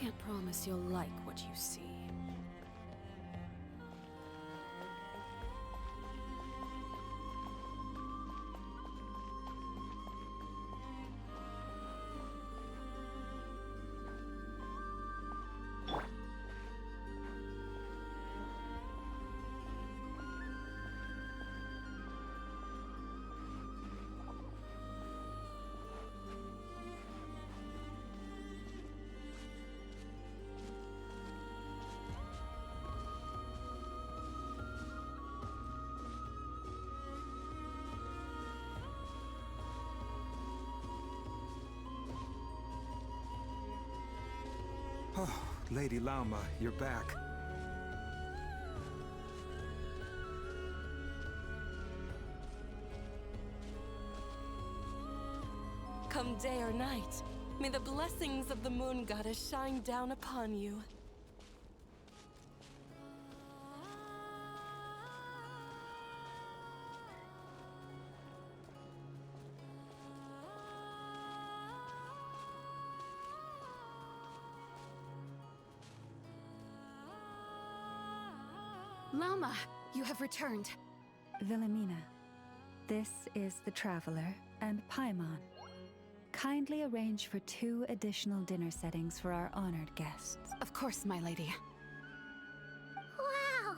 can't promise you'll like what you see. Oh, Lady Lauma, you're back. Come day or night, may the blessings of the Moon Goddess shine down upon you. Lauma, you have returned. Wilhelmina, this is the Traveler and Paimon. Kindly arrange for 2 additional dinner settings for our honored guests. Of course, my lady. Wow!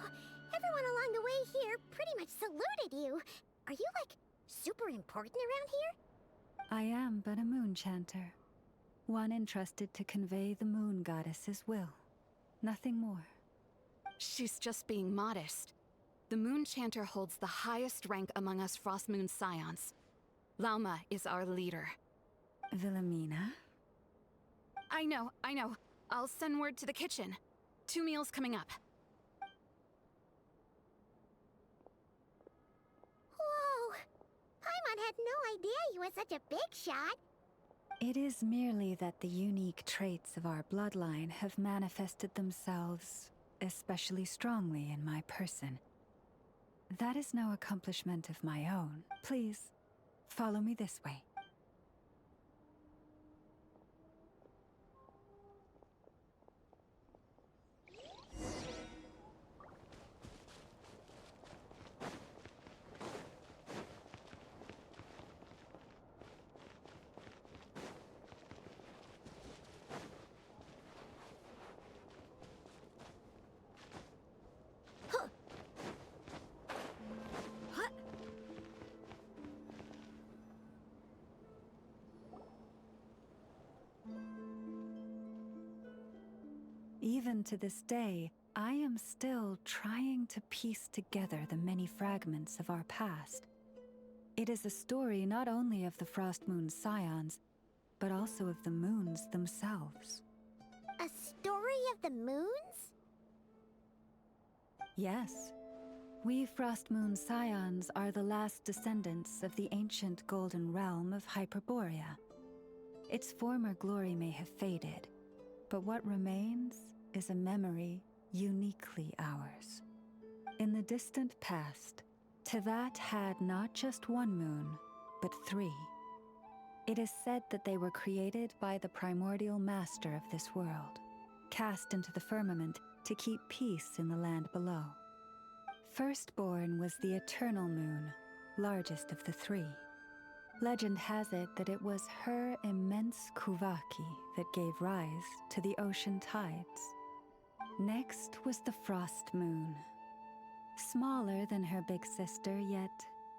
Everyone along the way here pretty much saluted you. Are you, like, super important around here? I am but a moon chanter, one entrusted to convey the Moon Goddess's will. Nothing more. She's just being modest. The Moon Chanter holds the highest rank among us Frost Moon Scions. Lauma is our leader. Wilhelmina? I know. I'll send word to the kitchen. 2 meals coming up. Whoa! Paimon had no idea you were such a big shot. It is merely that the unique traits of our bloodline have manifested themselves especially strongly in my person. That is no accomplishment of my own. Please, follow me this way. Even to this day, I am still trying to piece together the many fragments of our past. It is a story not only of the Frost Moon Scions, but also of the moons themselves. A story of the moons? Yes. We Frost Moon Scions are the last descendants of the ancient golden realm of Hyperborea. Its former glory may have faded, but what remains is a memory uniquely ours. In the distant past, Tevat had not just 1 moon, but 3. It is said that they were created by the primordial master of this world, cast into the firmament to keep peace in the land below. Firstborn was the eternal moon, largest of the 3. Legend has it that it was her immense kuvaki that gave rise to the ocean tides. Next was the frost moon. Smaller than her big sister, yet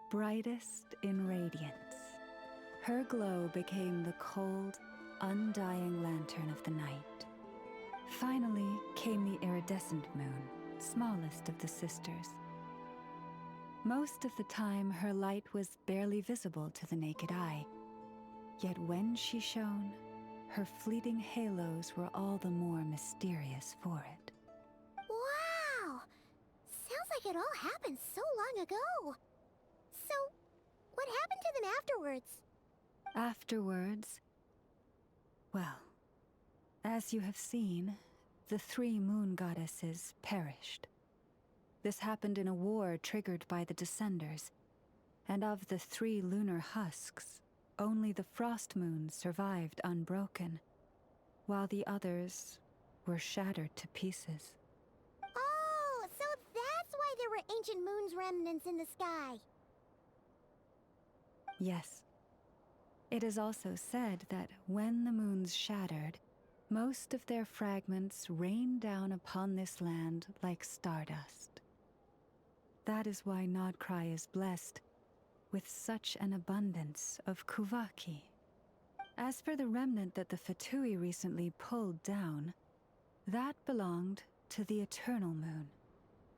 brightest in radiance. Her glow became the cold, undying lantern of the night. Finally came the iridescent moon, smallest of the sisters. Most of the time, her light was barely visible to the naked eye. Yet when she shone, her fleeting halos were all the more mysterious for it. Wow! Sounds like it all happened so long ago. So, what happened to them afterwards? Afterwards, well, as you have seen, the 3 moon goddesses perished. This happened in a war triggered by the Descenders, and of the 3 lunar husks, only the frost moons survived unbroken, while the others were shattered to pieces. Oh, so that's why there were ancient moon's remnants in the sky. Yes. It is also said that when the moons shattered, most of their fragments rained down upon this land like stardust. That is why Nodcry is blessed with such an abundance of Kuvaki. As for the remnant that the Fatui recently pulled down, that belonged to the Eternal Moon.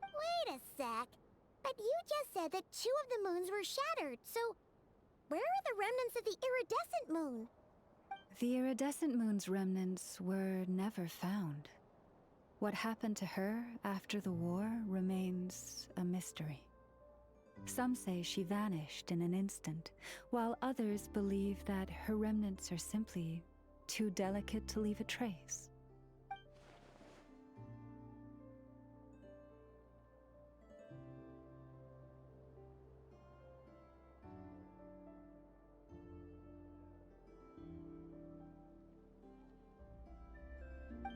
Wait a sec. But you just said that 2 of the moons were shattered, so where are the remnants of the iridescent moon? The iridescent moon's remnants were never found. What happened to her after the war remains a mystery. Some say she vanished in an instant, while others believe that her remnants are simply too delicate to leave a trace.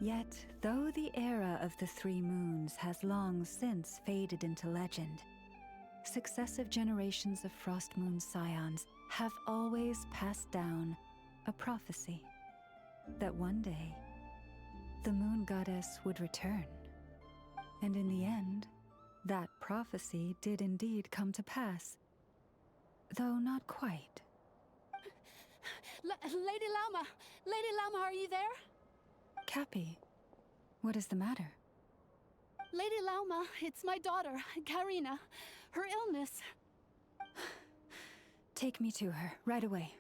Yet, though the era of the 3 moons has long since faded into legend, successive generations of Frost Moon Scions have always passed down a prophecy that one day the moon goddess would return. And in the end, that prophecy did indeed come to pass, though not quite. Lady Lauma! Lady Lauma, are you there? Cappy, what is the matter? Lady Lauma, it's my daughter, Karina. Her illness. Take me to her, right away.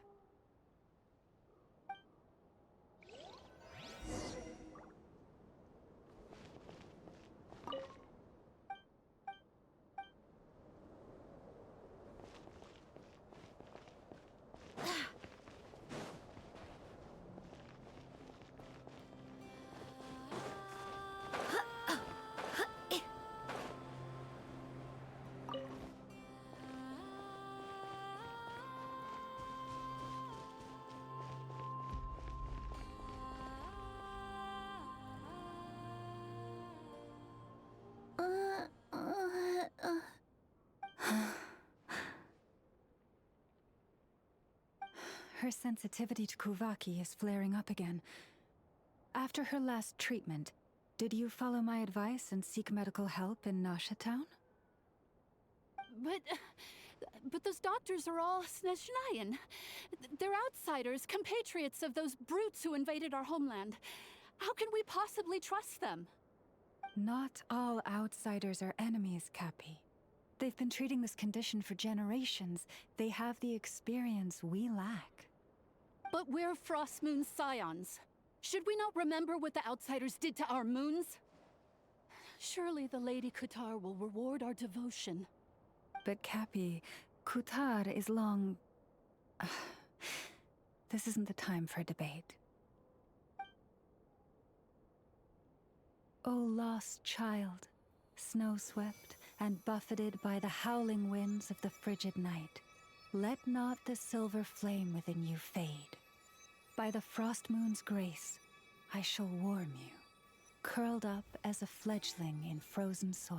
Her sensitivity to Kuvaki is flaring up again. After her last treatment, did you follow my advice and seek medical help in Nasha Town? But those doctors are all Snezhnayan. They're outsiders, compatriots of those brutes who invaded our homeland. How can we possibly trust them? Not all outsiders are enemies, Cappy. They've been treating this condition for generations. They have the experience we lack. But we're Frost Moon Scions. Should we not remember what the outsiders did to our moons? Surely the Lady Kutar will reward our devotion. But Cappy, Kutar is long... This isn't the time for debate. O lost child, snow-swept and buffeted by the howling winds of the frigid night, let not the silver flame within you fade. By the frost moon's grace, I shall warm you, curled up as a fledgling in frozen soil.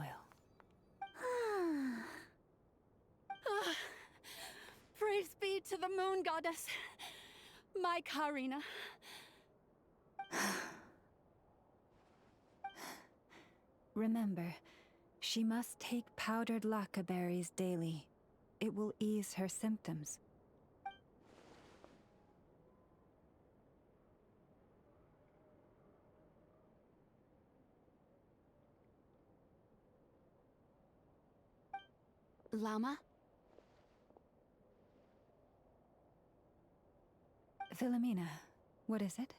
Praise be to the moon goddess, my Karina. Remember, she must take powdered laka berries daily. It will ease her symptoms. Lama? Philomena, what is it?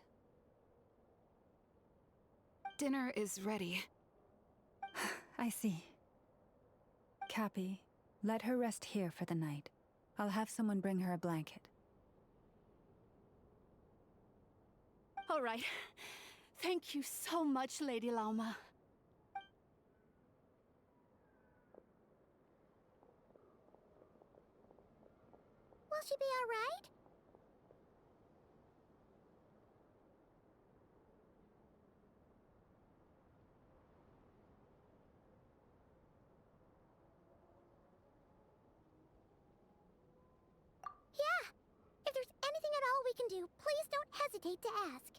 Dinner is ready. I see. Cappy, let her rest here for the night. I'll have someone bring her a blanket. All right. Thank you so much, Lady Lauma. Will she be all right? can do, please don't hesitate to ask.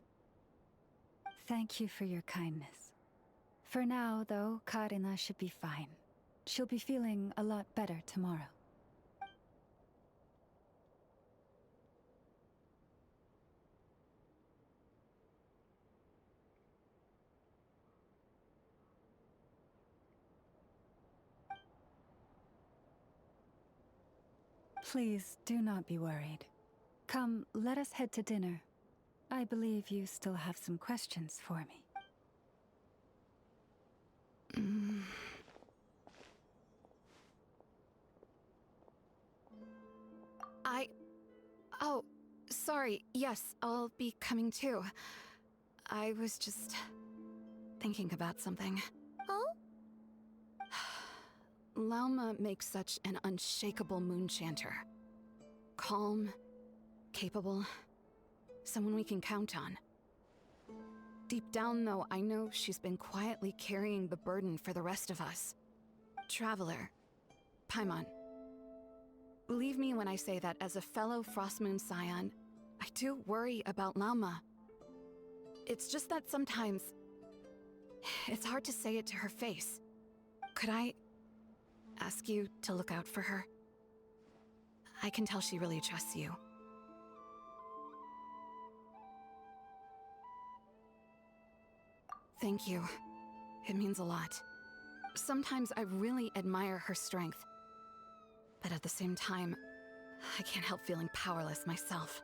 Thank you for your kindness. For now, though, Karina should be fine. She'll be feeling a lot better tomorrow. Please do not be worried. Come, let us head to dinner. I believe you still have some questions for me. Oh, sorry. Yes, I'll be coming too. I was just thinking about something. Oh? Lauma makes such an unshakable moon chanter. Calm, capable, someone we can count on. Deep down, though, I know she's been quietly carrying the burden for the rest of us. Traveler, Paimon. Believe me when I say that as a fellow Frostmoon Scion, I do worry about Lauma. It's just that sometimes it's hard to say it to her face. Could I ask you to look out for her? I can tell she really trusts you. Thank you. It means a lot. Sometimes I really admire her strength. But at the same time, I can't help feeling powerless myself.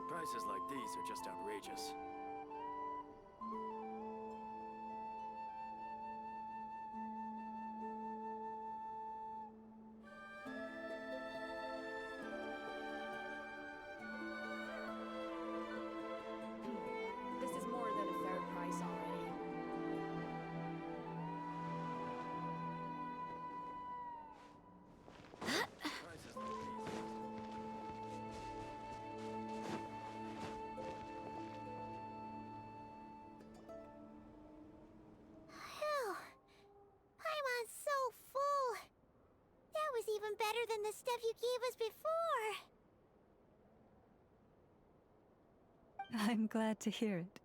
Prices like these are just outrageous. This is more than a fair price already. Prices like these. Phew. Paimon's so full. That was even better than the stuff you gave us before. I'm glad to hear it.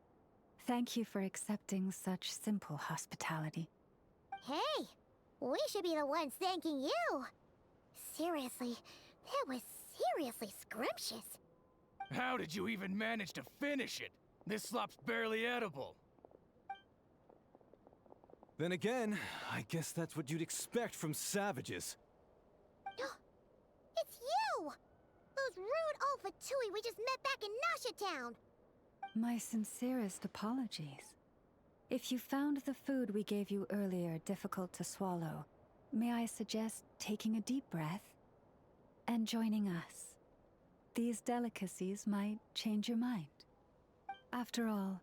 Thank you for accepting such simple hospitality. Hey, we should be the ones thanking you. Seriously, that was seriously scrumptious. How did you even manage to finish it? This slop's barely edible. Then again, I guess that's what you'd expect from savages. It's you! Those rude Alpha Tui we just met back in Nasha Town. My sincerest apologies. If you found the food we gave you earlier difficult to swallow, may I suggest taking a deep breath and joining us? These delicacies might change your mind. After all,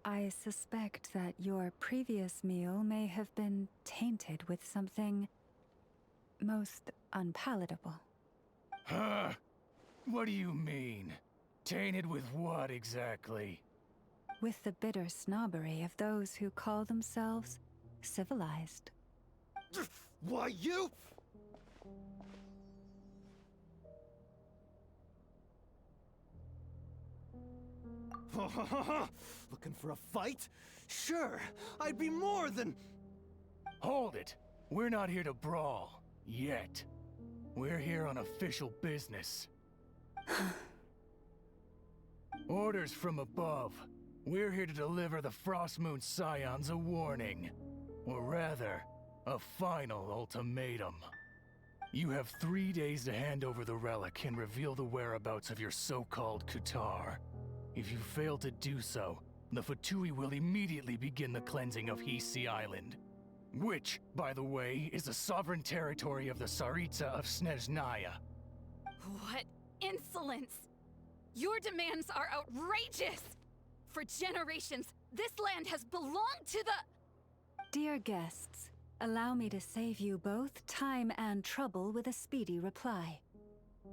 I suspect that your previous meal may have been tainted with something most unpalatable. Huh? What do you mean? Tainted with what exactly? With the bitter snobbery of those who call themselves civilized. Why, you? Looking for a fight? Sure, I'd be more than... Hold it! We're not here to brawl. Yet. We're here on official business. Orders from above. We're here to deliver the Frostmoon Scions a warning. Or rather, a final ultimatum. You have 3 days to hand over the relic and reveal the whereabouts of your so-called Kutar. If you fail to do so, the Fatui will immediately begin the cleansing of Hisi Island. Which, by the way, is the sovereign territory of the Tsaritsa of Snezhnaya. What insolence! Your demands are outrageous! For generations, this land has belonged to the... Dear guests, allow me to save you both time and trouble with a speedy reply.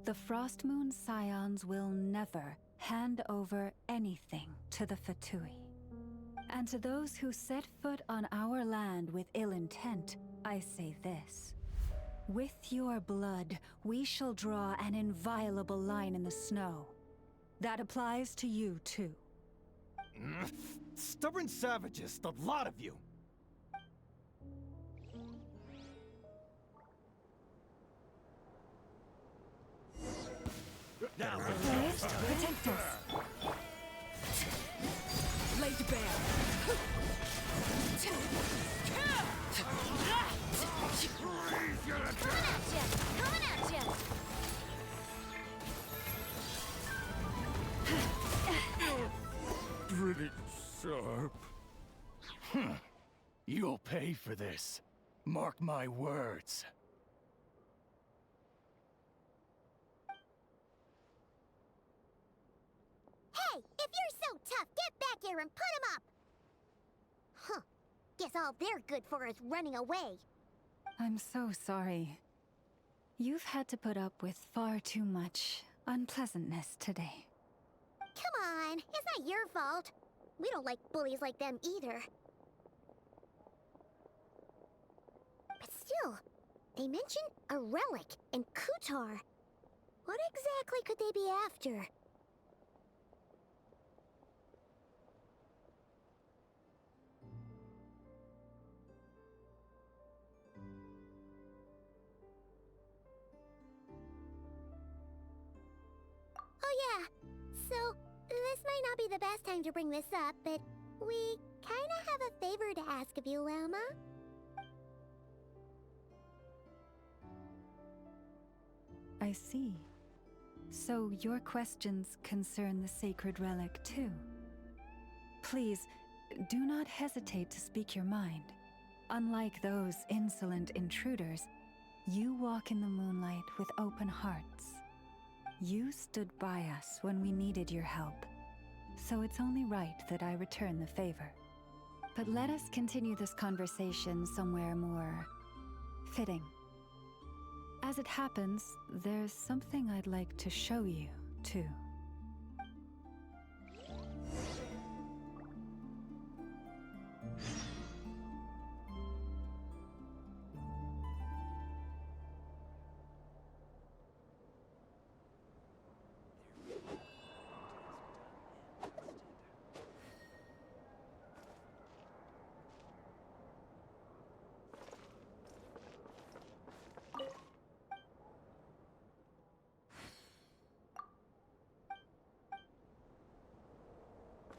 The Frostmoon Scions will never hand over anything to the Fatui. And to those who set foot on our land with ill intent, I say this. With your blood, we shall draw an inviolable line in the snow. That applies to you, too. Stubborn savages, the lot of you! Now, Forest, protect us. Laid bare. Coming at ya! Pretty sharp. You'll pay for this. Mark my words. Hey, if you're so tough, get back here and put him up! Huh. Guess all they're good for is running away. I'm so sorry. You've had to put up with far too much unpleasantness today. Come on, it's not your fault. We don't like bullies like them either. But still, they mentioned a relic in Kutar. What exactly could they be after? Oh yeah, so this might not be the best time to bring this up, but we kinda have a favor to ask of you, Elma. I see. So your questions concern the sacred relic too. Please, do not hesitate to speak your mind. Unlike those insolent intruders, you walk in the moonlight with open hearts. You stood by us when we needed your help, so it's only right that I return the favor. But let us continue this conversation somewhere more fitting. As it happens, there's something I'd like to show you, too.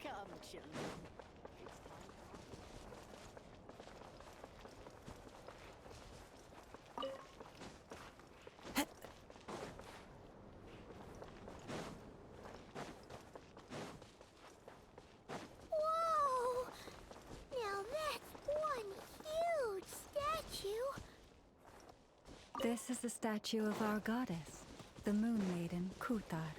Come, children. Whoa! Now that's one huge statue! This is the statue of our goddess, the Moon Maiden Kutar.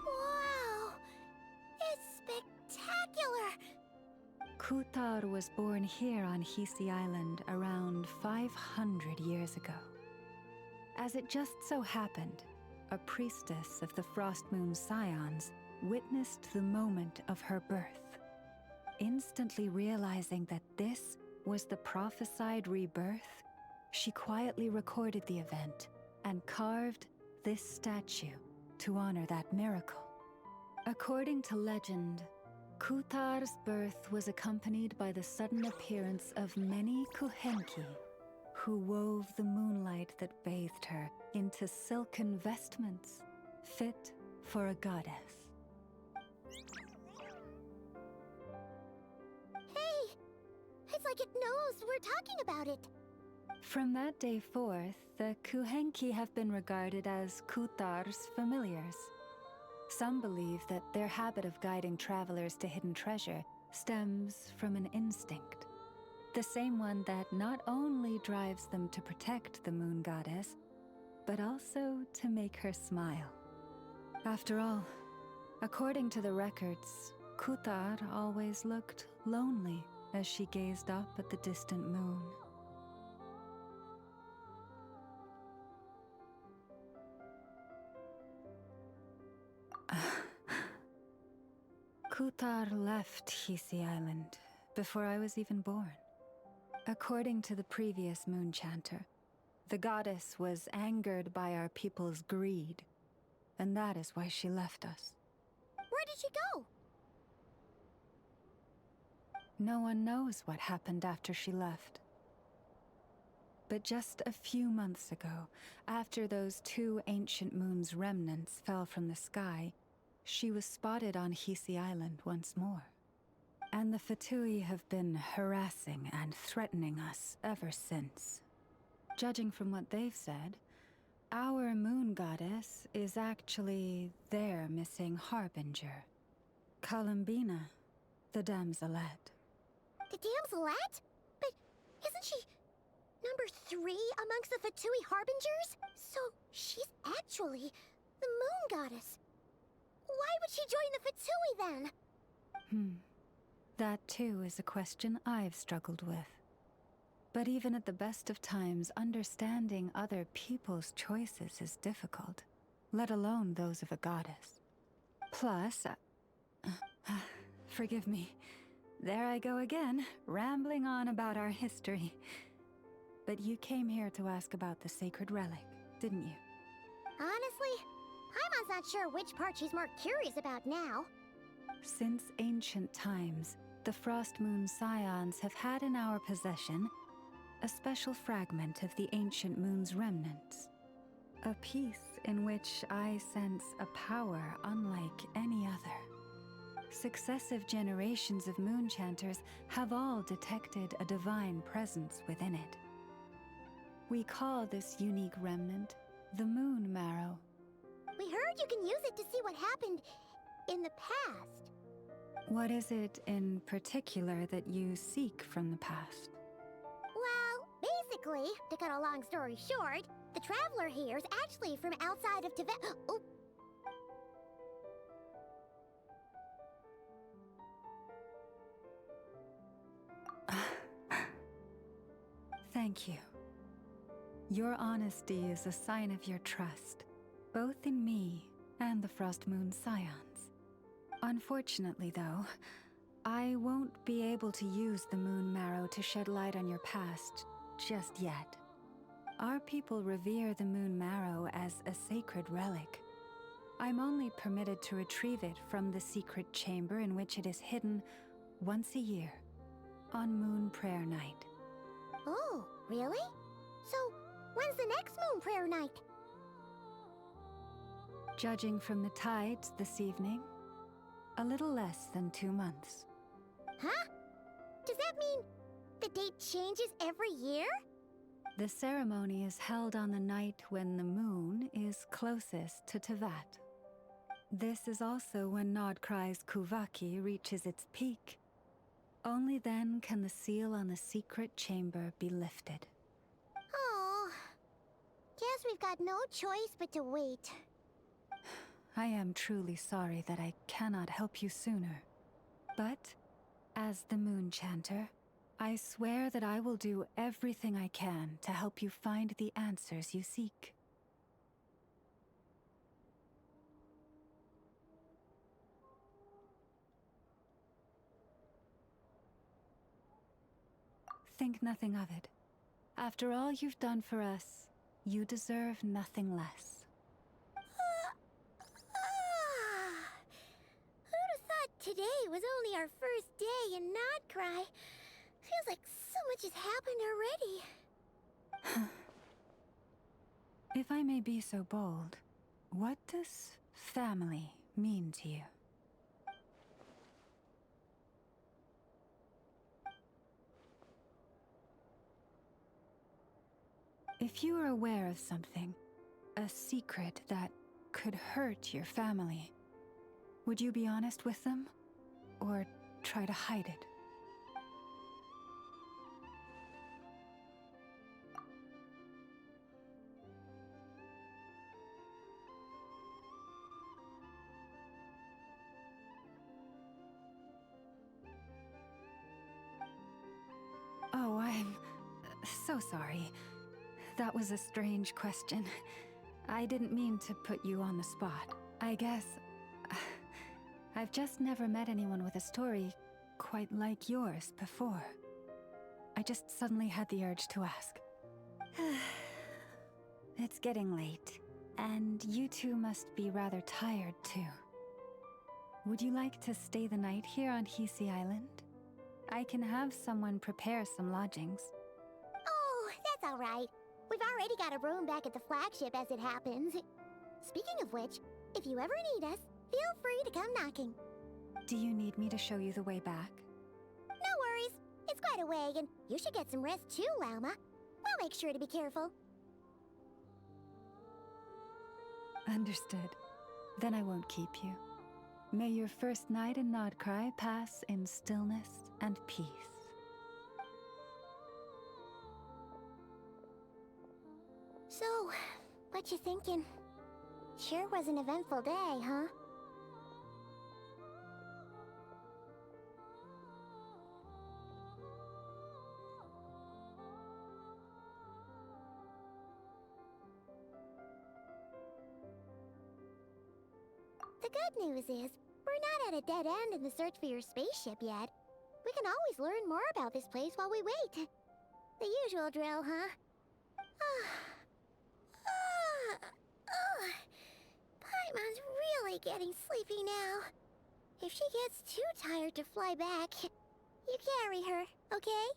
Wow! It's spectacular! Kutar was born here on Hisi Island around 500 years ago. As it just so happened, a priestess of the Frost Moon Scions witnessed the moment of her birth. Instantly realizing that this was the prophesied rebirth, she quietly recorded the event and carved this statue to honor that miracle. According to legend, Kutar's birth was accompanied by the sudden appearance of many Kuhenki, who wove the moonlight that bathed her into silken vestments fit for a goddess. Hey! It's like it knows we're talking about it. From that day forth, the Kuhenki have been regarded as Kutar's familiars. Some believe that their habit of guiding travelers to hidden treasure stems from an instinct. The same one that not only drives them to protect the moon goddess, but also to make her smile. After all, according to the records, Kutar always looked lonely as she gazed up at the distant moon. Kutar left Hisi Island before I was even born. According to the previous moon chanter, the goddess was angered by our people's greed, and that is why she left us. Where did she go? No one knows what happened after she left. But just a few months ago, after those 2 ancient moon's remnants fell from the sky, she was spotted on Hisi Island once more. And the Fatui have been harassing and threatening us ever since. Judging from what they've said, our moon goddess is actually their missing harbinger, Columbina, the damselette. The damselette? But isn't she number 3 amongst the Fatui harbingers? So she's actually the moon goddess. Why would she join the Fatui then? That too is a question I've struggled with. But even at the best of times, understanding other people's choices is difficult, let alone those of a goddess. Plus, forgive me, there I go again, rambling on about our history. But you came here to ask about the sacred relic, didn't you? Honestly, Paimon's not sure which part she's more curious about now. Since ancient times, the Frost Moon Scions have had in our possession a special fragment of the ancient moon's remnants. A piece in which I sense a power unlike any other. Successive generations of moon chanters have all detected a divine presence within it. We call this unique remnant the Moon Marrow. We heard you can use it to see what happened in the past. What is it in particular that you seek from the past? Well, basically, to cut a long story short, the traveler here is actually from outside of Tibet. Oh. Thank you. Your honesty is a sign of your trust, both in me and the Frost Moon Scions. Unfortunately, though, I won't be able to use the Moon Marrow to shed light on your past just yet. Our people revere the Moon Marrow as a sacred relic. I'm only permitted to retrieve it from the secret chamber in which it is hidden once a year, on Moon Prayer Night. Oh, really? So, when's the next Moon Prayer Night? Judging from the tides this evening, a little less than 2 months. Huh? Does that mean the date changes every year? The ceremony is held on the night when the moon is closest to Tevat. This is also when Nodkrai's Kuvaki reaches its peak. Only then can the seal on the secret chamber be lifted. Oh, guess we've got no choice but to wait. I am truly sorry that I cannot help you sooner. But, as the Moon Chanter, I swear that I will do everything I can to help you find the answers you seek. Think nothing of it. After all you've done for us, you deserve nothing less. Who'd have thought today was only our first day in Nodcry? Feels like so much has happened already. If I may be so bold, what does family mean to you? If you are aware of something, a secret that could hurt your family, would you be honest with them, or try to hide it? I'm so sorry. That was a strange question. I didn't mean to put you on the spot. I guess I've just never met anyone with a story quite like yours before. I just suddenly had the urge to ask. It's getting late, and you two must be rather tired too. Would you like to stay the night here on Hisi Island? I can have someone prepare some lodgings. Oh, that's all right. We've already got a room back at the flagship as it happens. Speaking of which, if you ever need us, feel free to come knocking. Do you need me to show you the way back? No worries. It's quite a way, and you should get some rest too, Lauma. We'll make sure to be careful. Understood. Then I won't keep you. May your first night in Nodcry pass in stillness and peace. So, what you thinking? Sure was an eventful day, huh? The good news is, we're not at a dead end in the search for your spaceship yet. We can always learn more about this place while we wait. The usual drill, huh? Paimon's really getting sleepy now. If she gets too tired to fly back, you carry her, okay?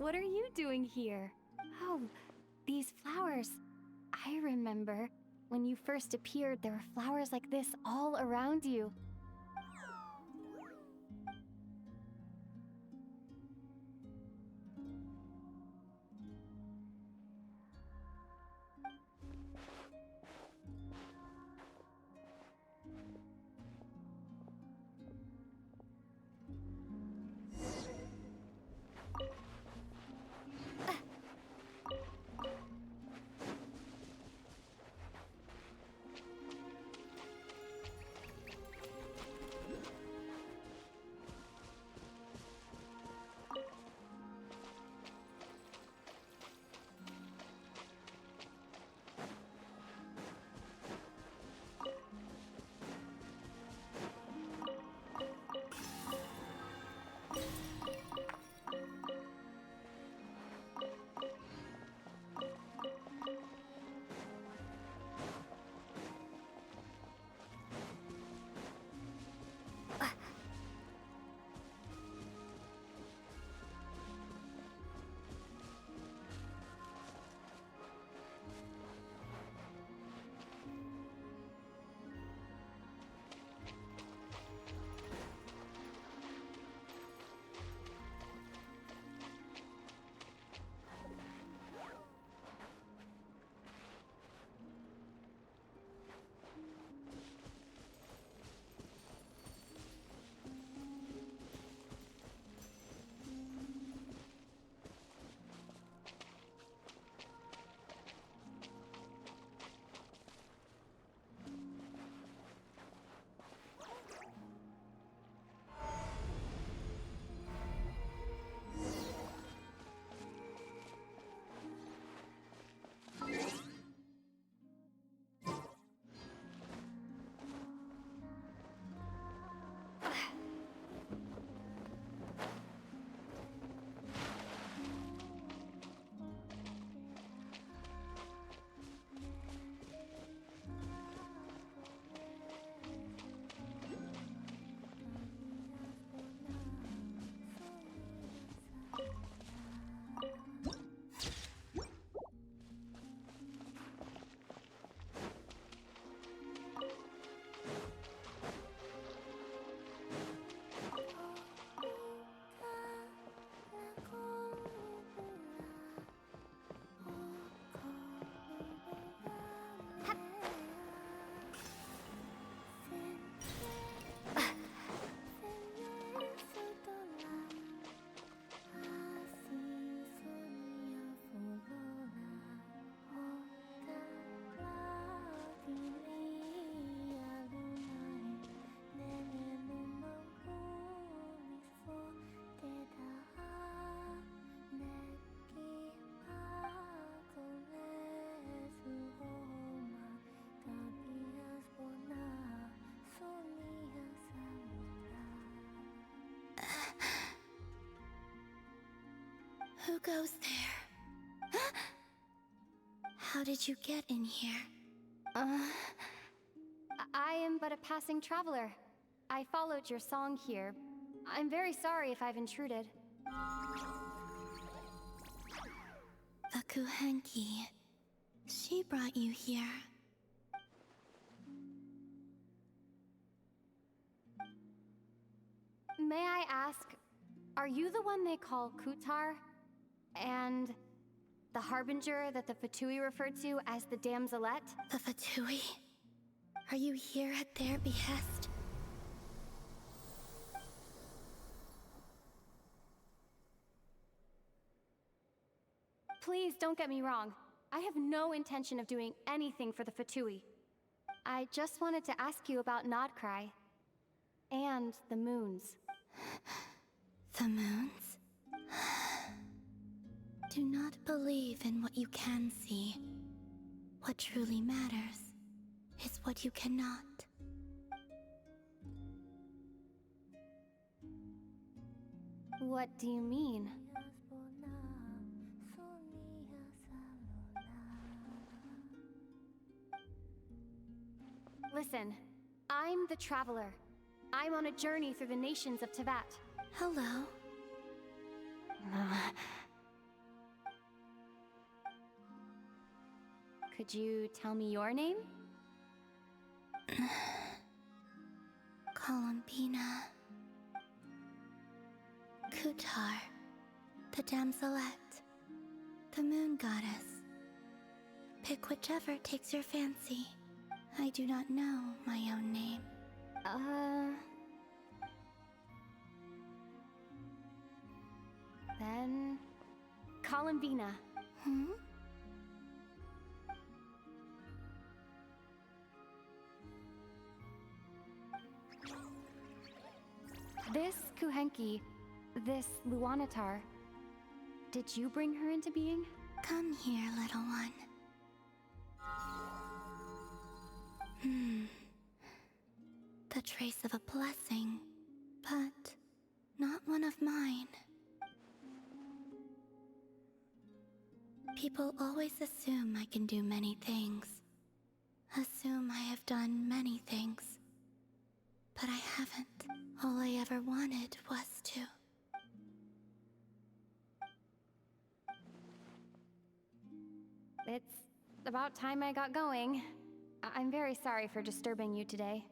what are you doing here? Oh, these flowers. I remember. When you first appeared, there were flowers like this all around you. Who goes there? How did you get in here? I am but a passing traveler. I followed your song here. I'm very sorry if I've intruded. Akuhenki. She brought you here. May I ask, are you the one they call Kutar? And the Harbinger that the Fatui referred to as the Damselette? The Fatui? Are you here at their behest? Please don't get me wrong. I have no intention of doing anything for the Fatui. I just wanted to ask you about Nodcry. And the moons. The moons? Do not believe in what you can see. What truly matters is what you cannot. What do you mean? Listen, I'm the Traveler. I'm on a journey through the nations of Tevat. Hello. Could you tell me your name? Columbina. Kutar. The damselette. The moon goddess. Pick whichever takes your fancy. I do not know my own name. Then... Columbina. Hmm? This Kuhenki, this Luanatar, did you bring her into being? Come here, little one. The trace of a blessing, but not one of mine. People always assume I can do many things. Assume I have done many things. But I haven't. All I ever wanted was to. It's about time I got going. I'm very sorry for disturbing you today.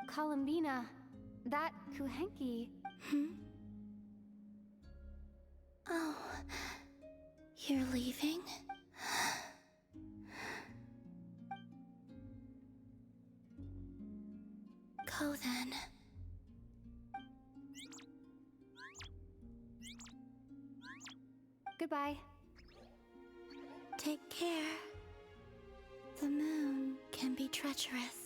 Columbina, that Kuhenki... Oh, you're leaving? Go then. Goodbye. Take care. The moon can be treacherous.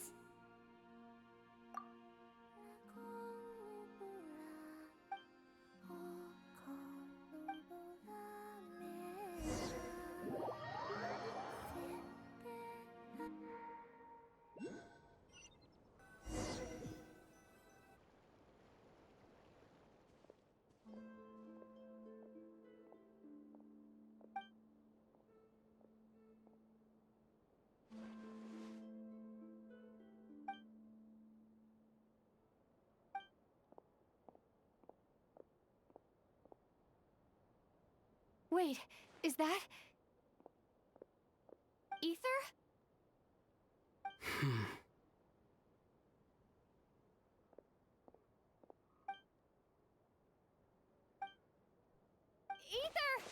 Wait, is that... Ether? Ether!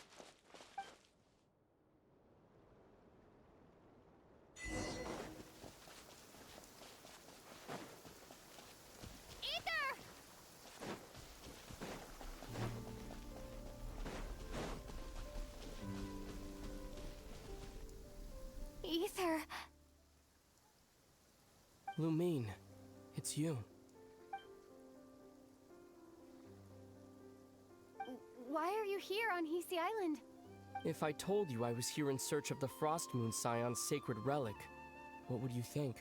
Ether! Ether... Lumine, it's you. Why are you here on Hisi Island? If I told you I was here in search of the Frost Moon Scion's sacred relic, what would you think?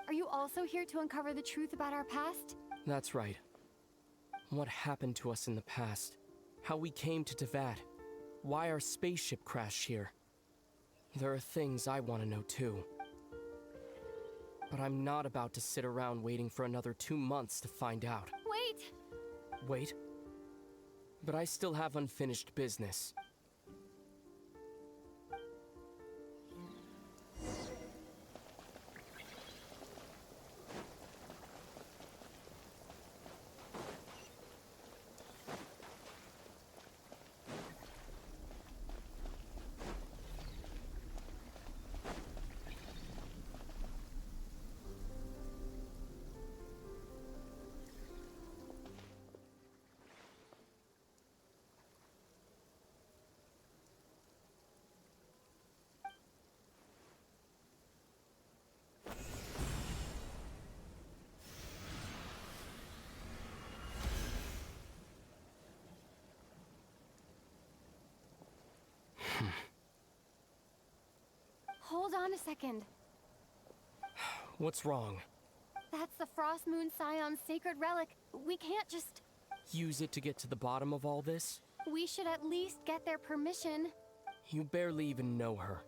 Are you also here to uncover the truth about our past? That's right. What happened to us in the past? How we came to Tevat? Why our spaceship crashed here? There are things I want to know too. But I'm not about to sit around waiting for another 2 months to find out. Wait! Wait? But I still have unfinished business. Hold on a second. What's wrong? That's the Frost Moon Scion's sacred relic. We can't just... Use it to get to the bottom of all this? We should at least get their permission. You barely even know her.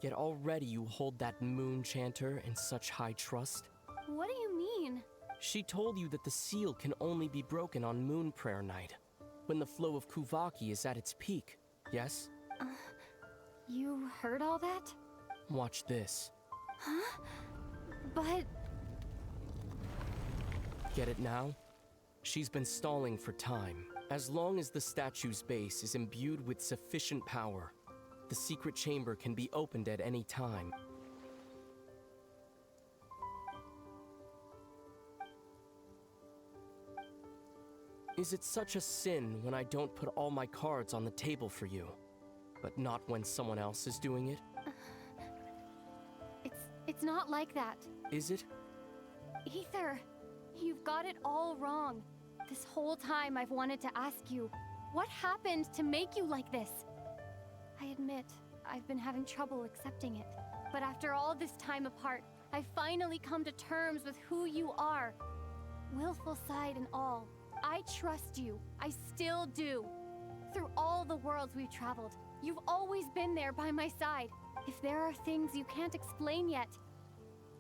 Yet already you hold that moon chanter in such high trust? What do you mean? She told you that the seal can only be broken on Moon Prayer Night, when the flow of Kuvaki is at its peak, yes? You heard all that? Watch this. Huh? But... Get it now? She's been stalling for time. As long as the statue's base is imbued with sufficient power, the secret chamber can be opened at any time. Is it such a sin when I don't put all my cards on the table for you, but not when someone else is doing it? It's not like that. Is it? Ether, you've got it all wrong. This whole time I've wanted to ask you, what happened to make you like this? I admit, I've been having trouble accepting it. But after all this time apart, I've finally come to terms with who you are. Willful side and all. I trust you. I still do. Through all the worlds we've traveled, you've always been there by my side. If there are things you can't explain yet,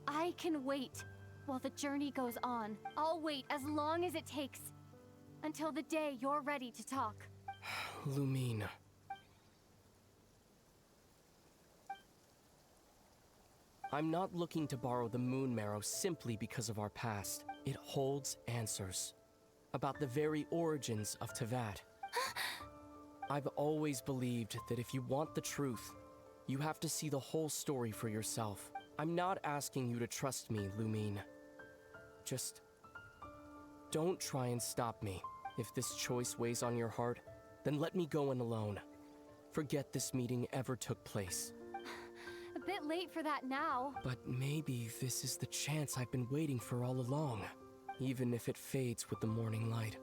I can wait. While the journey goes on, I'll wait as long as it takes. Until the day you're ready to talk. Lumine. I'm not looking to borrow the Moon Marrow simply because of our past. It holds answers. About the very origins of Teyvat. I've always believed that if you want the truth, you have to see the whole story for yourself. I'm not asking you to trust me, Lumine. Just... don't try and stop me. If this choice weighs on your heart, then let me go in alone. Forget this meeting ever took place. A bit late for that now. But maybe this is the chance I've been waiting for all along. Even if it fades with the morning light.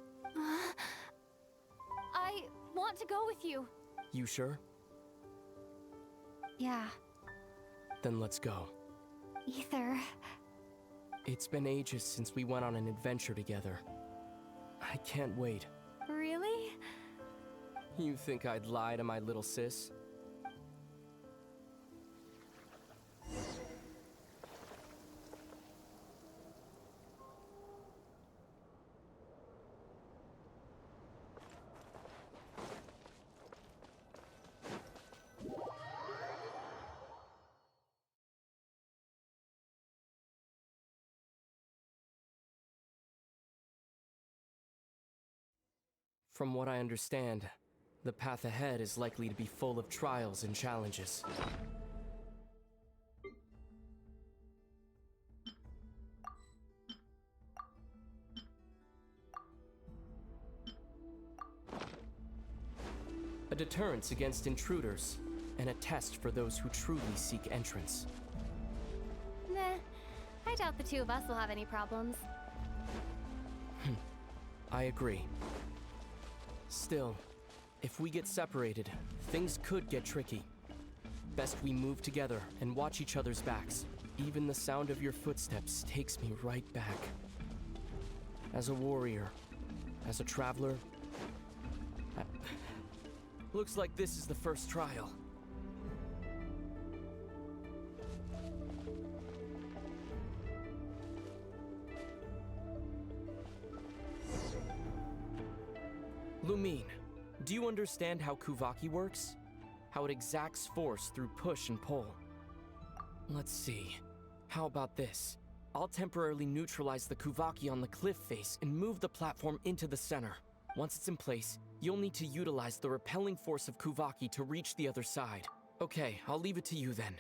I want to go with you. You sure? Yeah. Then let's go. Ether. It's been ages since we went on an adventure together. I can't wait. Really? You think I'd lie to my little sis? From what I understand, the path ahead is likely to be full of trials and challenges. A deterrence against intruders, and a test for those who truly seek entrance. Nah, I doubt the two of us will have any problems. I agree. Still, if we get separated, things could get tricky. Best we move together and watch each other's backs. Even the sound of your footsteps takes me right back. As a warrior, as a traveler, looks like this is the first trial. Lumine, do you understand how Kuvaki works? How it exacts force through push and pull? Let's see. How about this? I'll temporarily neutralize the Kuvaki on the cliff face and move the platform into the center. Once it's in place, you'll need to utilize the repelling force of Kuvaki to reach the other side. Okay, I'll leave it to you then.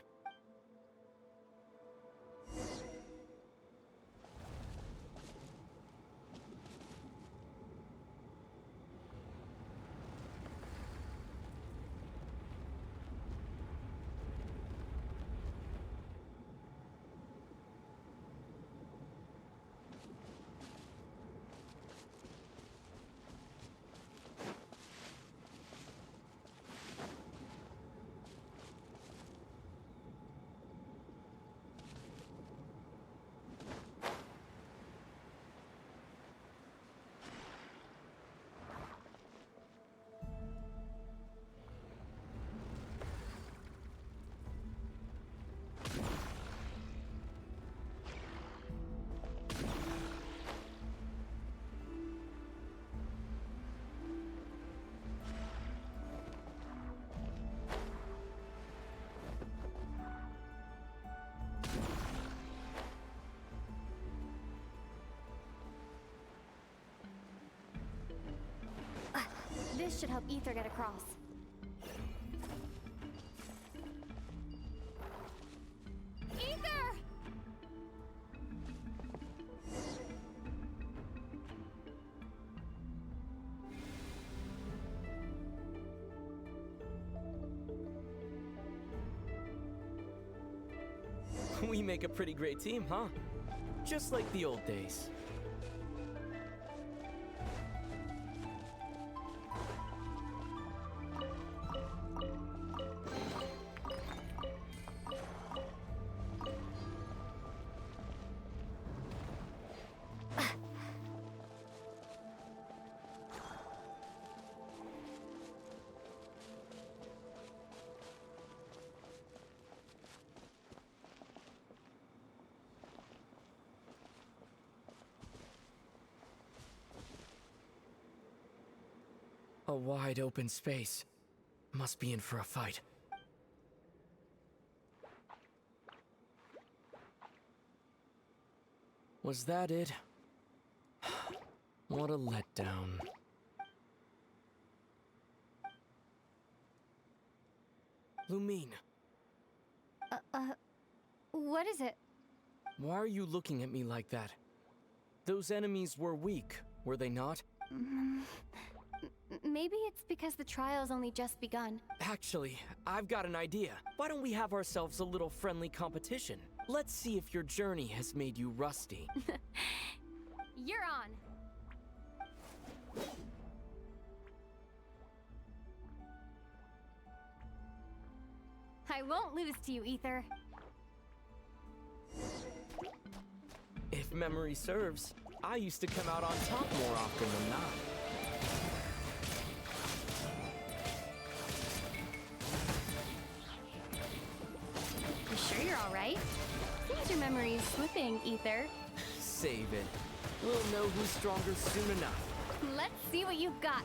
This should help Ether get across. Ether! We make a pretty great team, huh? Just like the old days. A wide open space. Must be in for a fight. Was that it? What a letdown. Lumine, What is it? why are you looking at me like that? Those enemies were weak, were they not? Maybe it's because the trial's only just begun. Actually, I've got an idea. Why don't we have ourselves a little friendly competition? Let's see if your journey has made you rusty. You're on! I won't lose to you, Ether. If memory serves, I used to come out on top more often than not. You sure you're alright? Seems your memory's slipping, Ether. Save it. We'll know who's stronger soon enough. Let's see what you've got.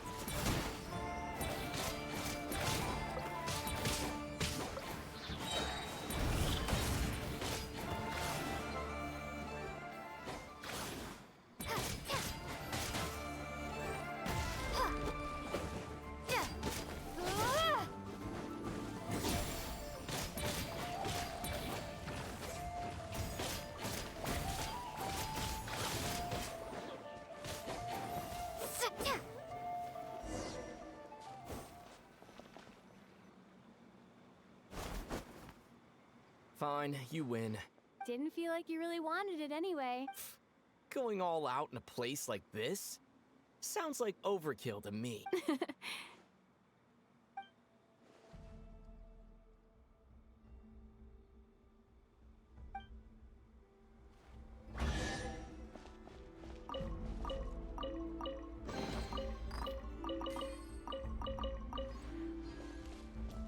Fine, you win. Didn't feel like you really wanted it anyway. Going all out in a place like this? Sounds like overkill to me.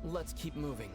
Let's keep moving.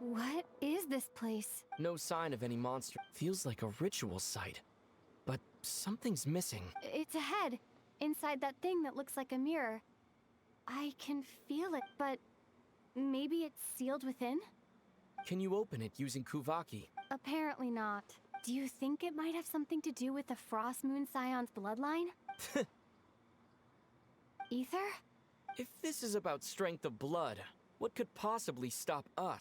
What is this place? No sign of any monster. Feels like a ritual site. But something's missing. It's a head, inside that thing that looks like a mirror. I can feel it, but maybe it's sealed within? Can you open it using Kuvaki? Apparently not. Do you think it might have something to do with the Frost Moon Scion's bloodline? Ether? If this is about strength of blood, what could possibly stop us?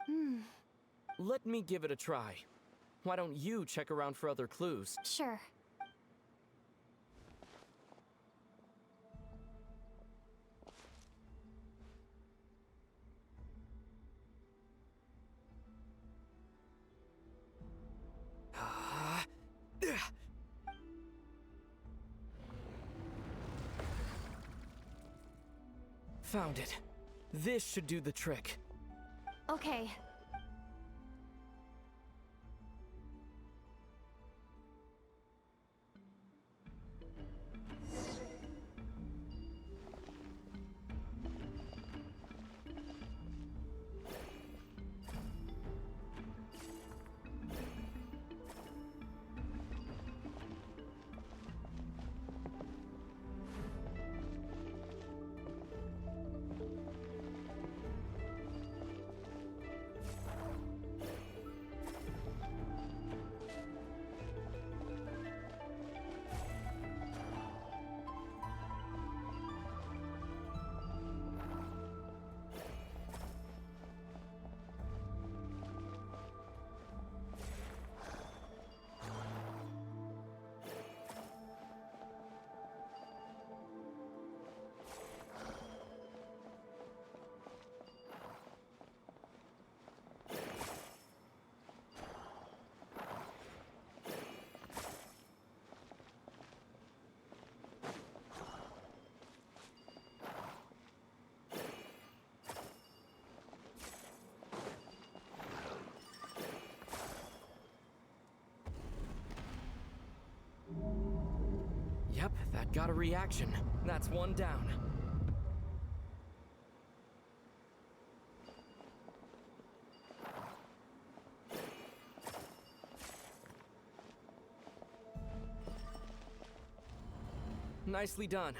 Let me give it a try. Why don't you check around for other clues? Sure. Found it. This should do the trick. Okay. Yep, that got a reaction. That's one down. Nicely done.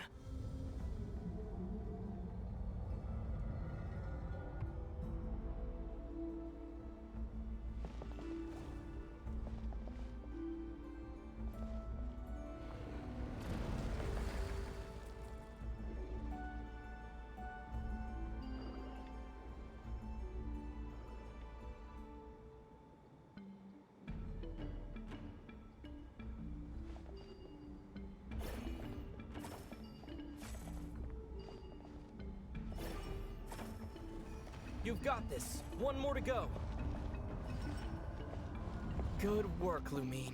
You've got this. One more to go. Good work, Lumine.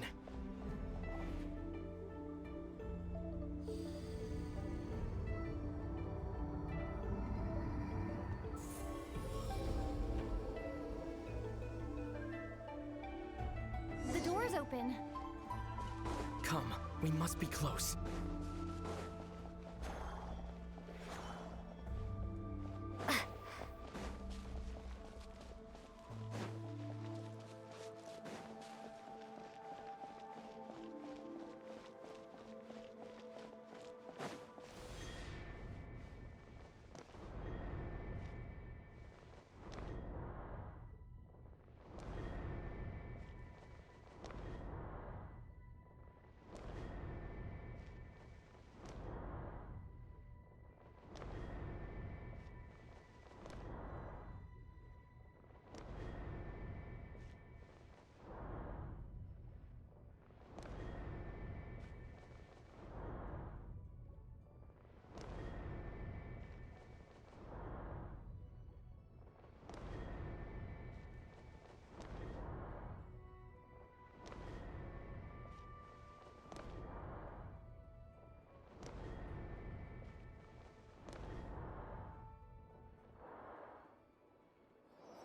The door's open. Come, we must be close.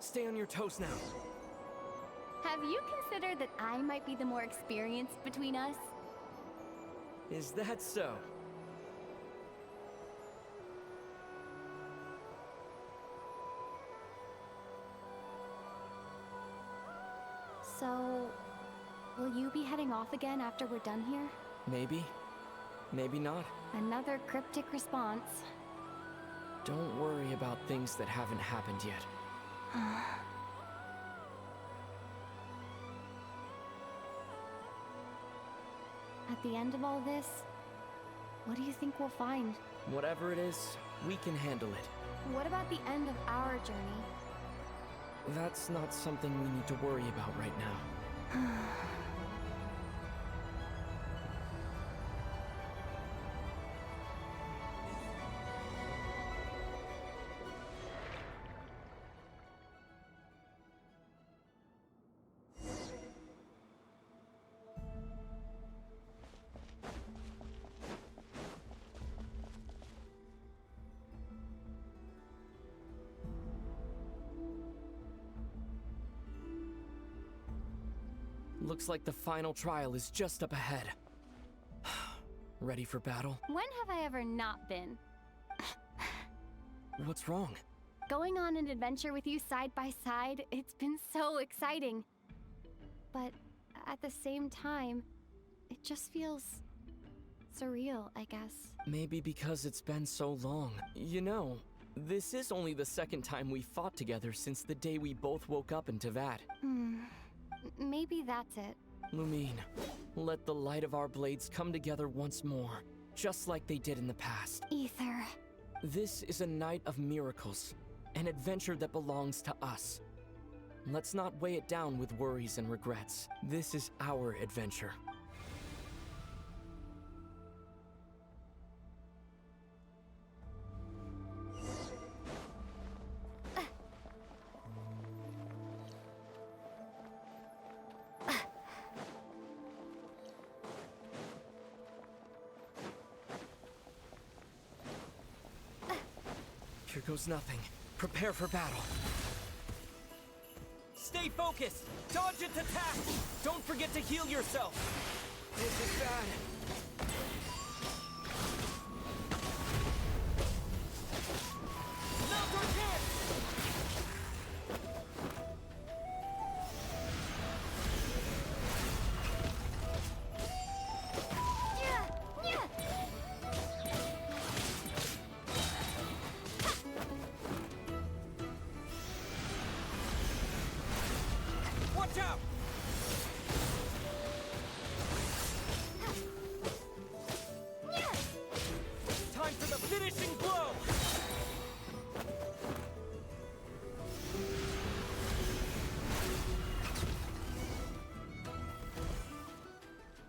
Stay on your toes now. Have you considered that I might be the more experienced between us? Is that so? So, will you be heading off again after we're done here? Maybe. Maybe not. Another cryptic response. Don't worry about things that haven't happened yet. At the end of all this, what do you think we'll find? Whatever it is, we can handle it. What about the end of our journey? That's not something we need to worry about right now. Looks like the final trial is just up ahead. Ready for battle? When have I ever not been? What's wrong? Going on an adventure with you side by side, it's been so exciting. But at the same time, it just feels surreal, I guess. Maybe because it's been so long. You know, this is only the second time we fought together since the day we both woke up in Teyvat. Maybe that's it. Lumine, let the light of our blades come together once more, just like they did in the past. Ether. This is a night of miracles, an adventure that belongs to us. Let's not weigh it down with worries and regrets. This is our adventure. Here goes nothing. Prepare for battle. Stay focused! Dodge its attack! Don't forget to heal yourself! This is bad. Now's our chance! Watch out! Time for the finishing blow!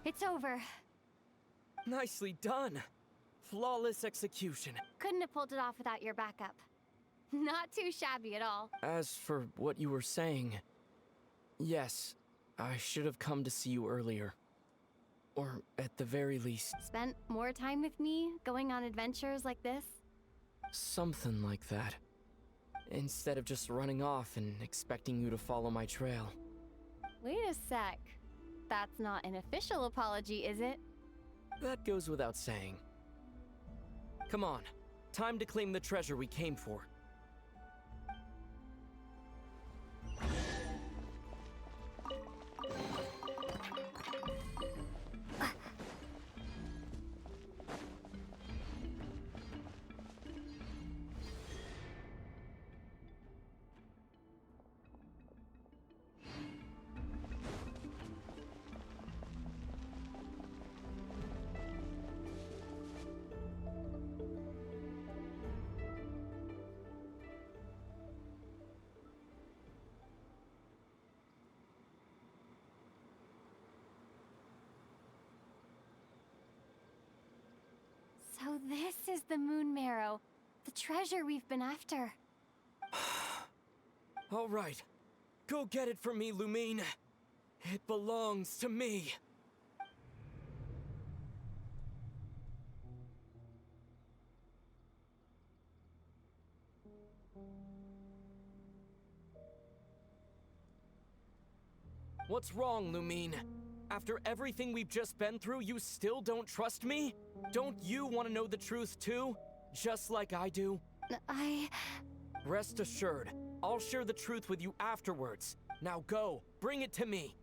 It's over. Nicely done. Flawless execution. Couldn't have pulled it off without your backup. Not too shabby at all. As for what you were saying, yes, I should have come to see you earlier. Or at the very least, Spent more time with me, going on adventures like this? something like that. Instead of just running off and expecting you to follow my trail. Wait a sec. That's not an official apology, is it? That goes without saying. Come on, time to claim the treasure we came for. So this is the Moon Marrow, the treasure we've been after. All right, go get it for me, Lumine. It belongs to me. What's wrong, Lumine? After everything we've just been through, you still don't trust me? Don't you want to know the truth too? Just like I do? Rest assured, I'll share the truth with you afterwards. Now go, bring it to me.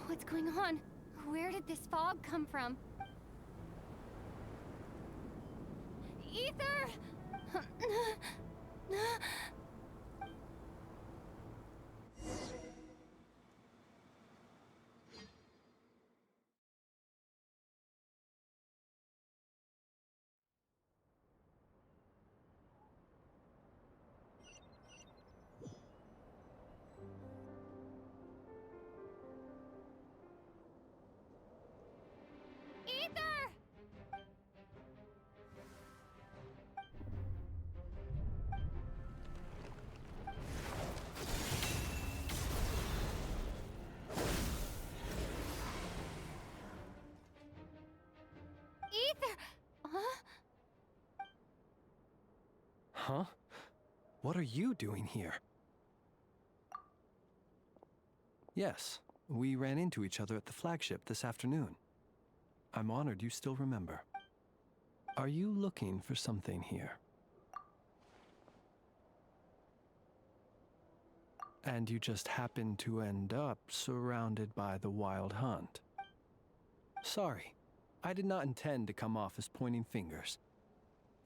What's going on? Where did this fog come from? Ether! Ether! Huh? What are you doing here? Yes, we ran into each other at the flagship this afternoon. I'm honored you still remember. Are you looking for something here? And you just happened to end up surrounded by the Wild Hunt. Sorry, I did not intend to come off as pointing fingers.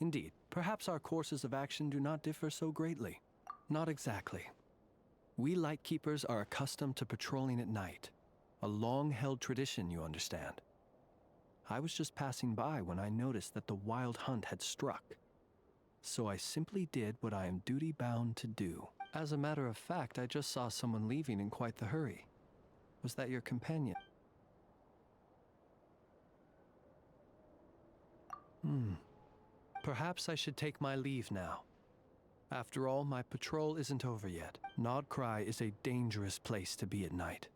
Indeed, perhaps our courses of action do not differ so greatly. Not exactly. We Lightkeepers are accustomed to patrolling at night. A long-held tradition, you understand. I was just passing by when I noticed that the Wild Hunt had struck. So I simply did what I am duty-bound to do. As a matter of fact, I just saw someone leaving in quite the hurry. Was that your companion? Perhaps I should take my leave now. After all, my patrol isn't over yet. Nodcry is a dangerous place to be at night.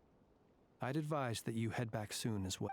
I'd advise that you head back soon as well.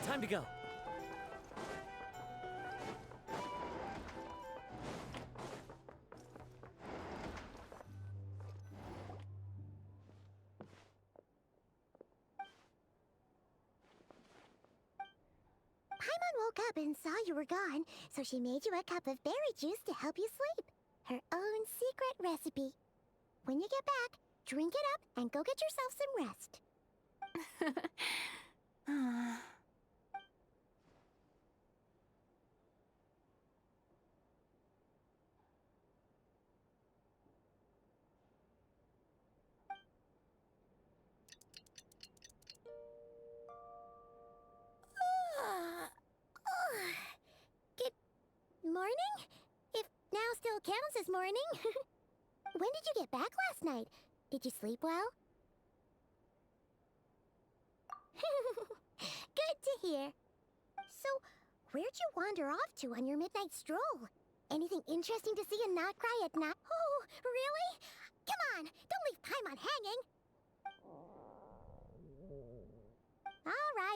Time to go. Paimon woke up and saw you were gone, so she made you a cup of berry juice to help you sleep. Her own secret recipe. When you get back, drink it up and go get yourself some rest. Good morning? If now still counts as morning. When did you get back last night? Did you sleep well? Good to hear. So, where'd you wander off to on your midnight stroll? Anything interesting to see in Notcry at night? Oh, really? Come on, don't leave Paimon hanging.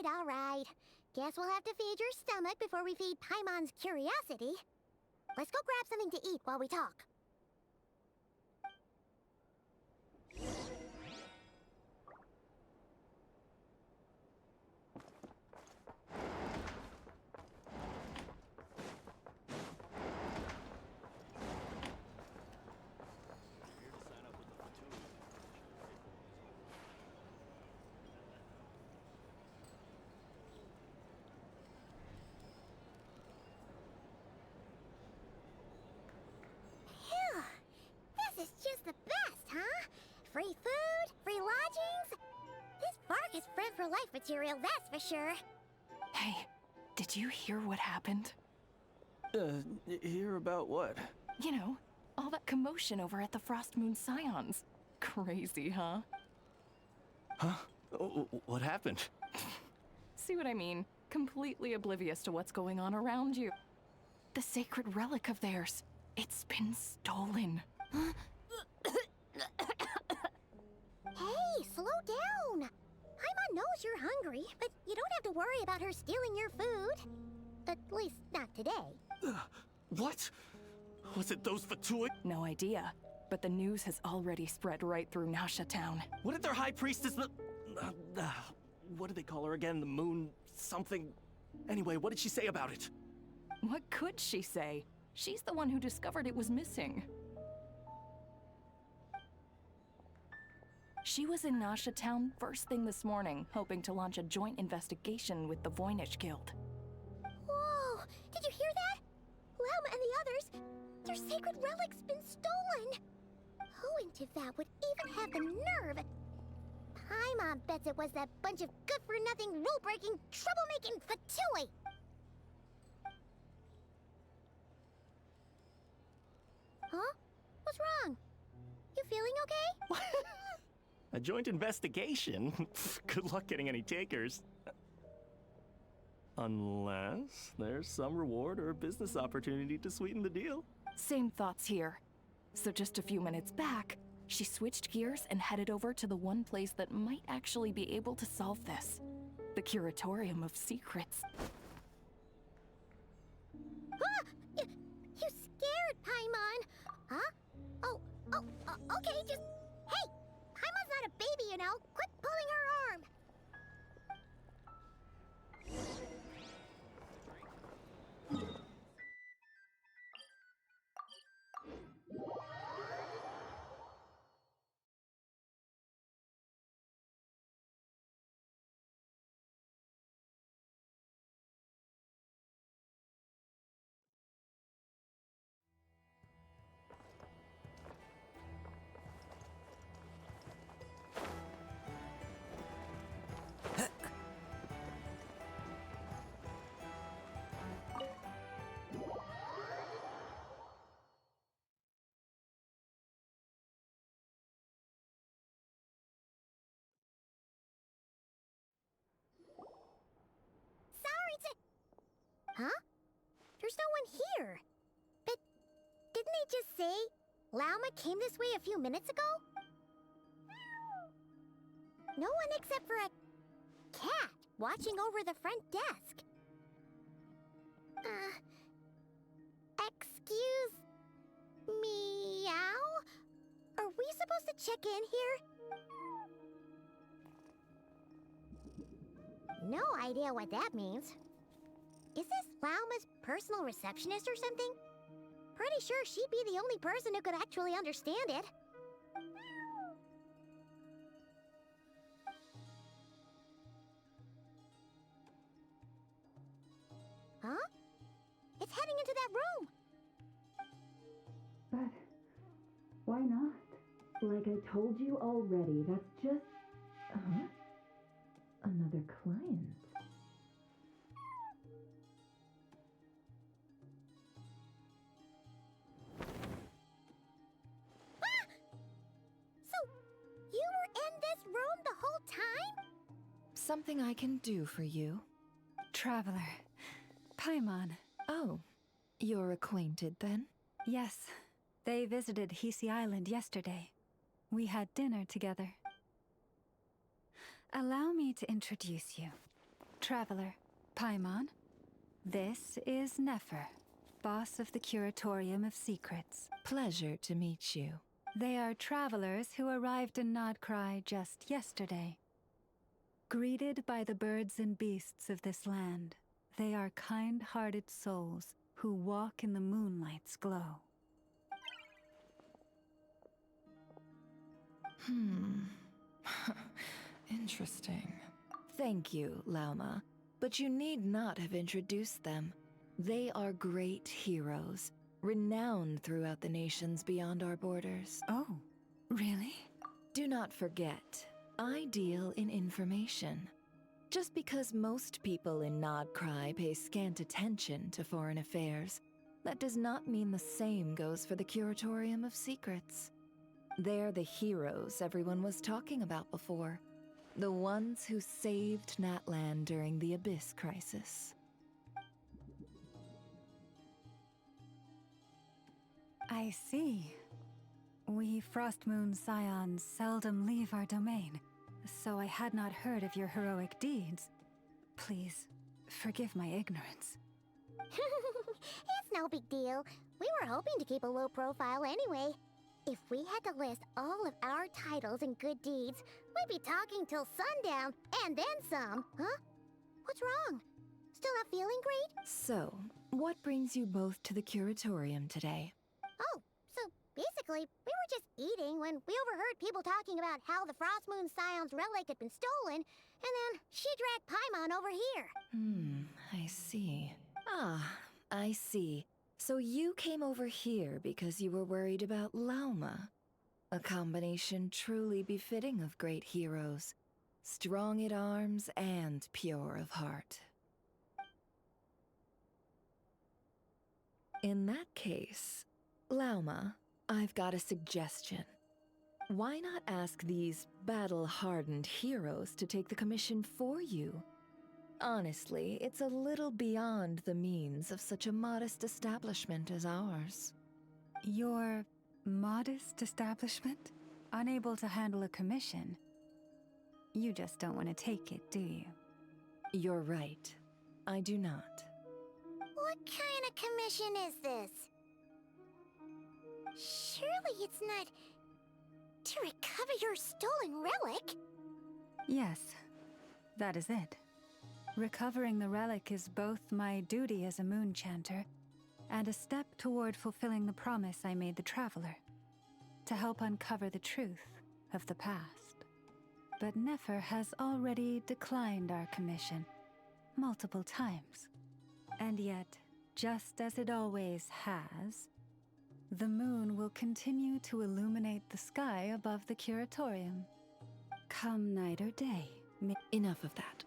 All right. Guess we'll have to feed your stomach before we feed Paimon's curiosity. Let's go grab something to eat while we talk. This is just the best, huh? Free food, free lodgings. This park is friend for life material, that's for sure. Hey, did you hear what happened? Hear about what? You know, all that commotion over at the Frost Moon Scions. Crazy, huh? Huh? What happened? See what I mean? Completely oblivious to what's going on around you. The sacred relic of theirs. It's been stolen. Hey, slow down. Paimon knows you're hungry, but you don't have to worry about her stealing your food. At least, not today. What? Was it those Fatui? No idea, but the news has already spread right through Nasha Town. What did their high priestess what do they call her again? The moon something? Anyway, what did she say about it? What could she say? She's the one who discovered it was missing. She was in Nasha Town first thing this morning, hoping to launch a joint investigation with the Voynich Guild. Whoa! Did you hear that? Lauma and the others, their sacred relic's been stolen! Who in Tivat would even have the nerve? Paimon bets it was that bunch of good-for-nothing, rule-breaking, troublemaking Fatui! Huh? What's wrong? You feeling okay? A joint investigation? Good luck getting any takers. Unless there's some reward or business opportunity to sweeten the deal. Same thoughts here. So just a few minutes back, she switched gears and headed over to the one place that might actually be able to solve this. The Curatorium of Secrets. Ah! You scared, Paimon! Huh? Okay, just... Hey! Paimon's not a baby, you know! Quit pulling her arm! Huh? There's no one here. But didn't they just say Lauma came this way a few minutes ago? No one except for a cat watching over the front desk. Excuse meow? Are we supposed to check in here? No idea what that means. Is this Lauma's personal receptionist or something? Pretty sure she'd be the only person who could actually understand it. Huh? It's heading into that room! But why not? Like I told you already, that's just... Another client. You were in this room the whole time? Something I can do for you? Traveler. Paimon. Oh, you're acquainted then? Yes. They visited Hisi Island yesterday. We had dinner together. Allow me to introduce you. Traveler, Paimon. This is Nefer, boss of the Curatorium of Secrets. Pleasure to meet you. They are travelers who arrived in Nodcry just yesterday. Greeted by the birds and beasts of this land, they are kind-hearted souls who walk in the moonlight's glow. Interesting. Thank you, Lauma, but you need not have introduced them. They are great heroes, renowned throughout the nations beyond our borders. Oh, really? Do not forget, I deal in information. Just because most people in Nodcry pay scant attention to foreign affairs, that does not mean the same goes for the Curatorium of Secrets. They're the heroes everyone was talking about before. The ones who saved Natlan during the Abyss Crisis. I see. We Frostmoon Scions seldom leave our domain, so I had not heard of your heroic deeds. Please, forgive my ignorance. It's no big deal. We were hoping to keep a low profile anyway. If we had to list all of our titles and good deeds, we'd be talking till sundown, and then some. Huh? What's wrong? Still not feeling great? So, what brings you both to the curatorium today? Oh, so basically, we were just eating when we overheard people talking about how the Frost Moon Scion's relic had been stolen, and then she dragged Paimon over here. I see. Ah, I see. So you came over here because you were worried about Lauma. A combination truly befitting of great heroes. Strong at arms and pure of heart. In that case, Lauma, I've got a suggestion. Why not ask these battle-hardened heroes to take the commission for you? Honestly, it's a little beyond the means of such a modest establishment as ours. Your modest establishment? Unable to handle a commission? You just don't want to take it, do you? You're right. I do not. What kind of commission is this? Surely it's not to recover your stolen relic? Yes, that is it. Recovering the relic is both my duty as a moon chanter and a step toward fulfilling the promise I made the Traveler, to help uncover the truth of the past. But Nefer has already declined our commission multiple times. And yet, just as it always has, the moon will continue to illuminate the sky above the curatorium. Come night or day. Enough of that.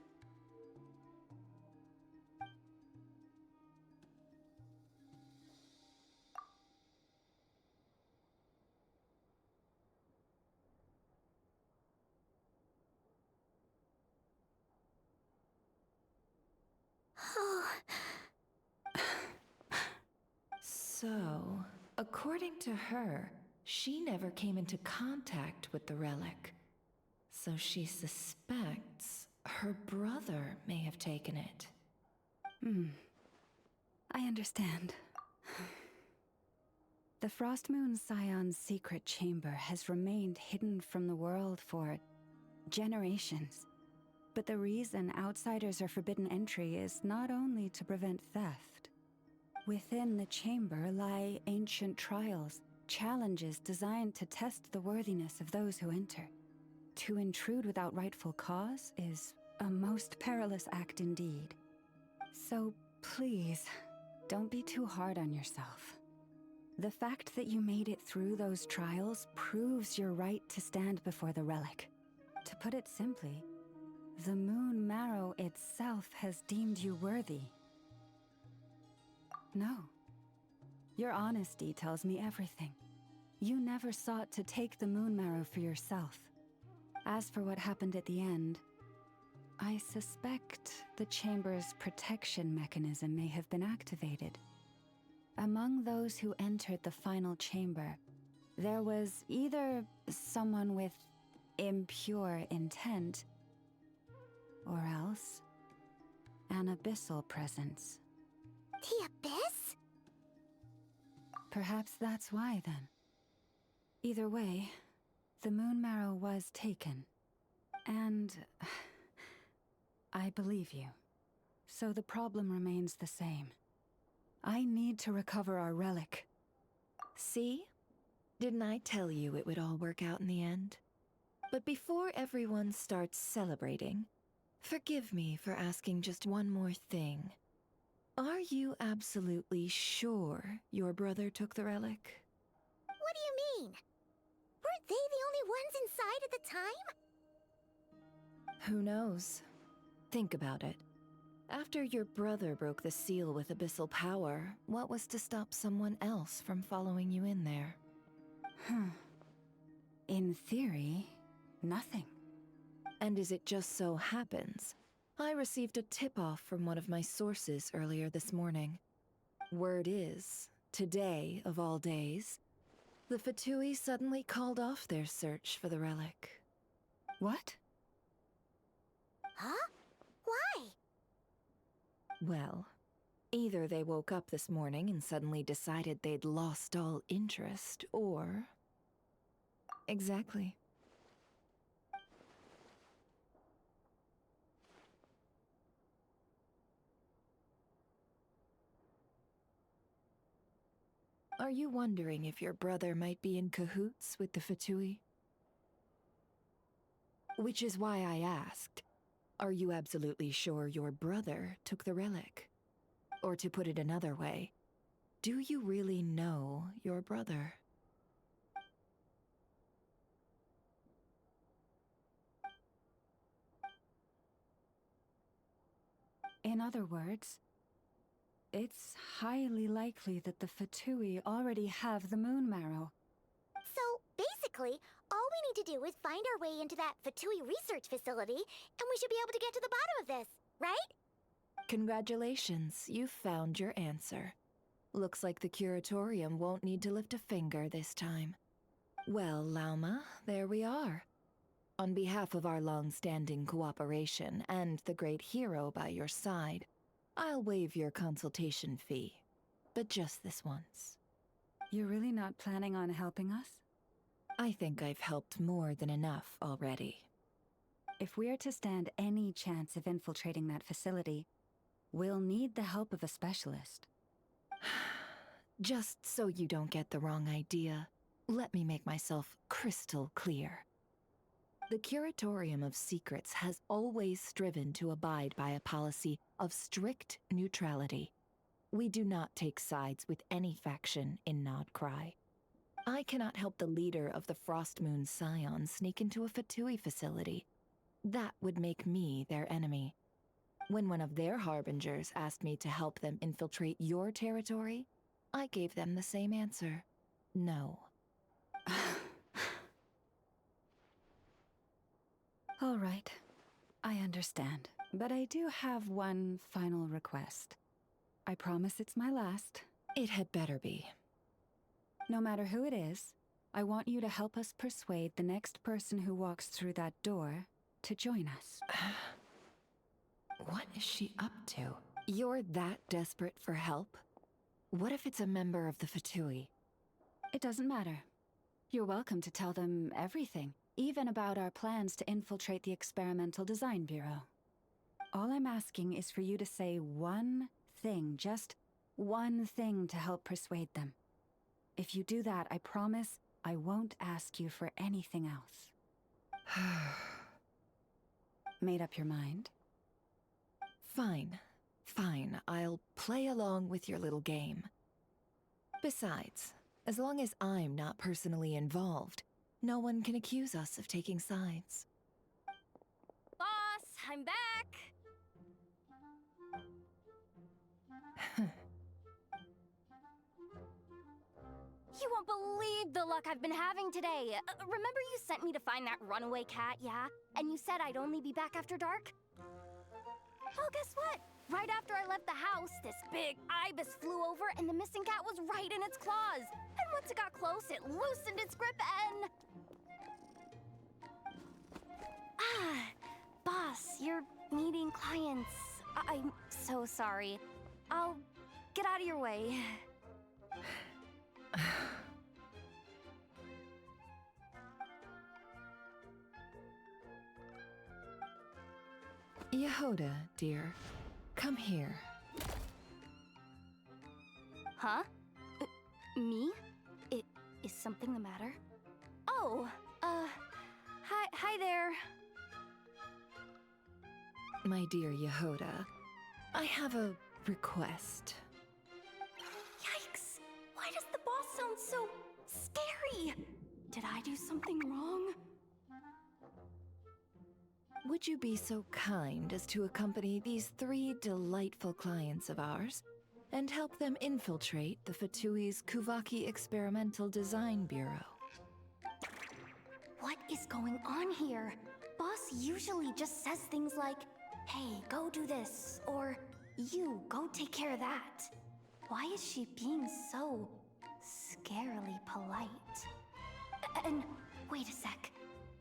So, according to her, she never came into contact with the relic. So she suspects her brother may have taken it. I understand. The Frost Moon Scion's secret chamber has remained hidden from the world for generations. But the reason outsiders are forbidden entry is not only to prevent theft. Within the chamber lie ancient trials, challenges designed to test the worthiness of those who enter. To intrude without rightful cause is a most perilous act indeed. So please, don't be too hard on yourself. The fact that you made it through those trials proves your right to stand before the relic. To put it simply, the Moon Marrow itself has deemed you worthy. No. Your honesty tells me everything. You never sought to take the Moon Marrow for yourself. As for what happened at the end, I suspect the chamber's protection mechanism may have been activated. Among those who entered the final chamber, there was either someone with impure intent, or else an abyssal presence. The Abyss? Perhaps that's why, then. Either way, the Moon Marrow was taken. And I believe you. So the problem remains the same. I need to recover our relic. See? Didn't I tell you it would all work out in the end? But before everyone starts celebrating, forgive me for asking just one more thing. Are you absolutely sure your brother took the relic? What do you mean? Weren't they the only ones inside at the time? Who knows? Think about it. After your brother broke the seal with abyssal power, what was to stop someone else from following you in there? In theory, nothing. And as it just so happens, I received a tip-off from one of my sources earlier this morning. Word is, today of all days, the Fatui suddenly called off their search for the relic. What? Huh? Why? Well, Either they woke up this morning and suddenly decided they'd lost all interest, or... Exactly. Are you wondering if your brother might be in cahoots with the Fatui? Which is why I asked, are you absolutely sure your brother took the relic? Or to put it another way, do you really know your brother? In other words, it's highly likely that the Fatui already have the moon marrow. So, basically, all we need to do is find our way into that Fatui research facility, and we should be able to get to the bottom of this, right? Congratulations, you've found your answer. Looks like the curatorium won't need to lift a finger this time. Well, Lauma, there we are. On behalf of our long-standing cooperation and the great hero by your side, I'll waive your consultation fee. But just this once. You're really not planning on helping us? I think I've helped more than enough already. If we're to stand any chance of infiltrating that facility, we'll need the help of a specialist. Just so you don't get the wrong idea, let me make myself crystal clear. The Curatorium of Secrets has always striven to abide by a policy of strict neutrality. We do not take sides with any faction in Nodcry. I cannot help the leader of the Frostmoon Scions sneak into a Fatui facility. That would make me their enemy. When one of their harbingers asked me to help them infiltrate your territory, I gave them the same answer. No. All right. I understand. But I do have one final request. I promise it's my last. It had better be. No matter who it is, I want you to help us persuade the next person who walks through that door to join us. What is she up to? You're that desperate for help? What if it's a member of the Fatui? It doesn't matter. You're welcome to tell them everything, even about our plans to infiltrate the Experimental Design Bureau. All I'm asking is for you to say one thing, just one thing to help persuade them. If you do that, I promise I won't ask you for anything else. Made up your mind? Fine. Fine, I'll play along with your little game. Besides, as long as I'm not personally involved, no one can accuse us of taking sides. Boss, I'm back! You won't believe the luck I've been having today. Remember you sent me to find that runaway cat, yeah? And you said I'd only be back after dark? Well, guess what? Right after I left the house, this big ibis flew over and the missing cat was right in its claws. And once it got close, it loosened its grip and... Boss, you're meeting clients. I'm so sorry. I'll get out of your way. Yehoda, dear. Come here. Huh? Me? Is something the matter? Oh, hi there. My dear Yehoda, I have a request. Yikes! Why does the boss sound so scary? Did I do something wrong? Would you be so kind as to accompany these 3 delightful clients of ours and help them infiltrate the Fatui's Kuvaki Experimental Design Bureau? What is going on here? Boss usually just says things like, hey, go do this, or you, go take care of that. Why is she being so scarily polite? And wait a sec.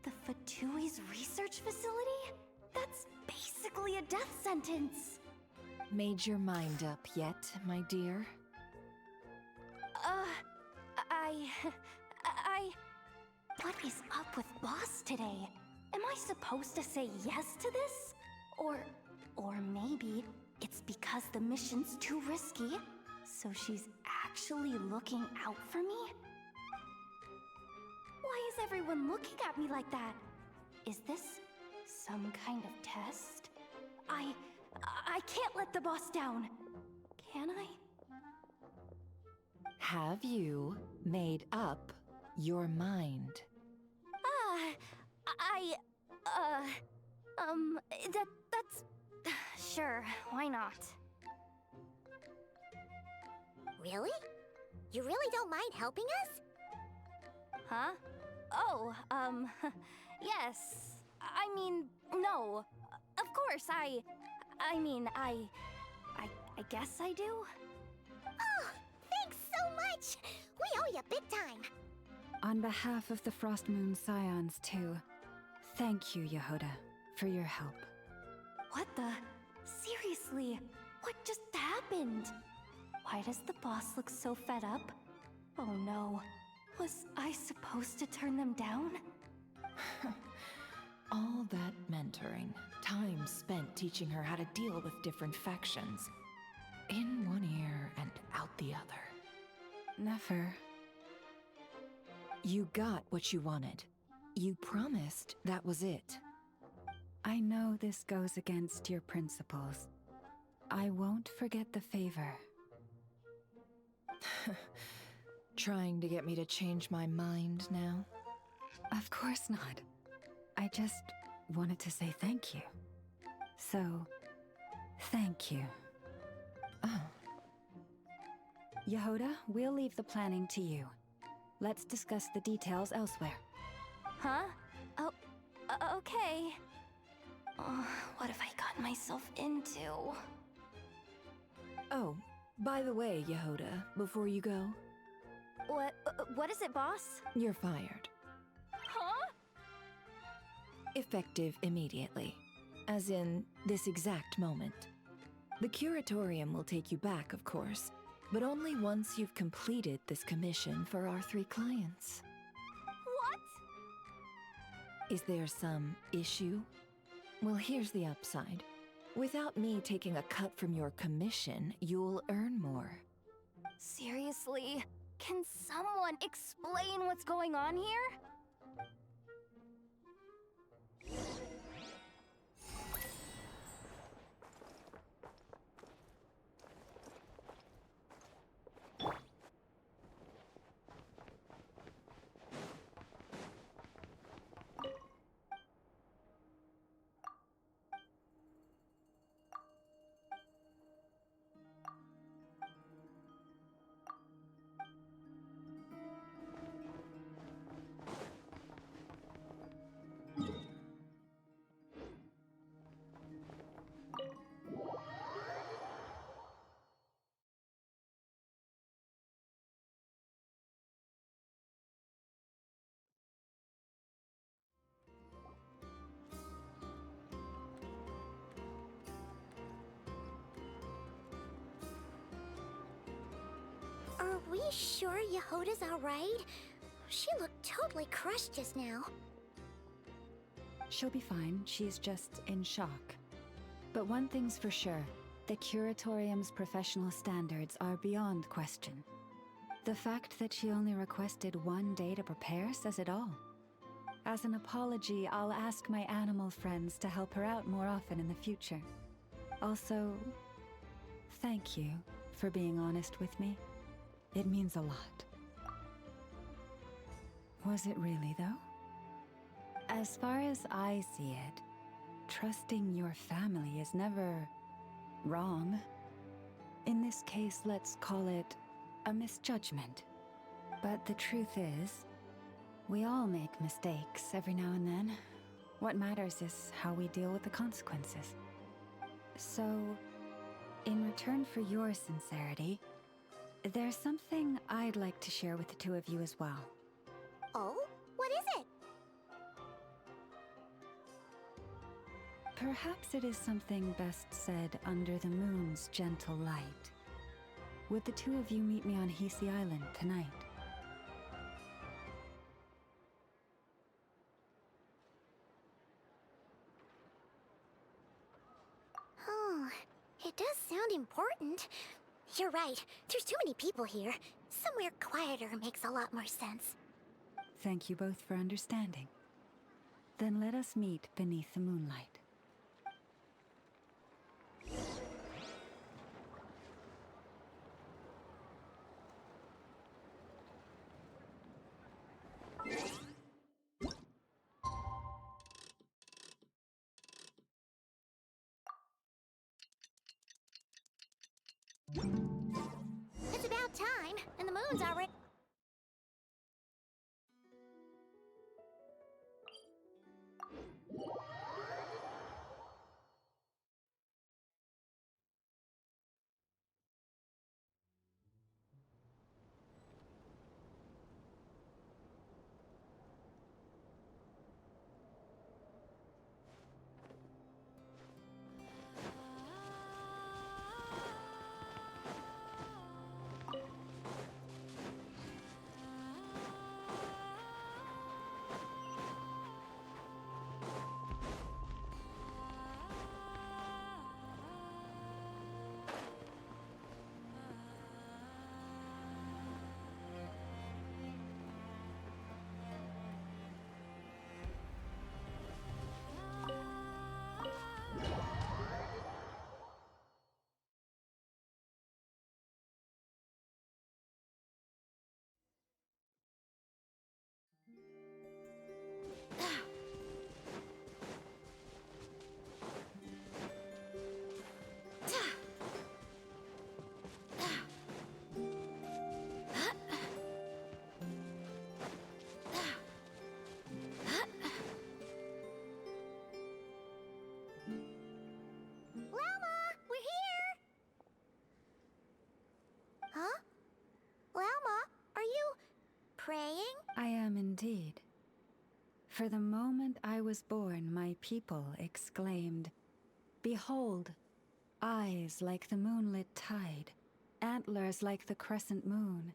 The Fatui's research facility? That's basically a death sentence. made your mind up yet, my dear? What is up with Boss today? Am I supposed to say yes to this? Or maybe it's because the mission's too risky, so she's actually looking out for me? Why is everyone looking at me like that? Is this some kind of test? I can't let the boss down. Can I? Have you made up your mind? That's... Sure, why not? Really? You really don't mind helping us? Huh? Oh, yes. I mean, no. Of course, I guess I do. Oh, thanks so much! We owe you big time! On behalf of the Frost Moon Scions, too, thank you, Yehoda, for your help. What the? Seriously, what just happened? Why does the boss look so fed up? Oh no, was I supposed to turn them down? All that mentoring, time spent teaching her how to deal with different factions. In one ear and out the other. Never. You got what you wanted. You promised that was it. I know this goes against your principles. I won't forget the favor. Trying to get me to change my mind now? Of course not. I just wanted to say thank you. So, thank you. Oh. Yehoda, we'll leave the planning to you. Let's discuss the details elsewhere. Huh? Oh, okay. Oh, what have I gotten myself into? Oh, by the way, Yehoda, before you go... What is it, boss? You're fired. Huh? Effective immediately. As in, this exact moment. The curatorium will take you back, of course, but only once you've completed this commission for our 3 clients. What? Is there some issue? Well, here's the upside. Without me taking a cut from your commission, you'll earn more. Seriously? Can someone explain what's going on here? Are we sure Yehoda's alright? She looked totally crushed just now. She'll be fine. She's just in shock. But one thing's for sure. The Curatorium's professional standards are beyond question. The fact that she only requested 1 day to prepare says it all. As an apology, I'll ask my animal friends to help her out more often in the future. Also, thank you for being honest with me. It means a lot. Was it really, though? As far as I see it, trusting your family is never wrong. In this case, let's call it a misjudgment. But the truth is, we all make mistakes every now and then. What matters is how we deal with the consequences. So, in return for your sincerity, there's something I'd like to share with the 2 of you as well. Oh? What is it? Perhaps it is something best said under the moon's gentle light. Would the two of you meet me on Hisi Island tonight? Oh, it does sound important. You're right. There's too many people here. Somewhere quieter makes a lot more sense. Thank you both for understanding. Then let us meet beneath the moonlight. It's about time, and the moon's already... Huh? Lalma, are you... praying? I am indeed. For the moment I was born, my people exclaimed, "Behold, eyes like the moonlit tide, antlers like the crescent moon,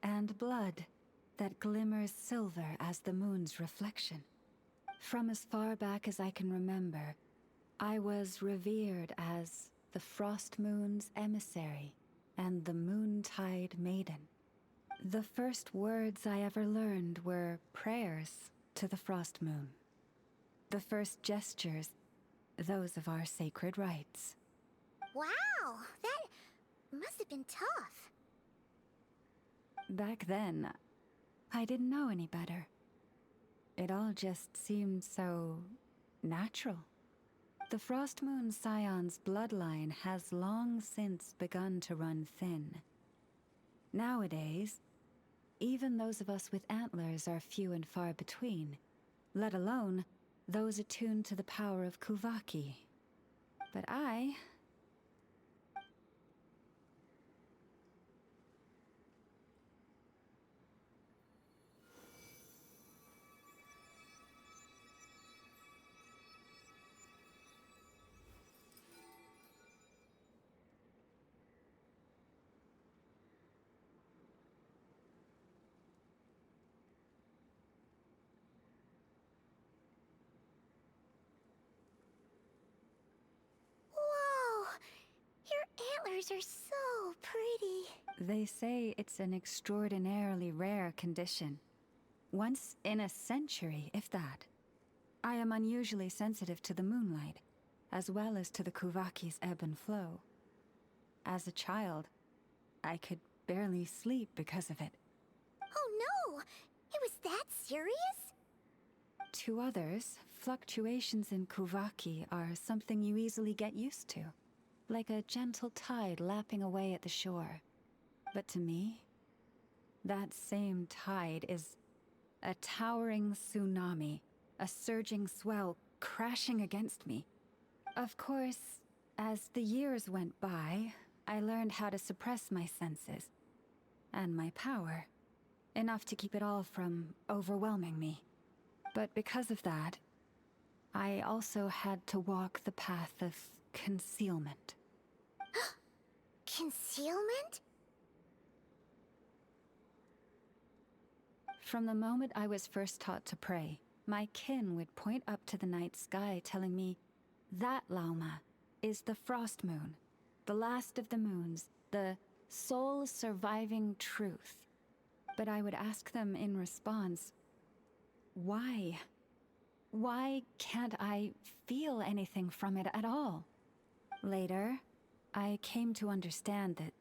and blood that glimmers silver as the moon's reflection." From as far back as I can remember, I was revered as the Frost Moon's emissary and the Moontide Maiden. The first words I ever learned were prayers to the Frost Moon. The first gestures, those of our sacred rites. Wow, that must have been tough. Back then, I didn't know any better. It all just seemed so natural. The Frost Moon Scion's bloodline has long since begun to run thin. Nowadays, even those of us with antlers are few and far between, let alone those attuned to the power of Kuvaki. But I... Whoa! Your antlers are so pretty. They say it's an extraordinarily rare condition. Once in a century, if that. I am unusually sensitive to the moonlight, as well as to the Kuvaki's ebb and flow. As a child, I could barely sleep because of it. Oh no! It was that serious? To others, fluctuations in Kuvaki are something you easily get used to, like a gentle tide lapping away at the shore. But to me, that same tide is a towering tsunami, a surging swell crashing against me. Of course, as the years went by, I learned how to suppress my senses and my power, enough to keep it all from overwhelming me. But because of that, I also had to walk the path of concealment. Concealment? From the moment I was first taught to pray, my kin would point up to the night sky telling me, that Lauma is the frost moon, the last of the moons, the sole surviving truth. But I would ask them in response, why? Why can't I feel anything from it at all? Later, I came to understand that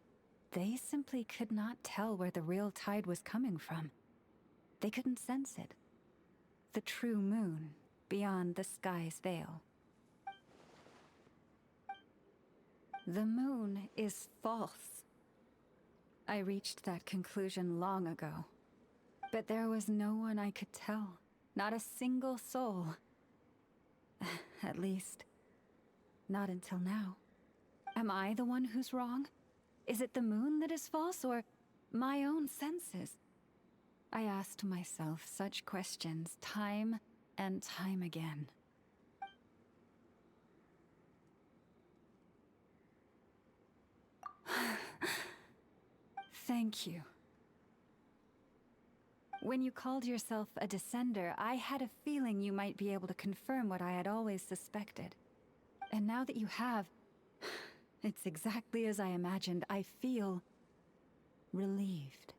they simply could not tell where the real tide was coming from. They couldn't sense it. The true moon beyond the sky's veil. The moon is false. I reached that conclusion long ago. But there was no one I could tell. Not a single soul. At least, not until now. Am I the one who's wrong? Is it the moon that is false, or my own senses? I asked myself such questions time and time again. Thank you. When you called yourself a descender, I had a feeling you might be able to confirm what I had always suspected. And now that you have, it's exactly as I imagined. I feel relieved.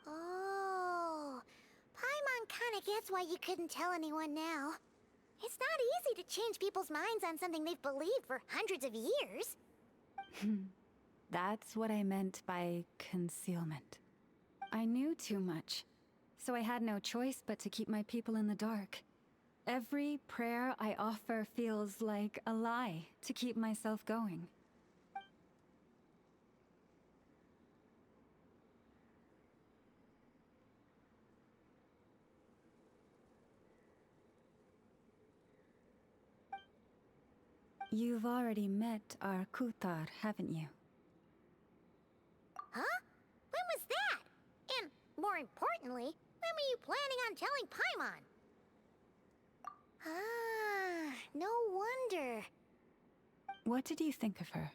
Oh, Paimon kinda gets why you couldn't tell anyone now. It's not easy to change people's minds on something they've believed for hundreds of years. That's what I meant by concealment. I knew too much, so I had no choice but to keep my people in the dark. Every prayer I offer feels like a lie to keep myself going. You've already met our Kutar, haven't you? Huh? When was that? And, more importantly, when were you planning on telling Paimon? Ah, no wonder. What did you think of her?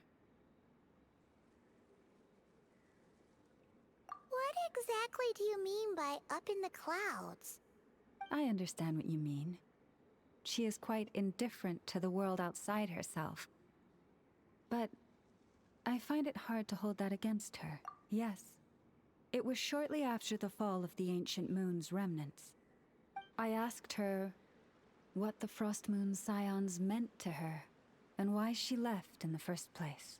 What exactly do you mean by up in the clouds? I understand what you mean. She is quite indifferent to the world outside herself. But I find it hard to hold that against her. Yes, it was shortly after the fall of the ancient moon's remnants. I asked her what the Frost Moon Scions meant to her, and why she left in the first place.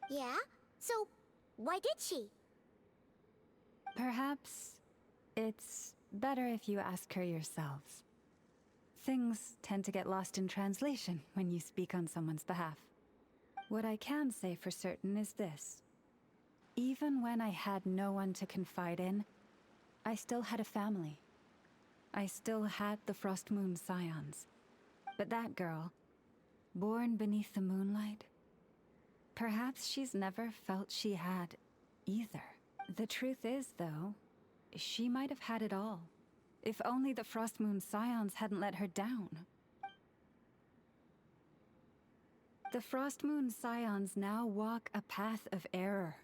Yeah? So, why did she? Perhaps it's better if you ask her yourselves. Things tend to get lost in translation when you speak on someone's behalf. What I can say for certain is this. Even when I had no one to confide in, I still had a family. I still had the Frost Moon Scions. But that girl, born beneath the moonlight, perhaps she's never felt she had either. The truth is, though, she might have had it all. If only the Frost Moon Scions hadn't let her down. The Frost Moon Scions now walk a path of error.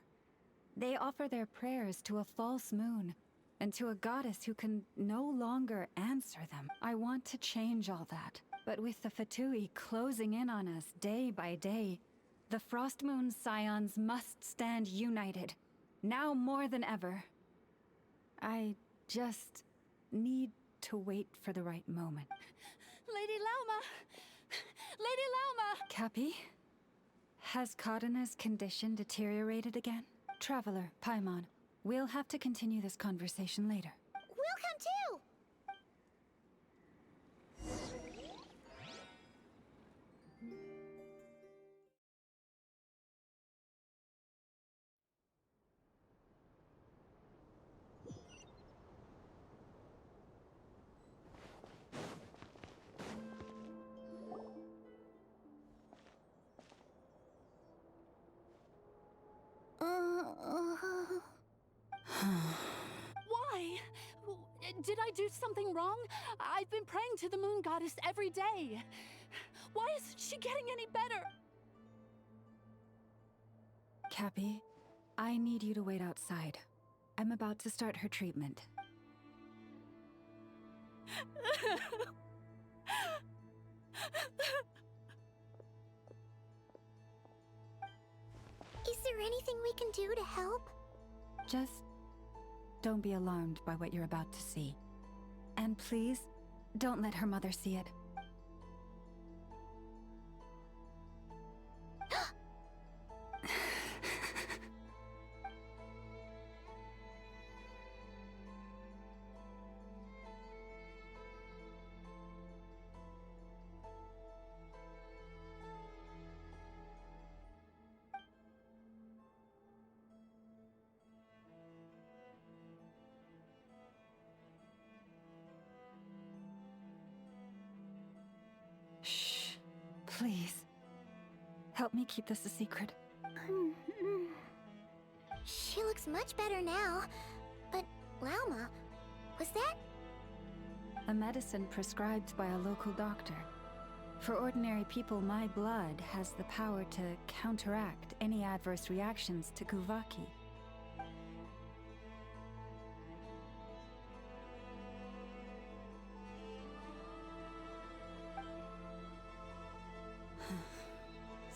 They offer their prayers to a false moon, and to a goddess who can no longer answer them. I want to change all that, but with the Fatui closing in on us day by day, the Frost Moon Scions must stand united, now more than ever. I just need to wait for the right moment. Lady Lauma! Lady Lauma! Cappy? Has Kadena's condition deteriorated again? Traveler, Paimon, we'll have to continue this conversation later. We'll come too! Why? Did I do something wrong? I've been praying to the moon goddess every day. Why isn't she getting any better? Cappy, I need you to wait outside. I'm about to start her treatment. Is there anything we can do to help? Just don't be alarmed by what you're about to see. And please, don't let her mother see it. Shh. Please. Help me keep this a secret. She looks much better now. But, Lauma, was that? A medicine prescribed by a local doctor. For ordinary people, my blood has the power to counteract any adverse reactions to Kuvaki.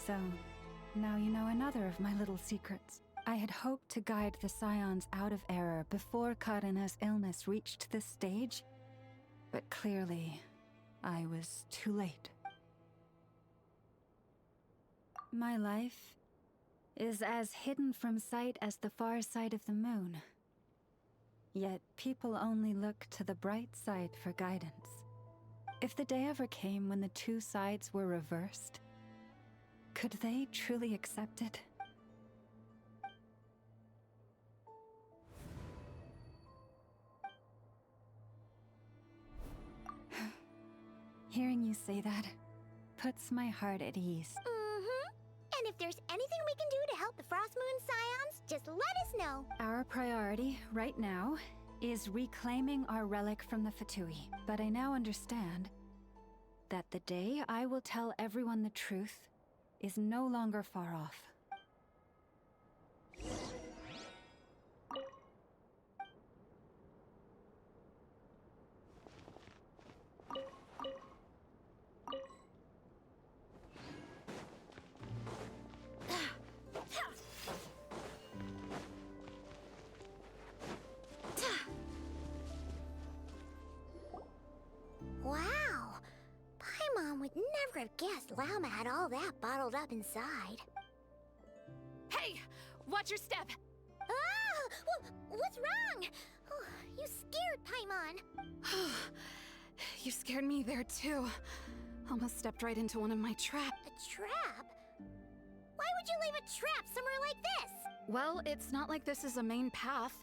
So, now you know another of my little secrets. I had hoped to guide the Scions out of error before Karena's illness reached this stage, but clearly, I was too late. My life is as hidden from sight as the far side of the moon. Yet people only look to the bright side for guidance. If the day ever came when the two sides were reversed, could they truly accept it? Hearing you say that puts my heart at ease. And if there's anything we can do to help the Frost Moon Scions, just let us know. Our priority right now is reclaiming our relic from the Fatui. But I now understand that the day I will tell everyone the truth is no longer far off. Wow! Paimon would never have guessed Lauma had all that bottled up inside. Hey! Watch your step! Ah! What's wrong? Oh, you scared Paimon. You scared me there too. Almost stepped right into one of my traps. A trap? Why would you leave a trap somewhere like this? Well, it's not like this is a main path.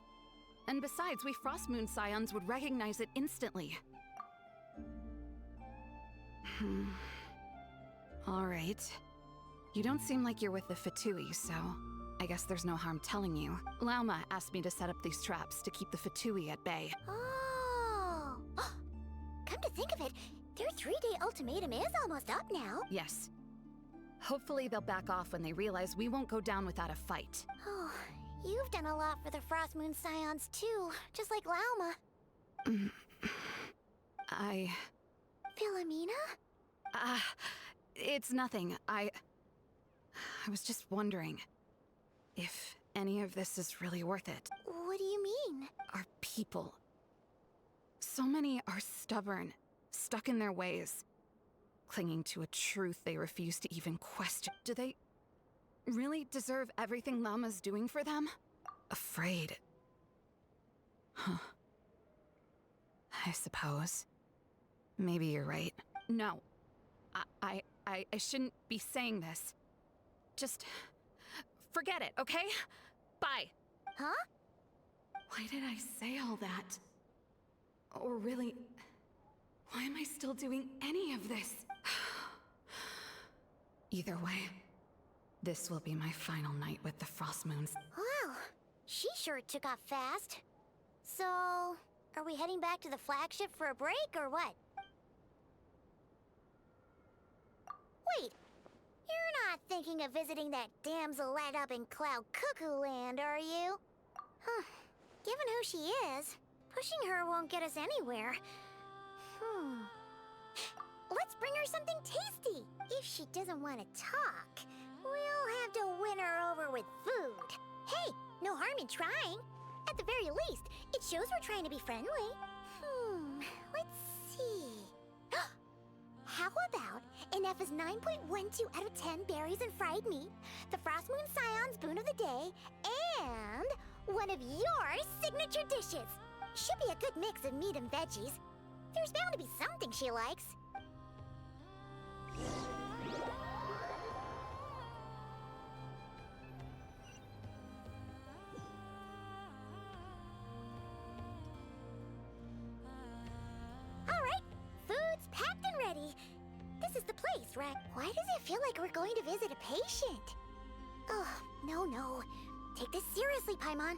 And besides, we Frost Moon Scions would recognize it instantly. Alright. You don't seem like you're with the Fatui, so I guess there's no harm telling you. Lauma asked me to set up these traps to keep the Fatui at bay. Oh! Come to think of it, their 3-day ultimatum is almost up now. Yes. Hopefully they'll back off when they realize we won't go down without a fight. Oh, you've done a lot for the Frost Moon Scions too, just like Lauma. Philomena? It's nothing. I was just wondering if any of this is really worth it. What do you mean? Our people. So many are stubborn, stuck in their ways, clinging to a truth they refuse to even question. Do they really deserve everything Lauma's doing for them? Afraid. Huh. I suppose. Maybe you're right. No. I shouldn't be saying this. Just forget it, okay? Bye. Huh? Why did I say all that? Or really, why am I still doing any of this? Either way, this will be my final night with the Frost Moons. Wow, she sure took off fast. So, Are we heading back to the flagship for a break, or what? Wait! You're not thinking of visiting that damselette up in Cloud Cuckoo Land, are you? Huh. Given who she is, pushing her won't get us anywhere. Let's bring her something tasty! If she doesn't want to talk, we'll have to win her over with food. Hey, no harm in trying. At the very least, it shows we're trying to be friendly. Let's see. How about an F's 9.12 out of 10 berries and fried meat, the Frost Moon Scion's boon of the day, and one of your signature dishes. Should be a good mix of meat and veggies. There's bound to be something she likes. All right, food's packed and ready. This is the place, right? Why does it feel like we're going to visit a patient? Oh, no. Take this seriously, Paimon.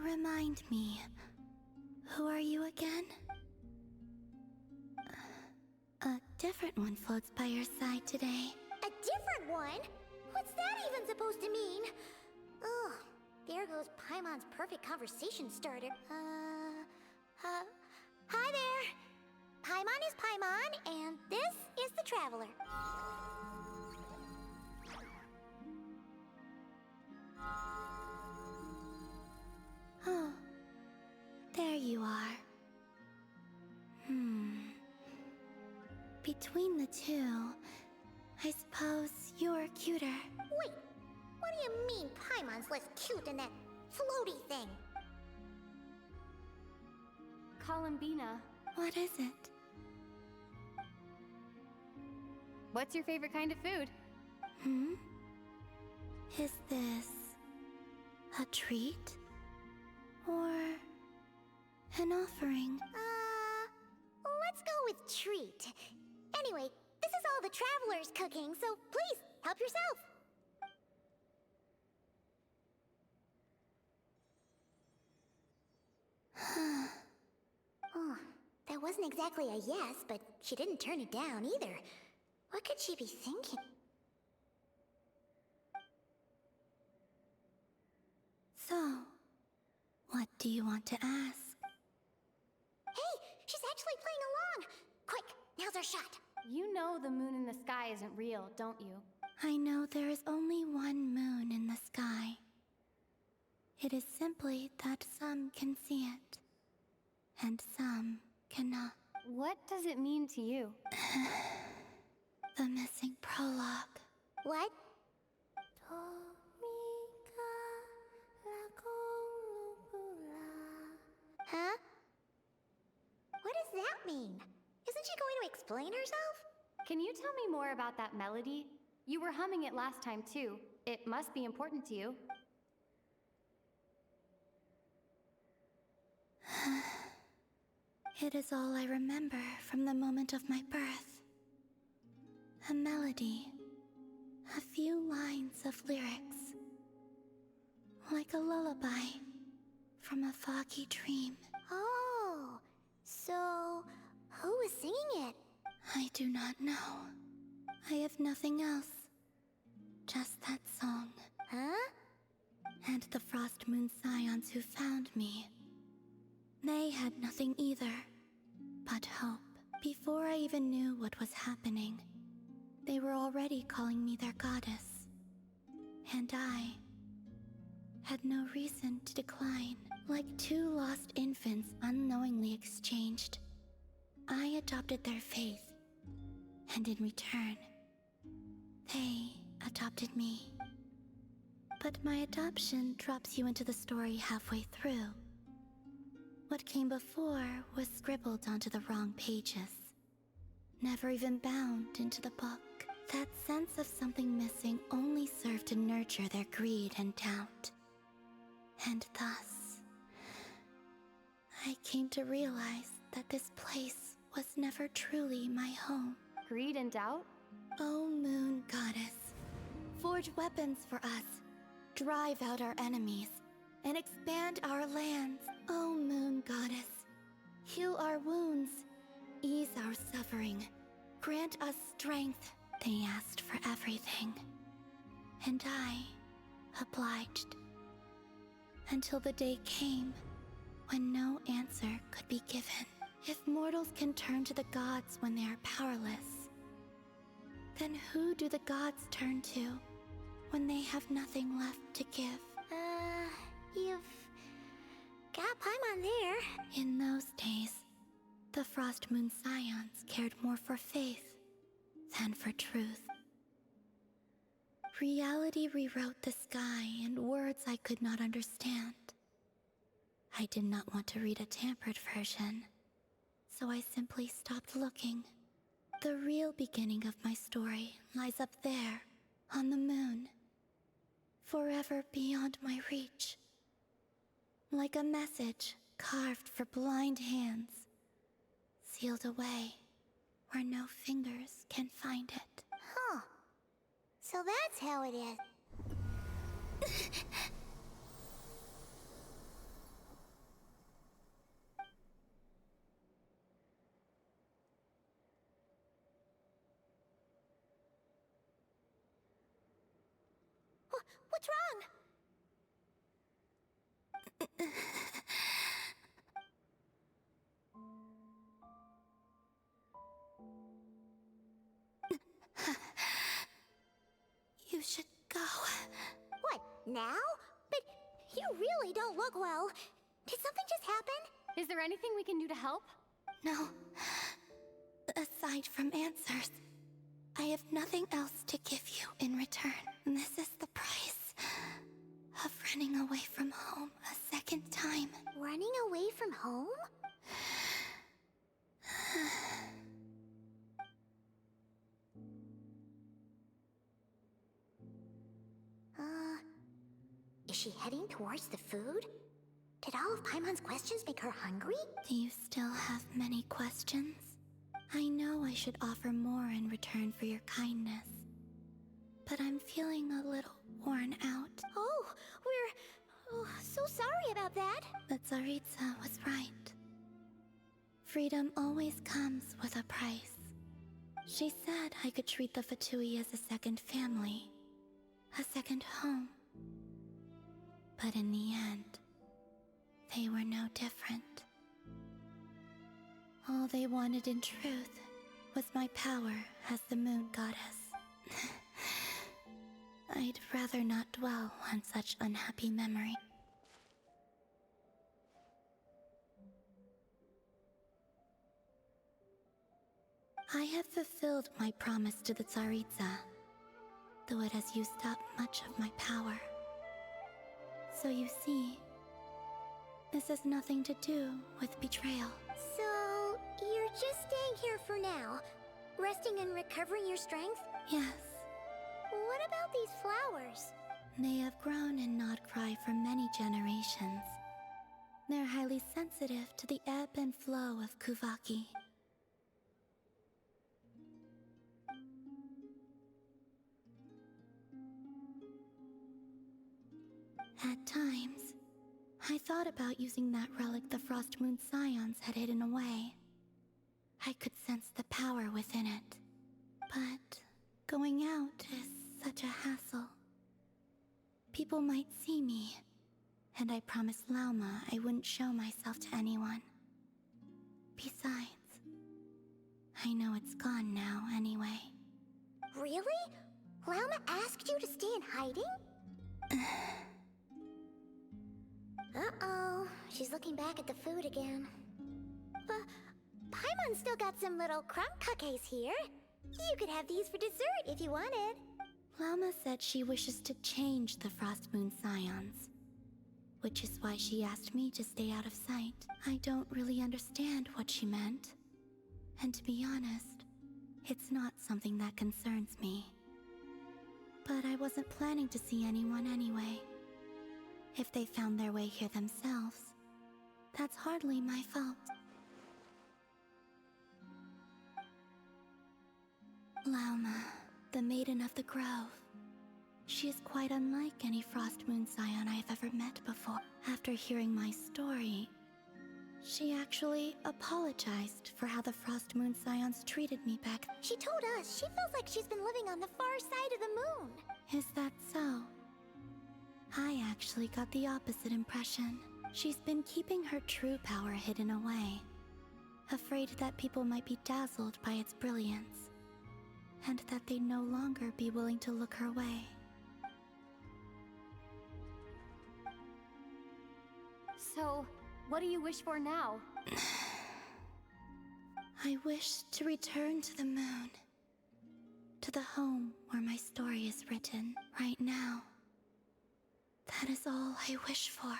Remind me, who are you again? A different one floats by your side today. A different one? What's that even supposed to mean? Oh, there goes Paimon's perfect conversation starter. Hi there! Paimon is Paimon, and this is the Traveler. Oh, there you are. Between the two, I suppose you're cuter. Wait, what do you mean Paimon's less cute than that floaty thing? Columbina. What is it? What's your favorite kind of food? Is this a treat? Or an offering? Let's go with treat. Anyway, this is all the Traveler's cooking, so please, help yourself. Oh, that wasn't exactly a yes, but she didn't turn it down either. What could she be thinking? So, what do you want to ask? Hey, she's actually playing along! Quick, now's our shot. You know the moon in the sky isn't real, don't you? I know there is only one moon in the sky. It is simply that some can see it, and some cannot. What does it mean to you? The missing prologue. What? Huh? What does that mean? Isn't she going to explain herself? Can you tell me more about that melody? You were humming it last time too. It must be important to you. It is all I remember from the moment of my birth. A melody. A few lines of lyrics. Like a lullaby from a foggy dream. Oh, so who was singing it? I do not know. I have nothing else. Just that song. Huh? And the Frost Moon Scions who found me. They had nothing either, but hope. Before I even knew what was happening, they were already calling me their goddess. And I had no reason to decline. Like two lost infants unknowingly exchanged, I adopted their faith. And in return, they adopted me. But my adoption drops you into the story halfway through. What came before was scribbled onto the wrong pages, never even bound into the book. That sense of something missing only served to nurture their greed and doubt. And thus, I came to realize that this place was never truly my home. Greed and doubt? Oh, Moon Goddess, forge weapons for us, drive out our enemies, and expand our lands. Oh, Moon Goddess, heal our wounds, ease our suffering, grant us strength. They asked for everything, and I obliged. Until the day came when no answer could be given. If mortals can turn to the gods when they are powerless, then who do the gods turn to when they have nothing left to give? You've got Paimon there. In those days, the Frost Moon Scions cared more for faith than for truth. Reality rewrote the sky in words I could not understand. I did not want to read a tampered version, so I simply stopped looking. The real beginning of my story lies up there, on the moon, forever beyond my reach. Like a message carved for blind hands, sealed away where no fingers can find it. Huh. So that's how it is. What's wrong? You should go. What, now? But you really don't look well. Did something just happen? Is there anything we can do to help? No. Aside from answers, I have nothing else to give you in return. This is the price of running away from home a second time. Running away from home? Is she heading towards the food? Did all of Paimon's questions make her hungry? Do you still have many questions? I know I should offer more in return for your kindness, but I'm feeling a little worn out. Oh, we're so sorry about that. But Tsaritsa was right. Freedom always comes with a price. She said I could treat the Fatui as a second family, a second home. But in the end, they were no different. All they wanted in truth was my power as the Moon Goddess. I'd rather not dwell on such unhappy memory. I have fulfilled my promise to the Tsaritsa, though it has used up much of my power. So you see, this has nothing to do with betrayal. So, you're just staying here for now, resting and recovering your strength? Yes. What about these flowers? They have grown in Nodcry for many generations. They're highly sensitive to the ebb and flow of Kuvaki. At times, I thought about using that relic the Frost Moon Scions had hidden away. I could sense the power within it. But going out is such a hassle. People might see me, and I promised Lauma I wouldn't show myself to anyone. Besides, I know it's gone now anyway. Really? Lauma asked you to stay in hiding? Uh-oh, she's looking back at the food again. But Paimon still got some little crumb cookies here. You could have these for dessert if you wanted. Lauma said she wishes to change the Frost Moon Scions, which is why she asked me to stay out of sight. I don't really understand what she meant. And to be honest, it's not something that concerns me. But I wasn't planning to see anyone anyway. If they found their way here themselves, that's hardly my fault. Lauma, the Maiden of the Grove. She is quite unlike any Frost Moon Scion I have ever met before. After hearing my story, she actually apologized for how the Frost Moon Scions treated me back. She told us she feels like she's been living on the far side of the moon. Is that so? I actually got the opposite impression. She's been keeping her true power hidden away, afraid that people might be dazzled by its brilliance, and that they'd no longer be willing to look her way. So, what do you wish for now? I wish to return to the moon, to the home where my story is written right now. That is all I wish for.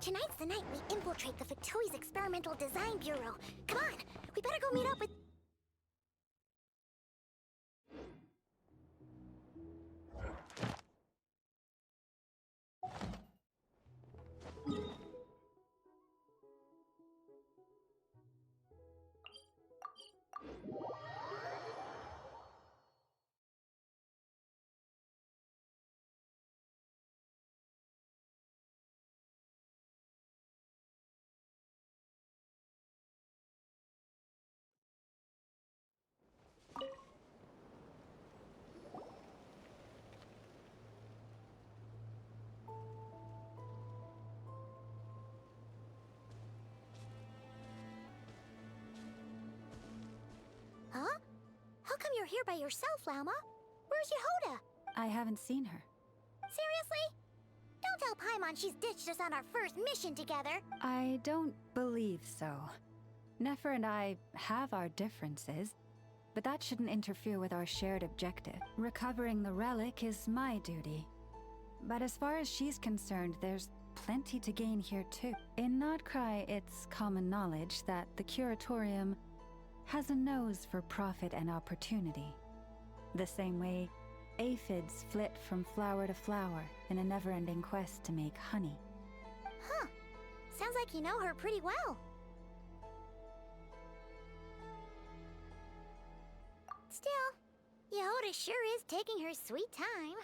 Tonight's the night we infiltrate the Fatui's Experimental Design Bureau. Come on, we better go meet up with... Huh? How come you're here by yourself, Lauma? Where's Yehoda? I haven't seen her. Seriously? Don't tell Paimon she's ditched us on our first mission together. I don't believe so. Nefer and I have our differences, but that shouldn't interfere with our shared objective. Recovering the relic is my duty. But as far as she's concerned, there's plenty to gain here too. In Nodcry, it's common knowledge that the Curatorium has a nose for profit and opportunity. The same way aphids flit from flower to flower in a never-ending quest to make honey. Huh. Sounds like you know her pretty well. Still, Yehoda sure is taking her sweet time.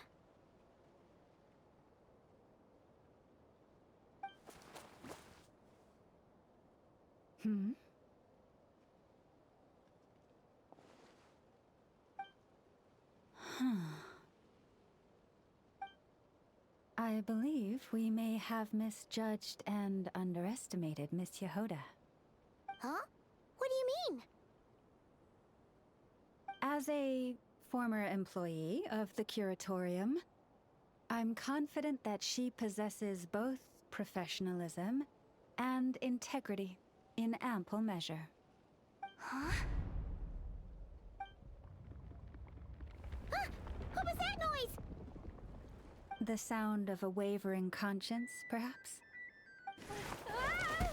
Hmm? I believe we may have misjudged and underestimated Miss Yehoda. Huh? What do you mean? As a former employee of the Curatorium, I'm confident that she possesses both professionalism and integrity in ample measure. Huh? Huh? What was that noise? The sound of a wavering conscience, perhaps? Ah!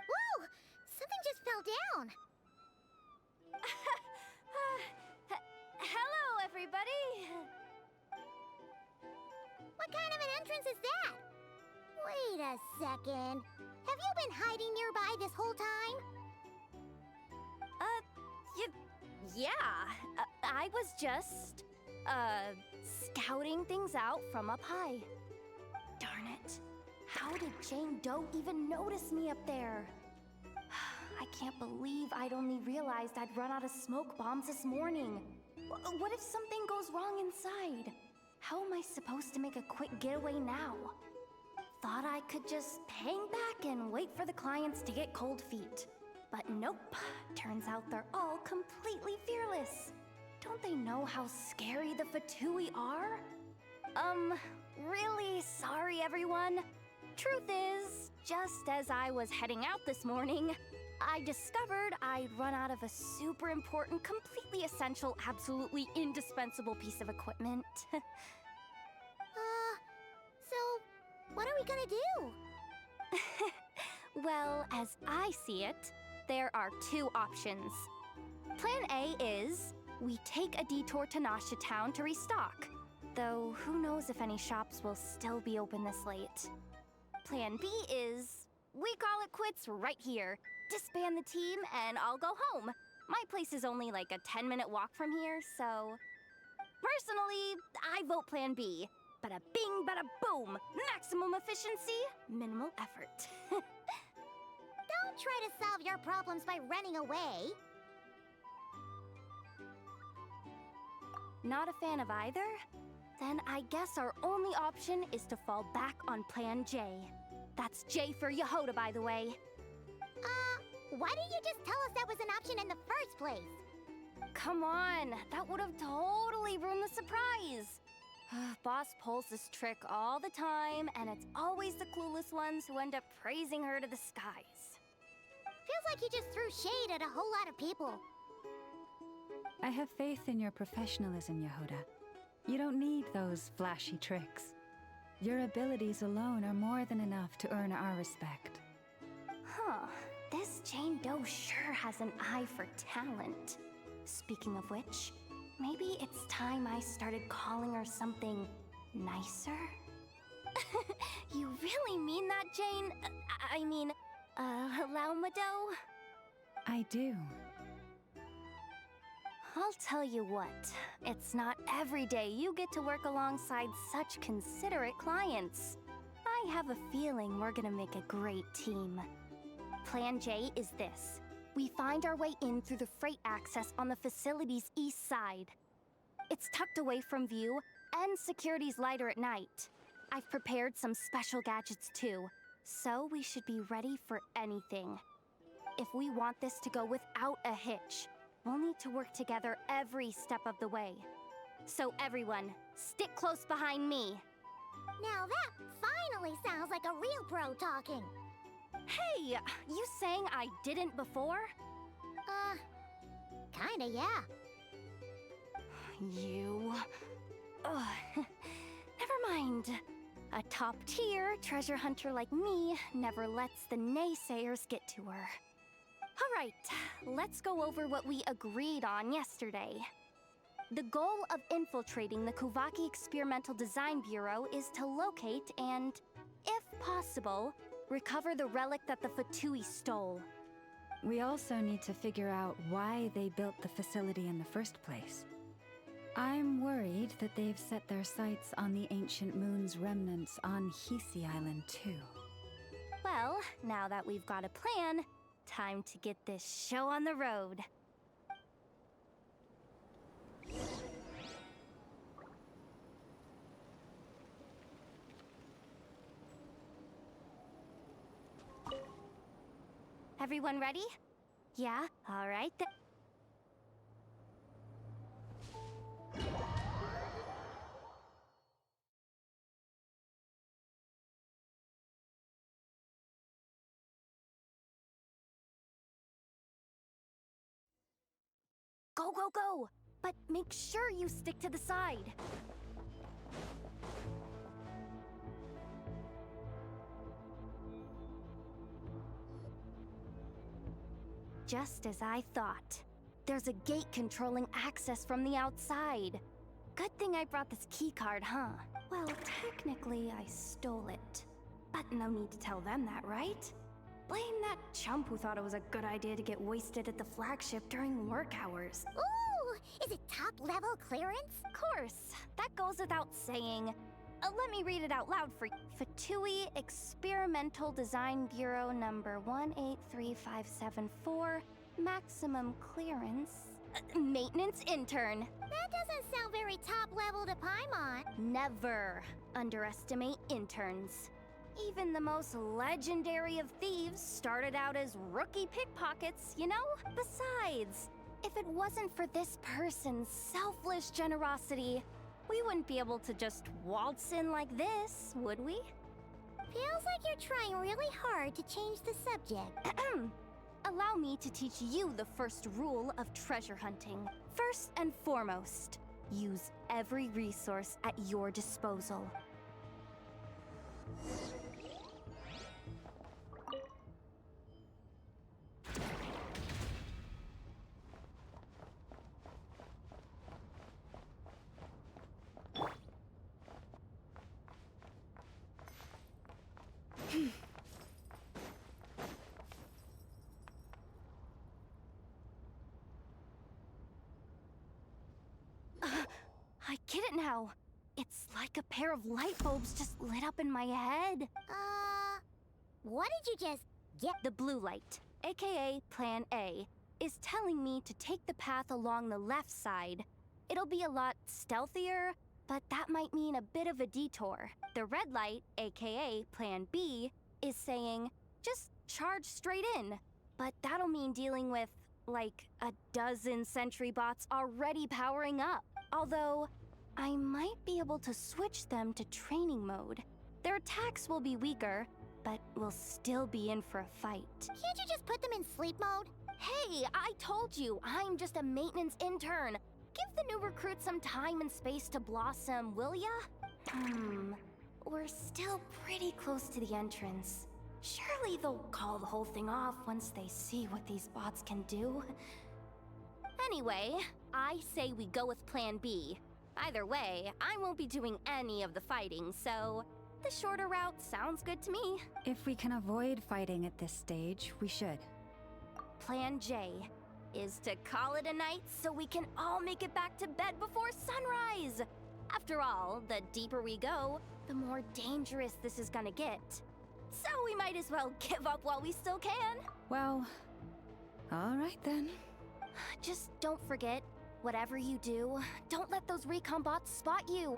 Whoa! Something just fell down. Hello, everybody! What kind of an entrance is that? Wait a second. Have you been hiding nearby this whole time? Yeah. I was just, scouting things out from up high. Darn it. How did Jane Doe even notice me up there? I can't believe I'd only realized I'd run out of smoke bombs this morning. What if something goes wrong inside? How am I supposed to make a quick getaway now? Thought I could just hang back and wait for the clients to get cold feet. But nope, turns out they're all completely fearless. Don't they know how scary the Fatui are? Really sorry everyone. Truth is, just as I was heading out this morning, I discovered I'd run out of a super important, completely essential, absolutely indispensable piece of equipment. So, what are we gonna do? Well, as I see it, there are two options. Plan A is, we take a detour to Nasha Town to restock. Though, who knows if any shops will still be open this late. Plan B is, we call it quits right here. Disband the team and I'll go home. My place is only like a 10-minute walk from here, so... Personally, I vote Plan B. Bada bing, bada boom! Maximum efficiency, minimal effort. Don't try to solve your problems by running away. Not a fan of either? Then I guess our only option is to fall back on Plan J. That's J for Yehoda, by the way. Why didn't you just tell us that was an option in the first place? Come on, that would have totally ruined the surprise. Boss pulls this trick all the time, and it's always the clueless ones who end up praising her to the skies. Feels like you just threw shade at a whole lot of people. I have faith in your professionalism, Yehoda. You don't need those flashy tricks. Your abilities alone are more than enough to earn our respect. Huh. This Jane Doe sure has an eye for talent. Speaking of which, maybe it's time I started calling her something nicer? You really mean that, Jane? I mean, Laumado? I do. I'll tell you what, it's not every day you get to work alongside such considerate clients. I have a feeling we're gonna make a great team. Plan J is this. We find our way in through the freight access on the facility's east side. It's tucked away from view, and security's lighter at night. I've prepared some special gadgets too, so we should be ready for anything. If we want this to go without a hitch, we'll need to work together every step of the way. So everyone, stick close behind me. Now that finally sounds like a real pro talking. Hey, you saying I didn't before? Kinda, yeah. You... Never mind. A top-tier treasure hunter like me never lets the naysayers get to her. All right, let's go over what we agreed on yesterday. The goal of infiltrating the Kuvaki Experimental Design Bureau is to locate and, if possible, recover the relic that the Fatui stole. We also need to figure out why they built the facility in the first place. I'm worried that they've set their sights on the ancient moon's remnants on Hisi Island too. Well, now that we've got a plan, time to get this show on the road. Everyone ready? Yeah? Alright then. Go, go, go! But make sure you stick to the side. Just as I thought. There's a gate controlling access from the outside. Good thing I brought this keycard, huh? Well, technically, I stole it. But no need to tell them that, right? Blame that chump who thought it was a good idea to get wasted at the flagship during work hours. Ooh! Is it top-level clearance? Of course. That goes without saying. Let me read it out loud for you. Fatui Experimental Design Bureau number 183574. Maximum clearance. Maintenance intern. That doesn't sound very top-level to Paimon. Never underestimate interns. Even the most legendary of thieves started out as rookie pickpockets, you know? Besides, if it wasn't for this person's selfless generosity, we wouldn't be able to just waltz in like this, would we? Feels like you're trying really hard to change the subject. Allow me to teach you the first rule of treasure hunting. First and foremost, use every resource at your disposal. I get it now. It's like a pair of light bulbs just lit up in my head. What did you just get? The blue light, aka Plan A, is telling me to take the path along the left side. It'll be a lot stealthier, but that might mean a bit of a detour. The red light, aka Plan B, is saying, just charge straight in. But that'll mean dealing with, like, a dozen sentry bots already powering up. Although, I might be able to switch them to training mode. Their attacks will be weaker, but we'll still be in for a fight. Can't you just put them in sleep mode? Hey, I told you, I'm just a maintenance intern. Give the new recruit some time and space to blossom, will ya? We're still pretty close to the entrance. Surely they'll call the whole thing off once they see what these bots can do. Anyway, I say we go with Plan B. Either way, I won't be doing any of the fighting, so the shorter route sounds good to me. If we can avoid fighting at this stage, we should. Plan J is to call it a night so we can all make it back to bed before sunrise. After all, the deeper we go, the more dangerous this is gonna get. So we might as well give up while we still can. Well, all right then. Just don't forget, whatever you do, don't let those recon bots spot you.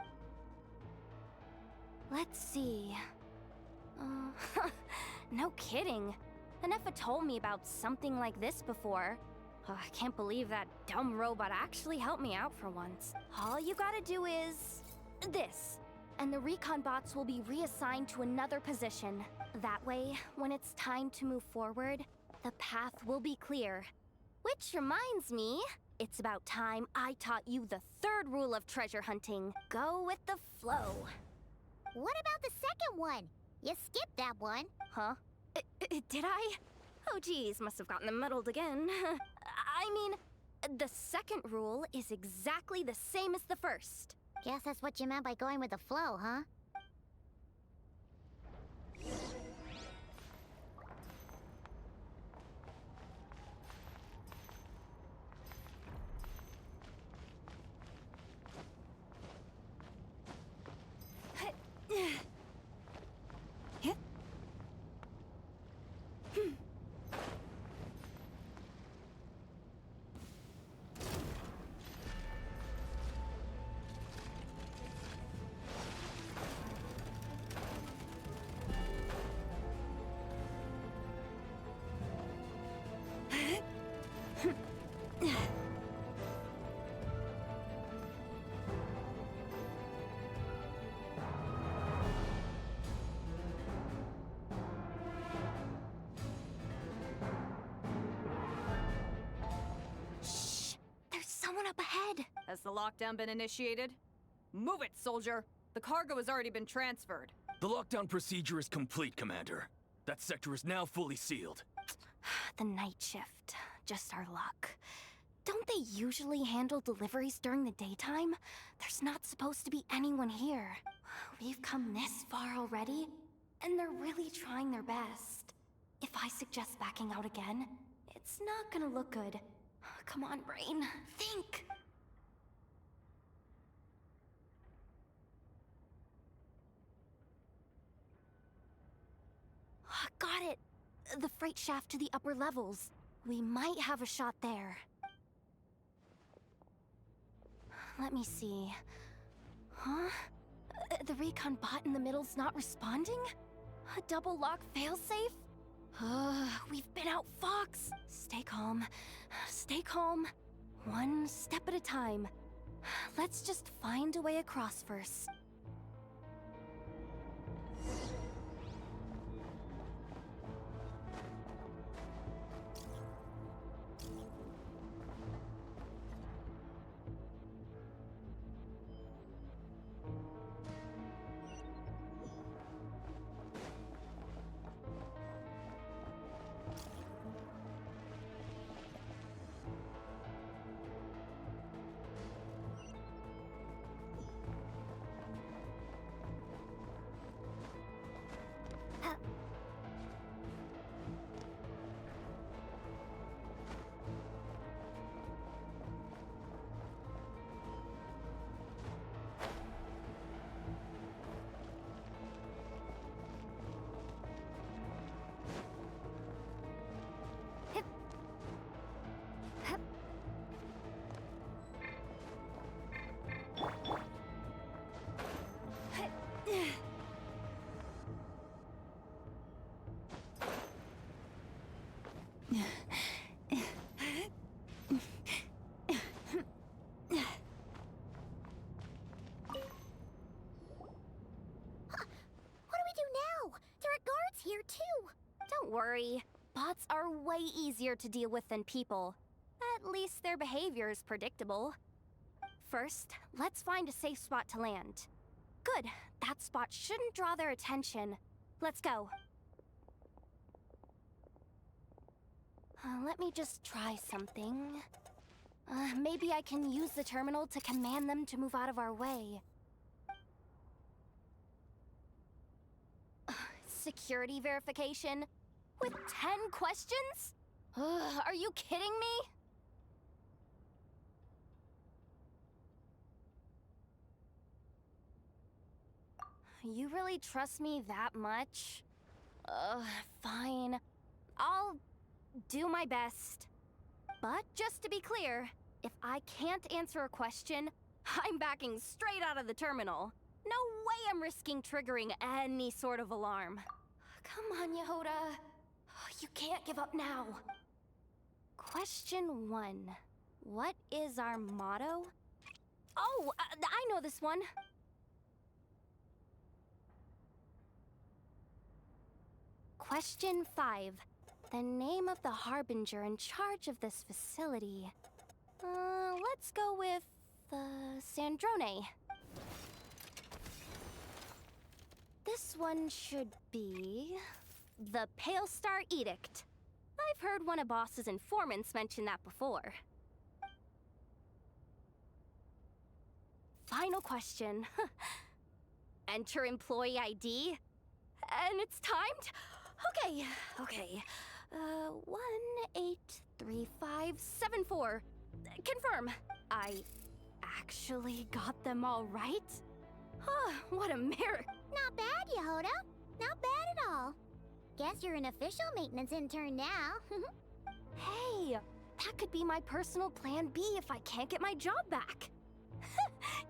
Let's see. No kidding. Nefa told me about something like this before. I can't believe that dumb robot actually helped me out for once. All you gotta do is this, and the recon bots will be reassigned to another position. That way, when it's time to move forward, the path will be clear. Which reminds me, it's about time I taught you the third rule of treasure hunting. Go with the flow. What about the second one? You skipped that one. Huh? Did I? Oh geez, must have gotten them muddled again. I mean, the second rule is exactly the same as the first. Guess that's what you meant by going with the flow, huh? up ahead? Has the lockdown been initiated? Move it, soldier! The cargo has already been transferred. The lockdown procedure is complete, Commander. That sector is now fully sealed. The night shift. Just our luck. Don't they usually handle deliveries during the daytime? There's not supposed to be anyone here. We've come this far already, and they're really trying their best. If I suggest backing out again, it's not gonna look good. Come on, brain. Think! Got it! The freight shaft to the upper levels. We might have a shot there. Let me see. Huh? The recon bot in the middle's not responding? A double lock failsafe? We've been outfoxed. Stay calm. Stay calm. One step at a time. Let's just find a way across first. Here too. Don't worry. Bots are way easier to deal with than people. At least their behavior is predictable. First, let's find a safe spot to land. Good. That spot shouldn't draw their attention. Let's go. Let me just try something. Maybe I can use the terminal to command them to move out of our way. Security verification? With 10 questions? Are you kidding me? You really trust me that much? Fine. I'll do my best. But just to be clear, if I can't answer a question, I'm backing straight out of the terminal. No way I'm risking triggering any sort of alarm. Come on, Yehoda. You can't give up now. Question 1. What is our motto? Oh, I know this one. Question 5. The name of the harbinger in charge of this facility. Let's go with, Sandrone. This one should be the Pale Star Edict. I've heard one of Boss's informants mention that before. Final question. Enter employee ID. And it's timed? Okay. 183574. Confirm. I actually got them all right? What a miracle. Not bad, Yehoda. Not bad at all. Guess you're an official maintenance intern now. Hey, that could be my personal plan B if I can't get my job back.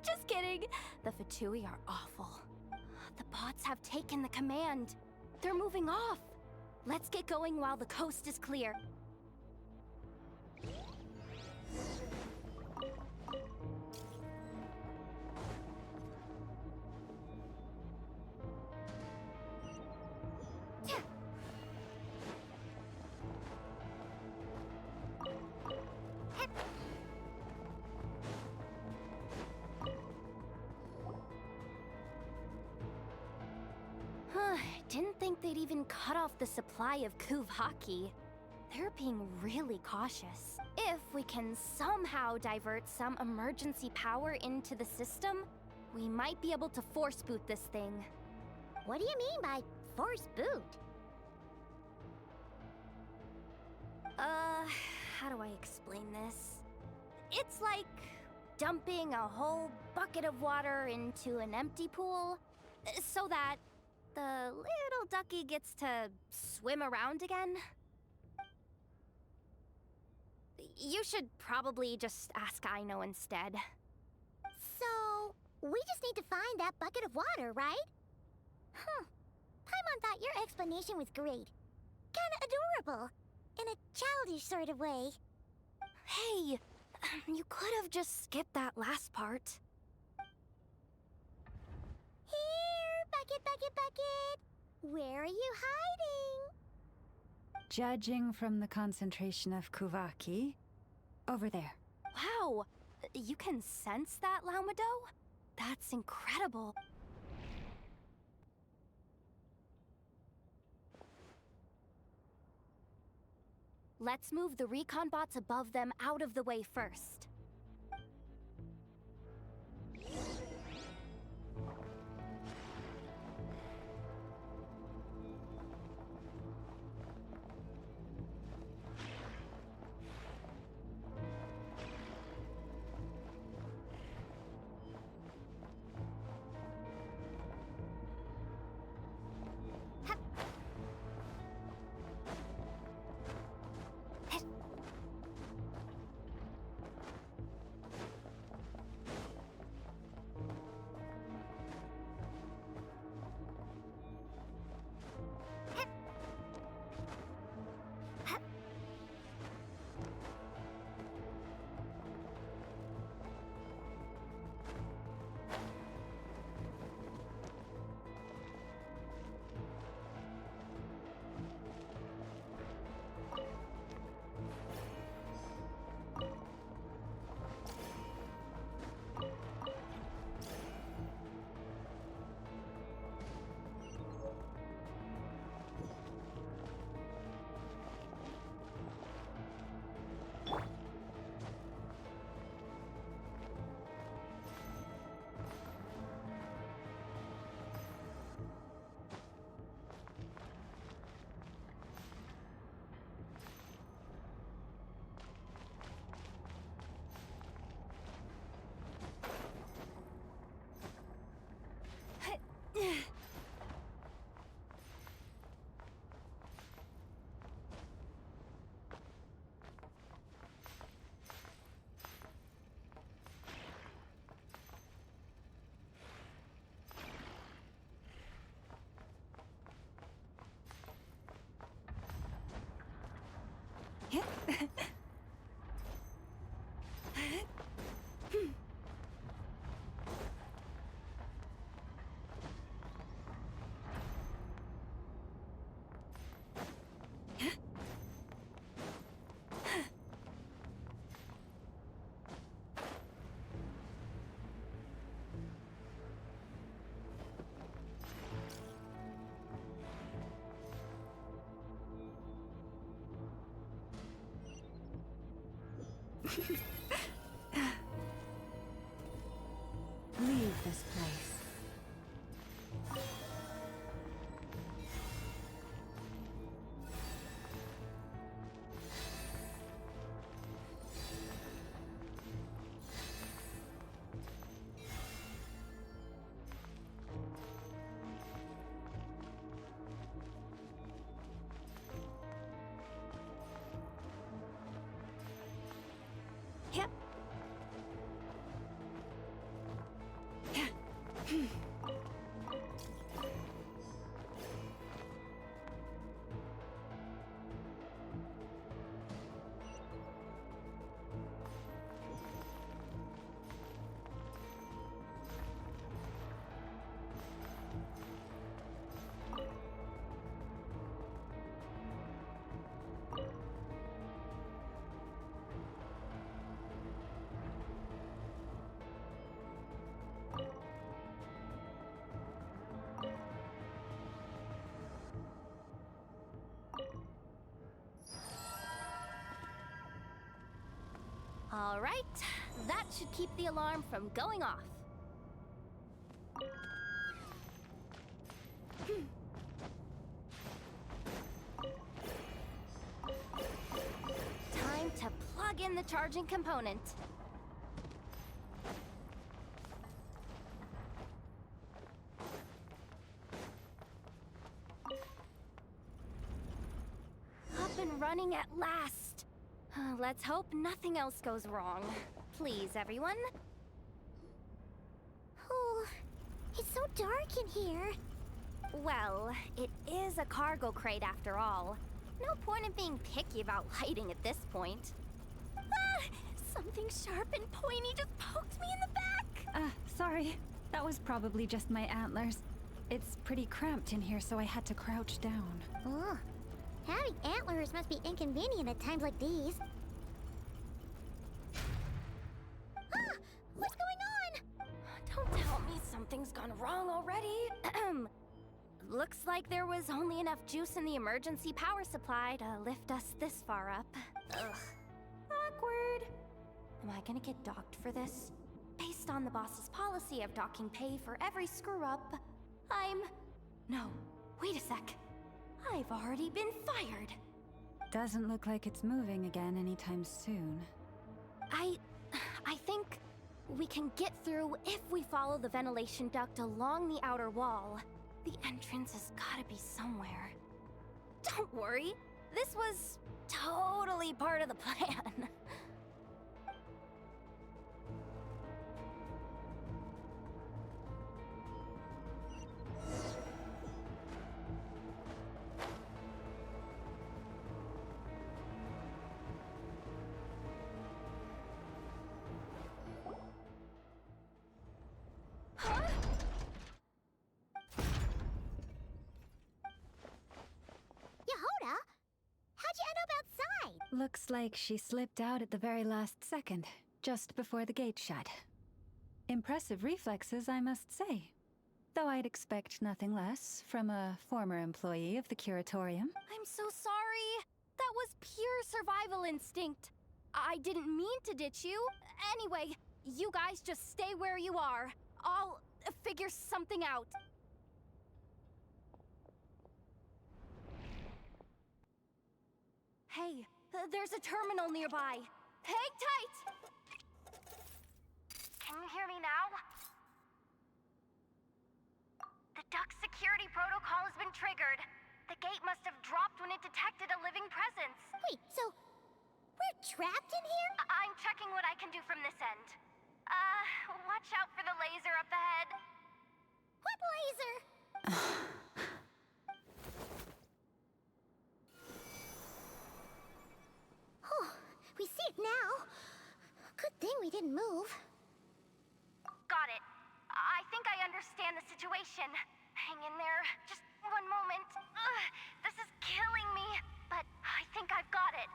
Just kidding. The Fatui are awful. The bots have taken the command. They're moving off. Let's get going while the coast is clear. they'd even cut off the supply of Kuvaki. They're being really cautious. If we can somehow divert some emergency power into the system, we might be able to force boot this thing. What do you mean by force boot? How do I explain this? It's like dumping a whole bucket of water into an empty pool so that the little ducky gets to swim around again. You should probably just ask Aino instead. So, we just need to find that bucket of water, right? Huh. Paimon thought your explanation was great. Kinda adorable. In a childish sort of way. Hey, you could have just skipped that last part. Here, bucket, bucket, bucket. Where are you hiding? Judging from the concentration of Kuvaki, over there. Wow, you can sense that, Laumado? That's incredible. Let's move the recon bots above them out of the way first. Leave this place. Yep. All right, that should keep the alarm from going off. Time to plug in the charging component. Up and running at last. Let's hope nothing else goes wrong. Please, everyone. Oh, it's so dark in here. Well, it is a cargo crate after all. No point in being picky about lighting at this point. Ah! Something sharp and pointy just poked me in the back! Sorry. That was probably just my antlers. It's pretty cramped in here, so I had to crouch down. Oh, having antlers must be inconvenient at times like these. Ah! What's going on? Don't tell me something's gone wrong already. Looks like there was only enough juice in the emergency power supply to lift us this far up. Ugh. Awkward. Am I gonna get docked for this? Based on the boss's policy of docking pay for every screw-up, No, wait a sec. I've already been fired. Doesn't look like it's moving again anytime soon. I think we can get through if we follow the ventilation duct along the outer wall. The entrance has gotta be somewhere. Don't worry, this was totally part of the plan. Yehoda? How'd you end up outside? Looks like she slipped out at the very last second, just before the gate shut. Impressive reflexes, I must say. Though I'd expect nothing less from a former employee of the curatorium. I'm so sorry. That was pure survival instinct. I didn't mean to ditch you. Anyway, you guys just stay where you are. I'll figure something out. Hey, there's a terminal nearby. Hang tight! Can you hear me now? The duct security protocol has been triggered. The gate must have dropped when it detected a living presence. Wait, so we're trapped in here? I'm checking what I can do from this end. Watch out for the laser up ahead. What laser? Oh, we see it now. Good thing we didn't move. Got it. I think I understand the situation. Hang in there. Just one moment. This is killing me. But I think I've got it.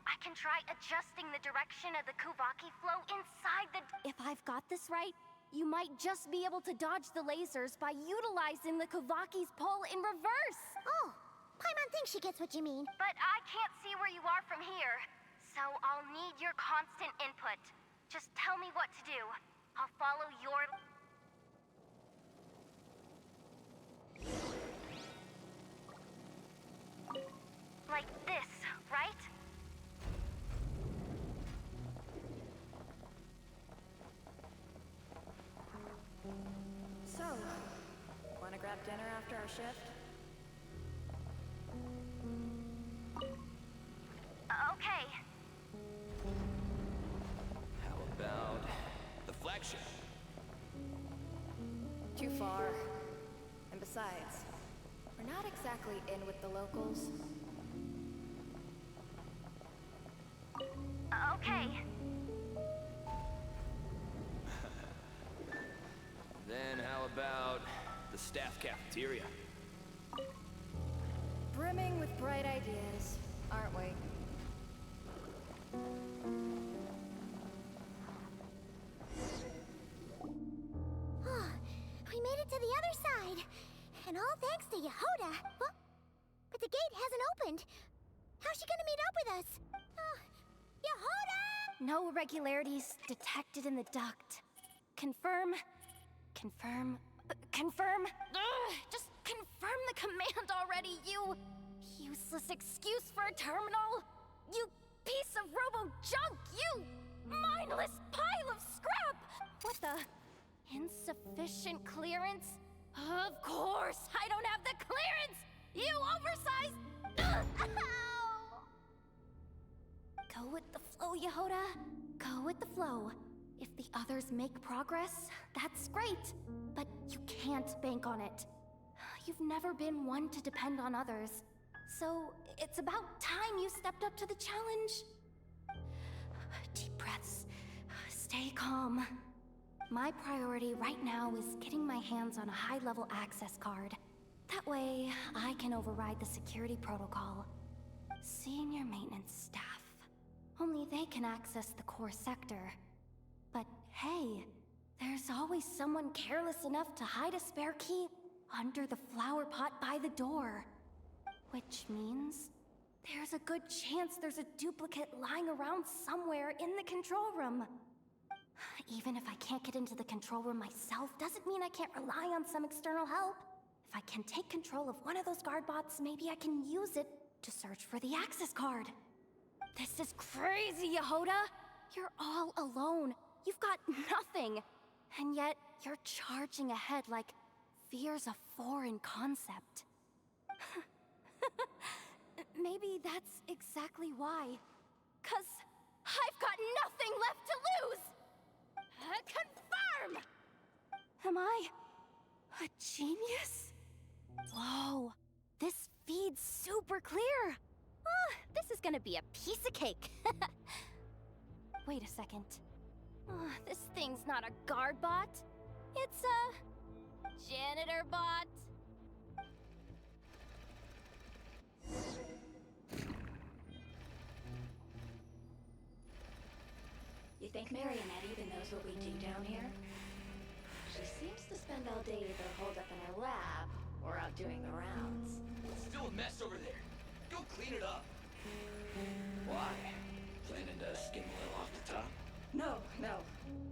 I can try adjusting the direction of the Kuvaki flow inside the... If I've got this right, you might just be able to dodge the lasers by utilizing the Kuvaki's pull in reverse. Oh, Paimon thinks she gets what you mean. But I can't see where you are from here. So I'll need your constant input. Just tell me what to do. I'll follow your... Like this, right? So, wanna grab dinner after our shift? Okay. How about the flagship? Too far. And besides, we're not exactly in with the locals. Okay. Then how about the staff cafeteria? Brimming with bright ideas, aren't we? We made it to the other side. And all thanks to Yehoda. Well, but the gate hasn't opened. How's she gonna meet up with us? Yehoda! No irregularities detected in the duct. Confirm. Confirm. Confirm. Ugh, just confirm the command already, you useless excuse for a terminal. You piece of robo-junk, you mindless pile of scrap! What the? Insufficient clearance? Of course, I don't have the clearance! You oversized... Ugh, ow! Go with the flow, Yehoda. Go with the flow. If the others make progress, that's great. But you can't bank on it. You've never been one to depend on others. So, it's about time you stepped up to the challenge. Deep breaths. Stay calm. My priority right now is getting my hands on a high-level access card. That way, I can override the security protocol. Senior maintenance staff. Only they can access the core sector. But hey, there's always someone careless enough to hide a spare key under the flower pot by the door. Which means there's a good chance there's a duplicate lying around somewhere in the control room. Even if I can't get into the control room myself, doesn't mean I can't rely on some external help. If I can take control of one of those guard bots, maybe I can use it to search for the access card. This is crazy, Yehoda! You're all alone. You've got nothing. And yet, you're charging ahead like fear's a foreign concept. Maybe that's exactly why. 'Cause I've got nothing left to lose! Confirm! Am I a genius? Whoa, this feed's super clear. Oh, this is gonna be a piece of cake. Wait a second. Oh, this thing's not a guard bot. It's a janitor bot. You think Marionette even knows what we do down here? She seems to spend all day either holed up in her lab or out doing the rounds. It's still a mess over there. Go clean it up. Why? Planning to skim a little off the top? No,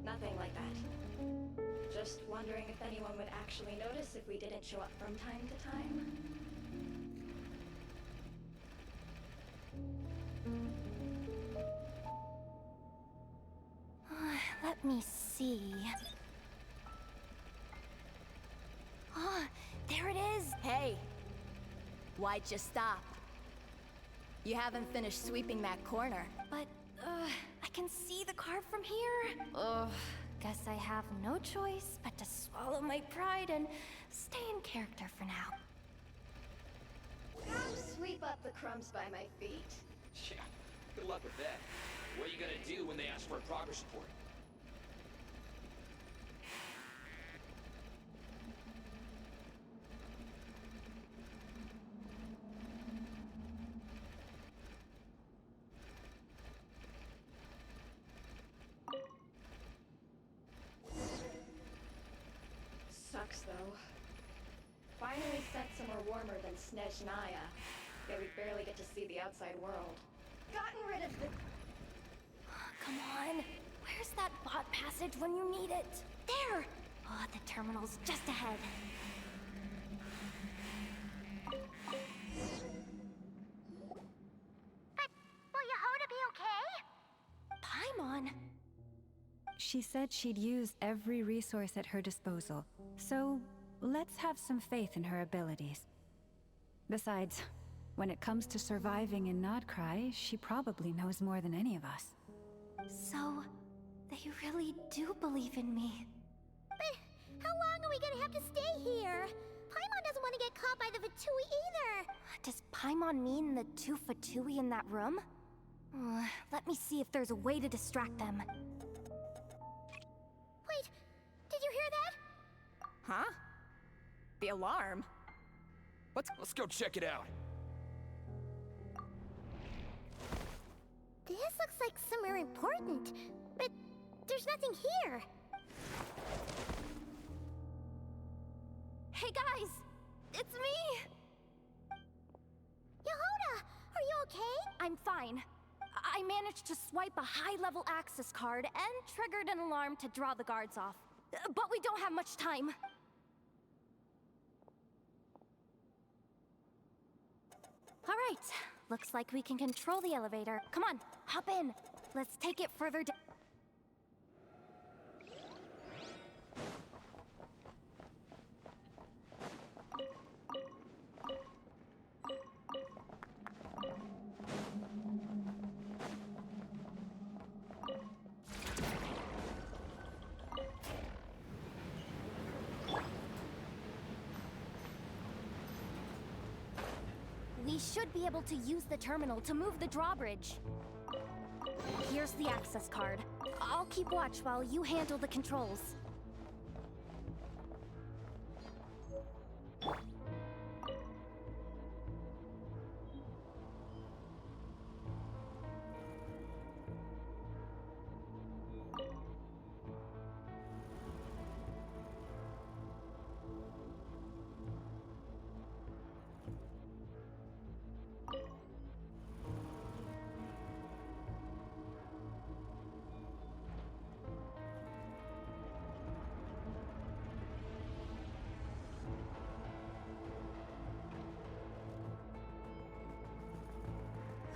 nothing like that. Just wondering if anyone would actually notice if we didn't show up from time to time. Let me see. Oh, there it is! Hey! Why'd you stop? You haven't finished sweeping that corner. But, I can see the car from here. Ugh, guess I have no choice but to swallow my pride and stay in character for now. Go sweep up the crumbs by my feet. Yeah, good luck with that. What are you gonna do when they ask for a progress report? Sucks, though. Finally sent somewhere warmer than Snezhnaya. Yet we barely get to see the outside world. Gotten rid of the... Come on. Where's that bot passage when you need it? There! Oh, the terminal's just ahead. But will Yehoda be okay? Paimon? She said she'd used every resource at her disposal, so let's have some faith in her abilities. Besides, when it comes to surviving in Nodcry, she probably knows more than any of us. So, they really do believe in me. But how long are we gonna have to stay here? Paimon doesn't want to get caught by the Fatui either. Does Paimon mean the two Fatui in that room? Let me see if there's a way to distract them. Wait, did you hear that? Huh? The alarm? Let's go check it out. This looks like somewhere important, but there's nothing here. Hey guys! It's me! Yehoda, are you okay? I'm fine. I managed to swipe a high-level access card and triggered an alarm to draw the guards off. But we don't have much time. All right, looks like we can control the elevator. Come on, hop in. Let's take it further down. We should be able to use the terminal to move the drawbridge. Here's the access card. I'll keep watch while you handle the controls.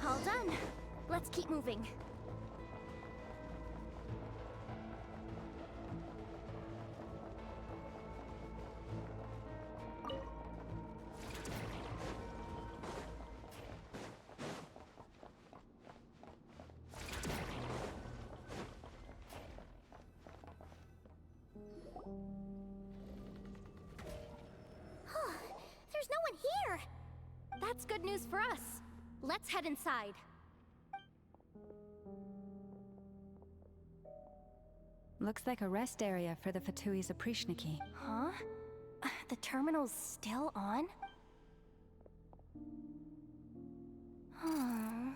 All done. Let's keep moving. There's no one here. That's good news for us. Let's head inside. Looks like a rest area for the Fatui's Oprishniki. Huh? The terminal's still on? Hmm.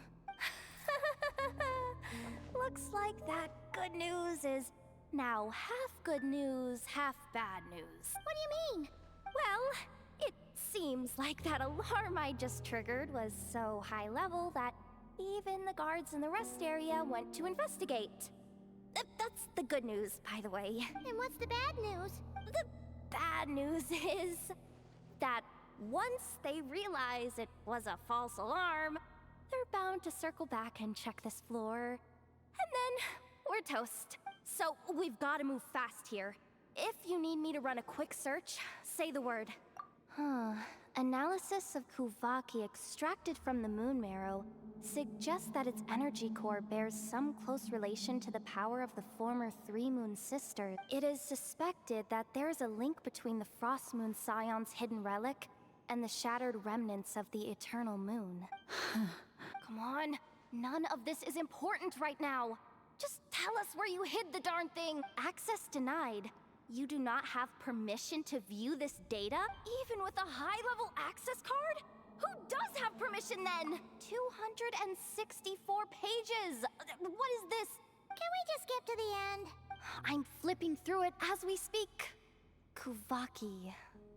Looks like that good news is now half good news, half bad news. What do you mean? Well, it seems like that alarm I just triggered was so high level that even the guards in the rest area went to investigate. That's the good news, by the way. And what's the bad news? The bad news is that once they realize it was a false alarm, they're bound to circle back and check this floor. And then we're toast. So we've got to move fast here. If you need me to run a quick search, say the word. Analysis of Kuvaki extracted from the moon marrow suggests that its energy core bears some close relation to the power of the former Three Moon Sisters. It is suspected that there is a link between the Frost Moon Scion's hidden relic and the shattered remnants of the Eternal Moon. Come on, none of this is important right now. Just tell us where you hid the darn thing. Access denied. You do not have permission to view this data, even with a high-level access card? Who does have permission then? 264 pages! What is this? Can we just skip to the end? I'm flipping through it as we speak. Kuvaki,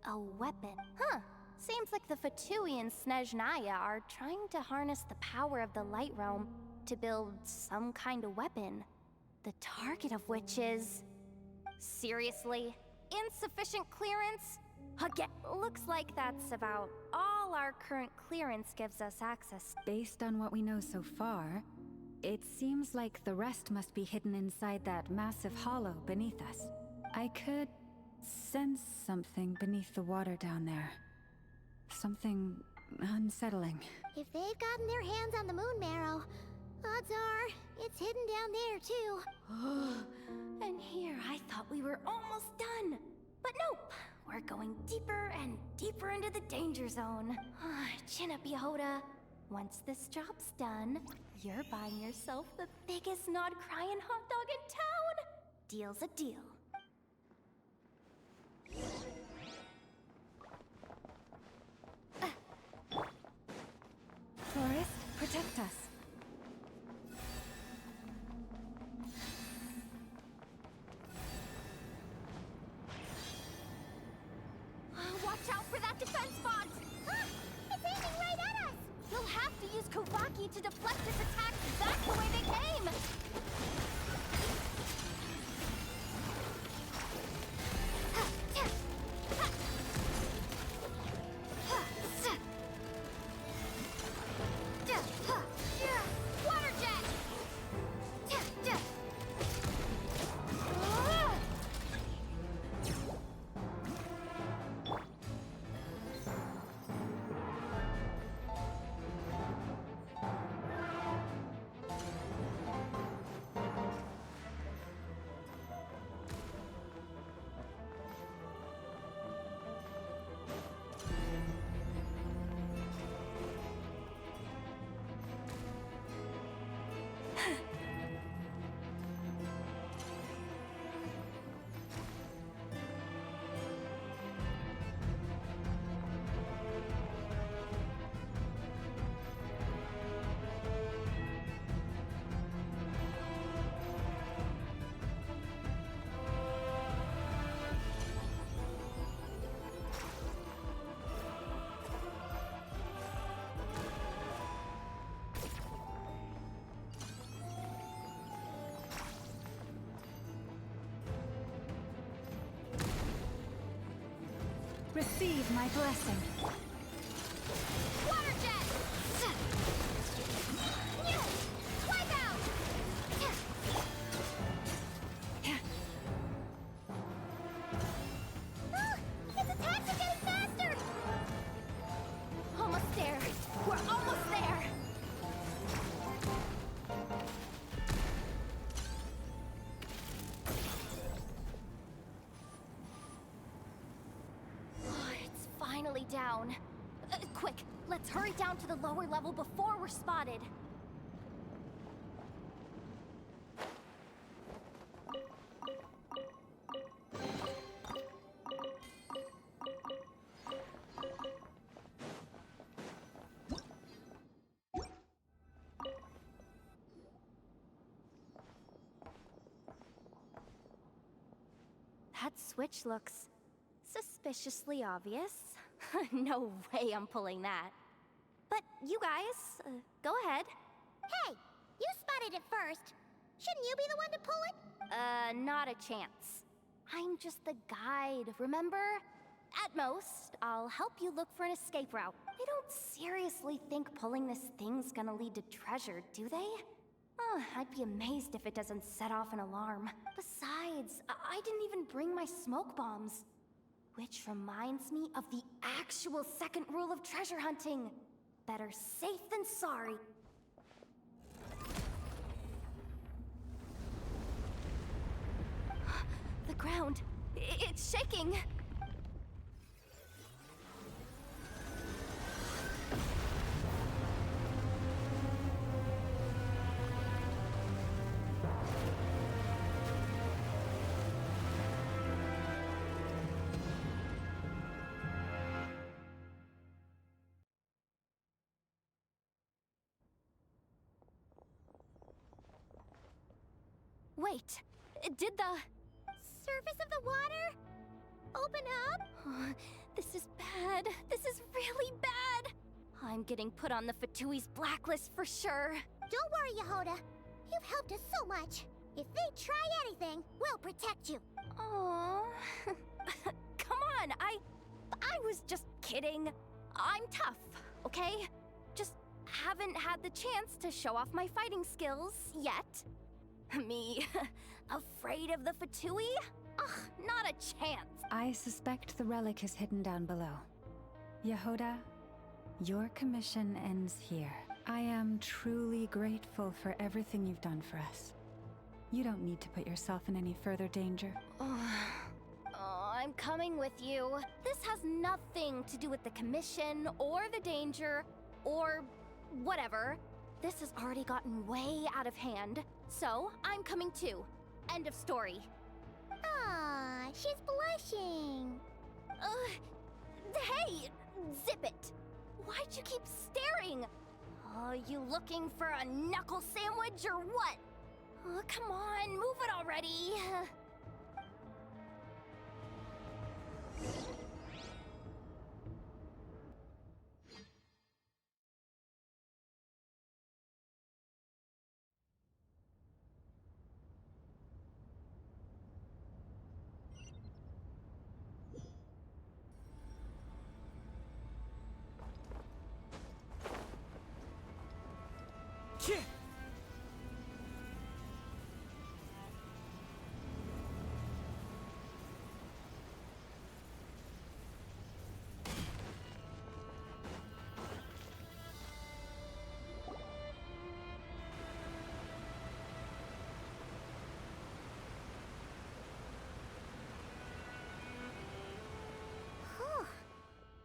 a weapon. Huh. Seems like the Fatui and Snezhnaya are trying to harness the power of the Light Realm to build some kind of weapon. The target of which is... Seriously? Insufficient clearance? Again, looks like that's about all our current clearance gives us access. Based on what we know so far, it seems like the rest must be hidden inside that massive hollow beneath us. I could sense something beneath the water down there. Something unsettling. If they've gotten their hands on the moon marrow, odds are it's hidden down there too. And here I thought we were almost done. But nope, we're going deeper and deeper into the danger zone. Chin up, Yehoda. Once this job's done, you're buying yourself the biggest nod-crying hot dog in town. Deal's a deal. Forest, protect us. Watch out for that defense bot! It's aiming right at us! You'll have to use Kovaki to deflect his attacks back the way they came! Water jet! Receive my blessing. Water jet! Wipe out! His attacks are getting faster! Almost there. We're almost there. Oh, it's finally down. Quick, let's hurry down to the lower level before we're spotted. That switch looks suspiciously obvious. No way I'm pulling that. But you guys, go ahead. Hey, you spotted it first. Shouldn't you be the one to pull it? Not a chance. I'm just the guide, remember? At most, I'll help you look for an escape route. They don't seriously think pulling this thing's gonna lead to treasure, do they? I'd be amazed if it doesn't set off an alarm. Besides, I didn't even bring my smoke bombs. Which reminds me of the actual second rule of treasure hunting. Better safe than sorry. The ground, it's shaking. Wait, did the surface of the water open up? This is bad. This is really bad. I'm getting put on the Fatui's blacklist for sure. Don't worry, Yehoda. You've helped us so much. If they try anything, we'll protect you. Aww. Come on, I was just kidding. I'm tough, okay? Just haven't had the chance to show off my fighting skills yet. Me, afraid of the Fatui? Ugh, not a chance. I suspect the relic is hidden down below. Yehoda, your commission ends here. I am truly grateful for everything you've done for us. You don't need to put yourself in any further danger. I'm coming with you. This has nothing to do with the commission, or the danger, or whatever. This has already gotten way out of hand, so I'm coming too. End of story. Ah, she's blushing. Hey, zip it. Why'd you keep staring? You looking for a knuckle sandwich or what? Come on, move it already. Whew.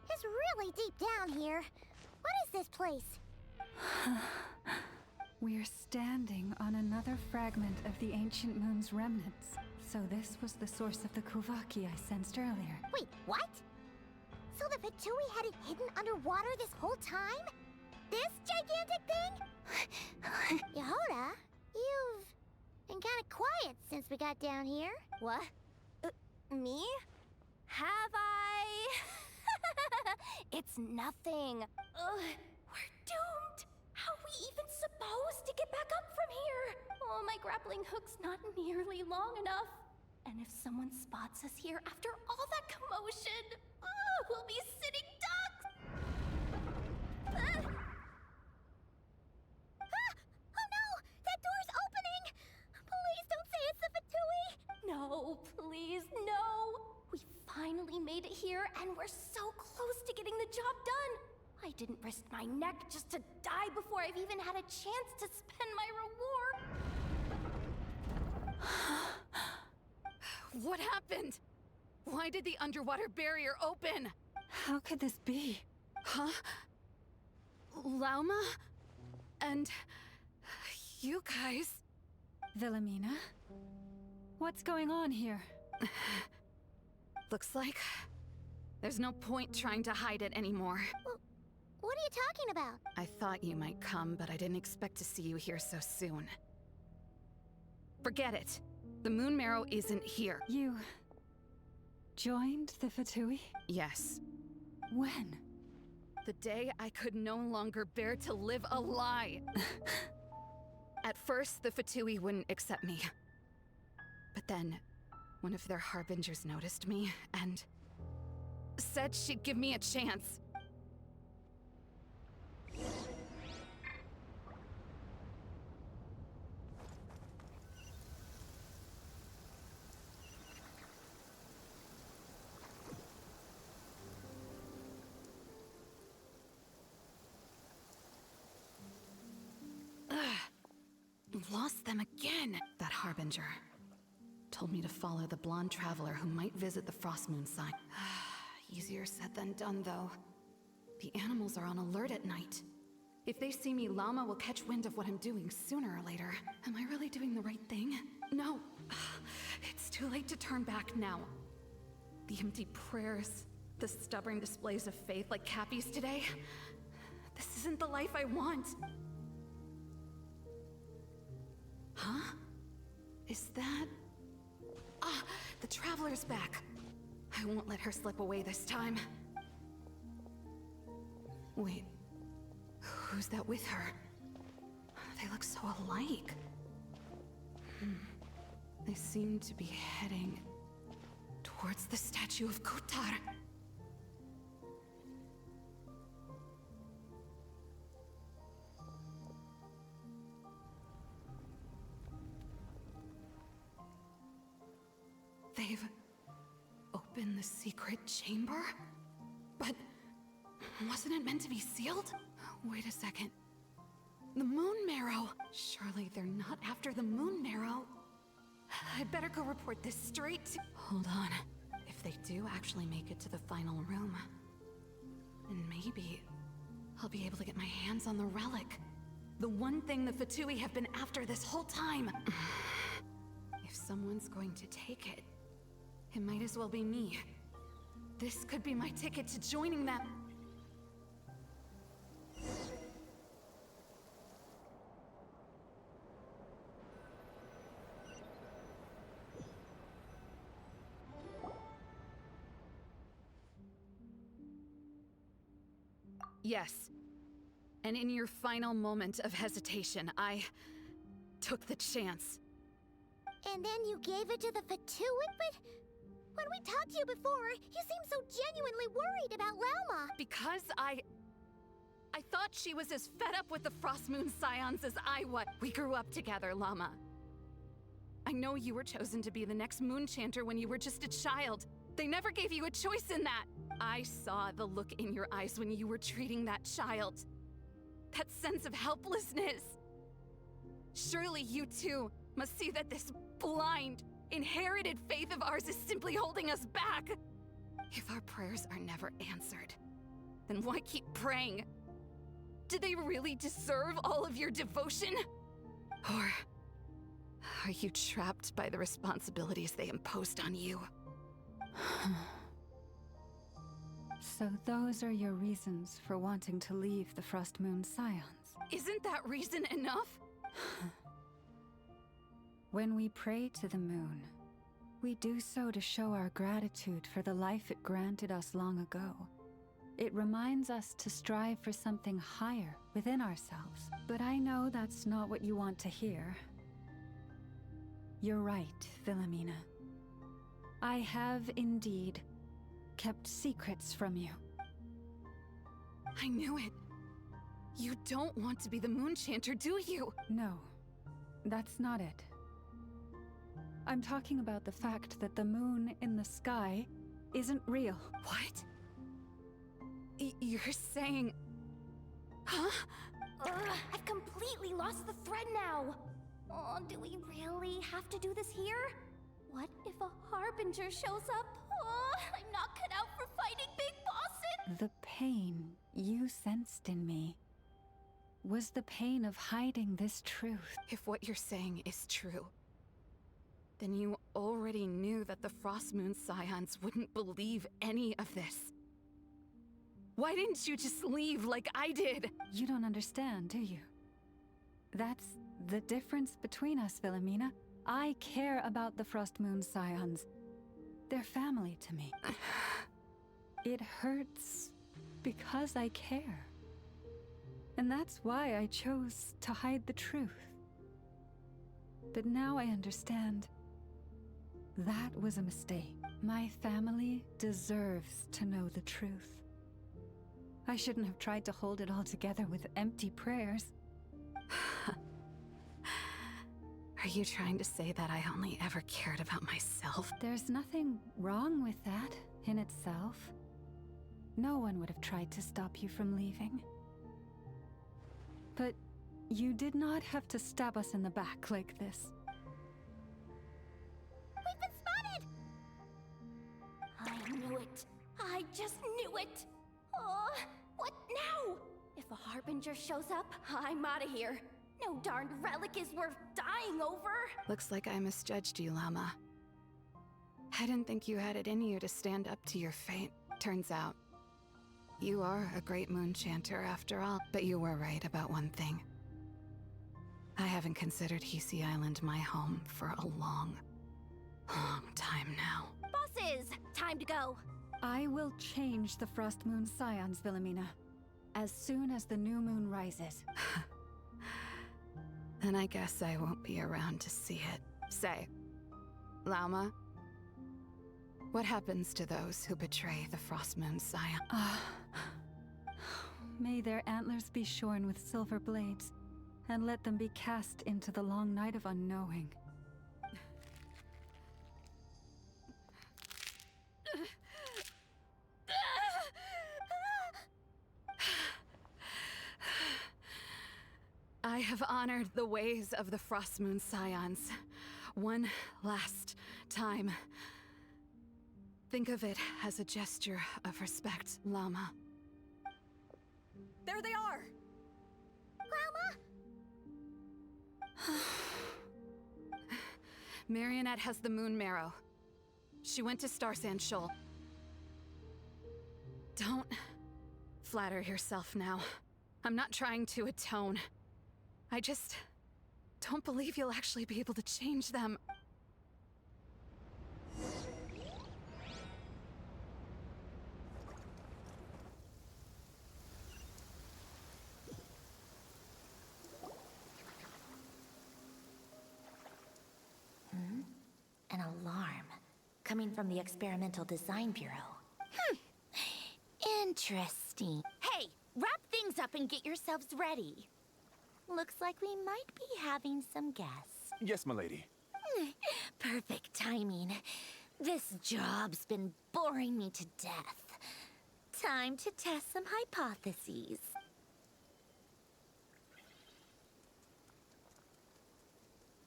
It's really deep down here. What is this place? We're standing on another fragment of the ancient moon's remnants. So this was the source of the Kuvaki I sensed earlier. Wait, what? So the Fatui had it hidden underwater this whole time? This gigantic thing? Yehoda, you've been kind of quiet since we got down here. What? Me? Have I? It's nothing. We're doomed. How are we even supposed to get back up from here? Oh, my grappling hook's not nearly long enough. And if someone spots us here after all that commotion, we'll be sitting ducks! Oh no! That door's opening! Please don't say it's the Fatui! No, please, no! We finally made it here, and we're so close to getting the job done! I didn't risk my neck just to die before I've even had a chance to spend my reward! What happened? Why did the underwater barrier open? How could this be? Huh? Lauma? And... you guys... Wilhelmina? What's going on here? Looks like... there's no point trying to hide it anymore. What are you talking about? I thought you might come, but I didn't expect to see you here so soon. Forget it. The Moon Marrow isn't here. You... joined the Fatui? Yes. When? The day I could no longer bear to live a lie. At first, the Fatui wouldn't accept me. But then, one of their harbingers noticed me and said she'd give me a chance. Lost them again! That harbinger told me to follow the blonde traveler who might visit the Frost Moon sign. Easier said than done, though. The animals are on alert at night. If they see me, Llama will catch wind of what I'm doing sooner or later. Am I really doing the right thing? No. It's too late to turn back now. The empty prayers, the stubborn displays of faith like Cappy's today. This isn't the life I want. Huh? Is that... Ah, the Traveler's back. I won't let her slip away this time. Wait, who's that with her? They look so alike. They seem to be heading towards the statue of Kutar. They've opened the secret chamber? But wasn't it meant to be sealed? Wait a second. The Moon Marrow! Surely they're not after the Moon Marrow. I'd better go report this straight to... Hold on. If they do actually make it to the final room, then maybe I'll be able to get my hands on the relic. The one thing the Fatui have been after this whole time. If someone's going to take it, it might as well be me. This could be my ticket to joining them. Yes. And in your final moment of hesitation, I took the chance. And then you gave it to the Fatui? But when we talked to you before, you seemed so genuinely worried about Lauma. Because I thought she was as fed up with the Frost Moon Scions as I was. We grew up together, Llama. I know you were chosen to be the next Moon Chanter when you were just a child. They never gave you a choice in that. I saw the look in your eyes when you were treating that child. That sense of helplessness. Surely you too must see that this blind, inherited faith of ours is simply holding us back. If our prayers are never answered, then why keep praying? Do they really deserve all of your devotion? Or are you trapped by the responsibilities they imposed on you? So those are your reasons for wanting to leave the Frost Moon Scions? Isn't that reason enough? When we pray to the moon, we do so to show our gratitude for the life it granted us long ago. It reminds us to strive for something higher within ourselves. But I know that's not what you want to hear. You're right, Wilhelmina. I have indeed kept secrets from you. I knew it. You don't want to be the Moon Chanter, do you? No, that's not it. I'm talking about the fact that the moon in the sky isn't real. What? You're saying... Huh? I've completely lost the thread now. Oh, do we really have to do this here? What if a Harbinger shows up? Oh, I'm not cut out for fighting big bosses! The pain you sensed in me was the pain of hiding this truth. If what you're saying is true, then you already knew that the Frost Moon Scions wouldn't believe any of this. Why didn't you just leave like I did? You don't understand, do you? That's the difference between us, Wilhelmina. I care about the Frost Moon Scions. They're family to me. It hurts because I care. And that's why I chose to hide the truth. But now I understand. That was a mistake. My family deserves to know the truth. I shouldn't have tried to hold it all together with empty prayers. Are you trying to say that I only ever cared about myself? There's nothing wrong with that in itself. No one would have tried to stop you from leaving. But you did not have to stab us in the back like this. We've been spotted! I knew it. I just knew it. Oh, what now? If a Harbinger shows up, I'm out of here. No darned relic is worth dying over. Looks like I misjudged you, Llama. I didn't think you had it in you to stand up to your fate. Turns out, you are a great Moon Chanter after all. But you were right about one thing. I haven't considered Hisi Island my home for a long, long time now. Bosses, time to go. I will change the Frost Moon Scions, Wilhelmina, as soon as the new moon rises. Then I guess I won't be around to see it. Say, Llama, what happens to those who betray the Frost Moon Scion? May their antlers be shorn with silver blades, and let them be cast into the long night of unknowing. I have honored the ways of the Frost Moon Scions one last time. Think of it as a gesture of respect, Llama. There they are! Llama? Marionette has the Moon Marrow. She went to Star Sand Shoal. Don't flatter yourself now. I'm not trying to atone. I just don't believe you'll actually be able to change them. An alarm coming from the Experimental Design Bureau. Interesting. Hey, wrap things arms up and get yourselves ready. Looks like we might be having some guests. Yes, milady. Perfect timing. This job's been boring me to death. Time to test some hypotheses.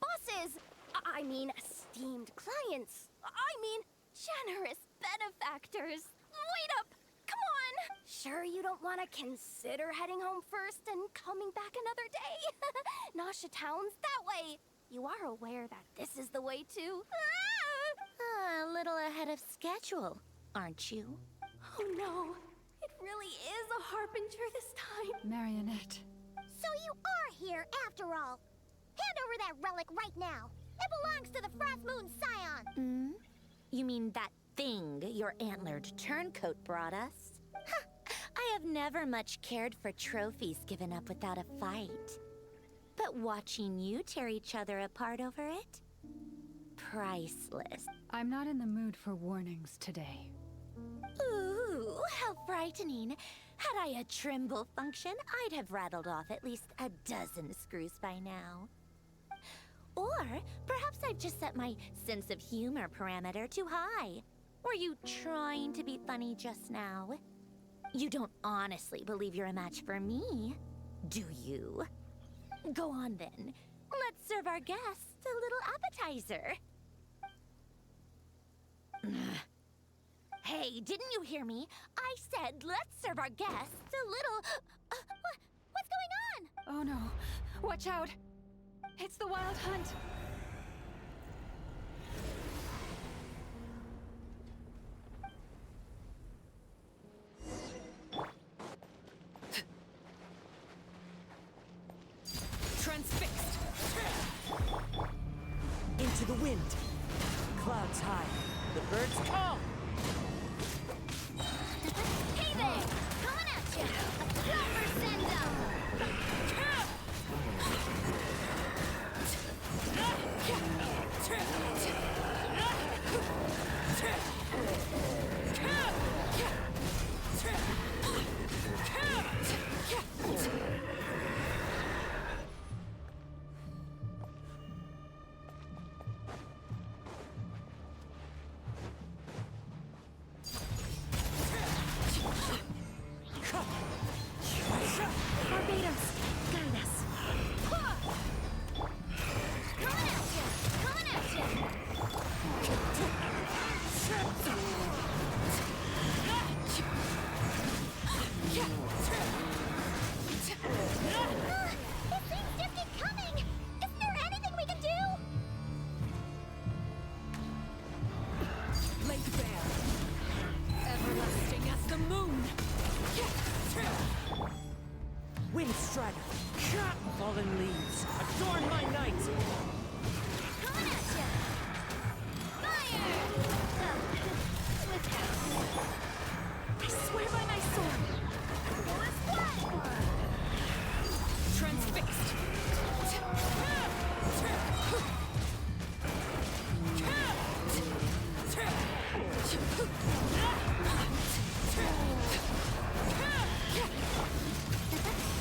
Bosses! I mean, esteemed clients. I mean, generous benefactors. Wait up! Come on! Sure you don't want to consider heading home first and coming back another day? Nasha Town's that way. You are aware that this is the way to... A little ahead of schedule, aren't you? Oh no, it really is a harbinger this time. Marionette. So you are here after all. Hand over that relic right now. It belongs to the Frost Moon Scion. You mean that thing your antlered turncoat brought us? I have never much cared for trophies given up without a fight. But watching you tear each other apart over it? Priceless. I'm not in the mood for warnings today. Ooh, how frightening. Had I a Trimble function, I'd have rattled off at least a dozen screws by now. Or perhaps I've just set my sense of humor parameter too high. Were you trying to be funny just now? You don't honestly believe you're a match for me, do you? Go on then. Let's serve our guests a little appetizer. Hey, didn't you hear me? I said let's serve our guests a little... what's going on? Oh no. Watch out. It's the Wild Hunt. Transfixed. Into the wind. Clouds high. The birds call. Hey there! Coming at ya! Silver send-up! Windstrider, fallen leaves, adorn my night! Coming at ya! Fire! I swear by my sword! Transfixed!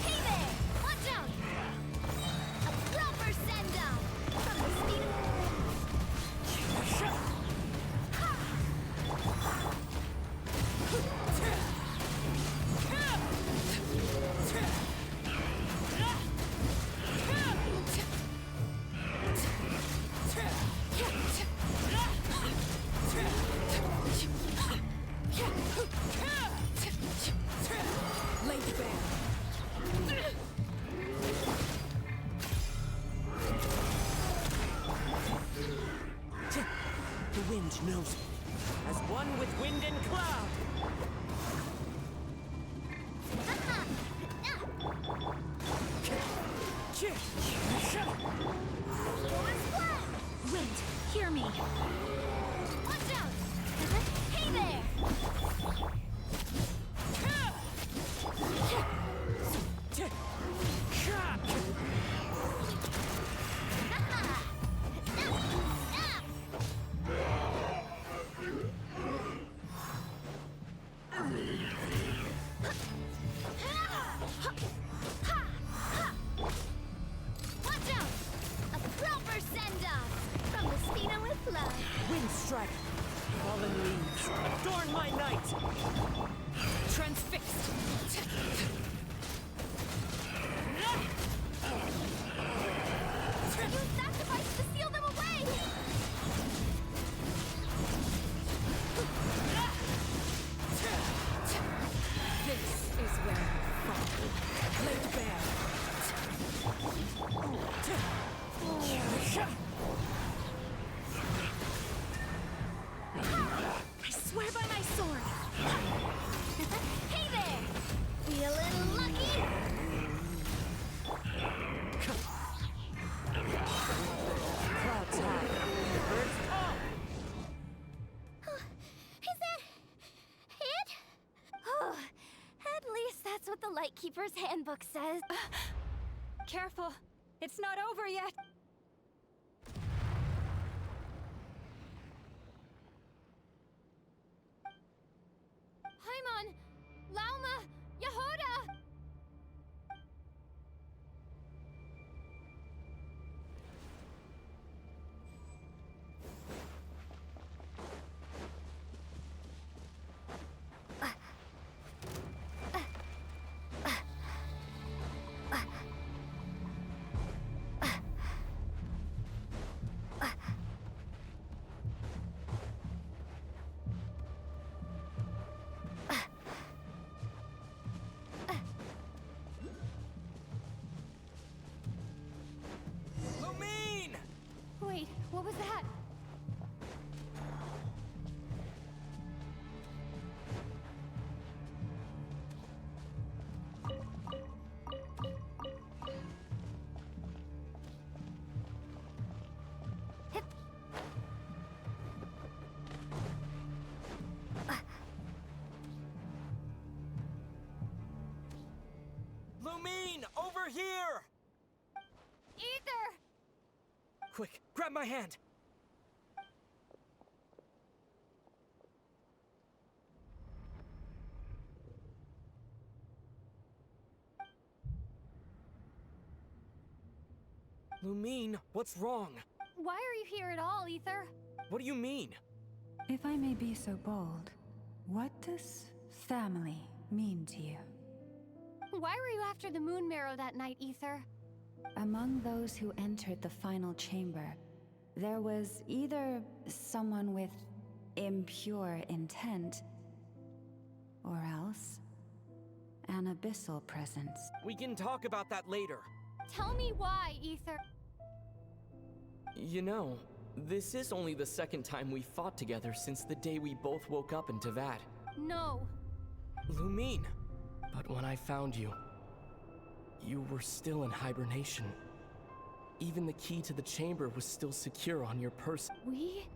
Hey there! Watch out! A proper send-up! From the speed of... Lady Bear! The wind knows me, as one with wind and cloud! Wind, hear me! Watch out! Hey there! Fallen leaves, adorn my night! Transfixed! Use that device to seal them away! This is where you fall. Laid bare. I swear by my sword! Hey there! Feeling lucky? Clouds high, the birds call! Is that it? Oh, at least that's what the Lightkeeper's handbook says. Careful! It's not over yet! Paimon! Lauma! Yehuda! Lumine! Wait, what was that? Lumine, over here! Ether! Quick, grab my hand! Lumine, what's wrong? Why are you here at all, Ether? What do you mean? If I may be so bold, what does family mean to you? Why were you after the moon marrow that night, Ether? Among those who entered the final chamber, there was either someone with impure intent, or else an abyssal presence. We can talk about that later. Tell me why, Ether. You know, this is only the second time we fought together since the day we both woke up in Tavad. No. Lumine! But when I found you, you were still in hibernation. Even the key to the chamber was still secure on your person. We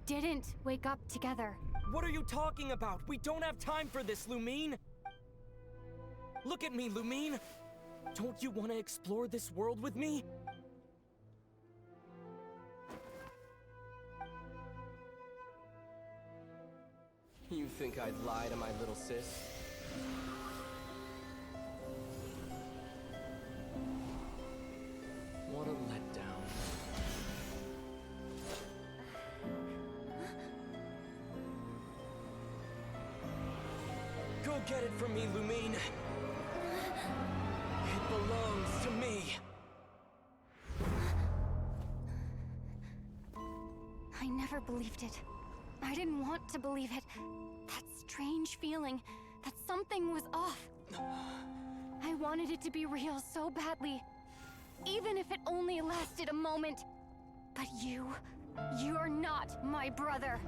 didn't wake up together. What are you talking about? We don't have time for this, Lumine! Look at me, Lumine! Don't you want to explore this world with me? You think I'd lie to my little sis? What a letdown. Go get it from me, Lumine. It belongs to me. I never believed it. I didn't want to believe it. That strange feeling that something was off. I wanted it to be real so badly. Even if it only lasted a moment. But you're not my brother.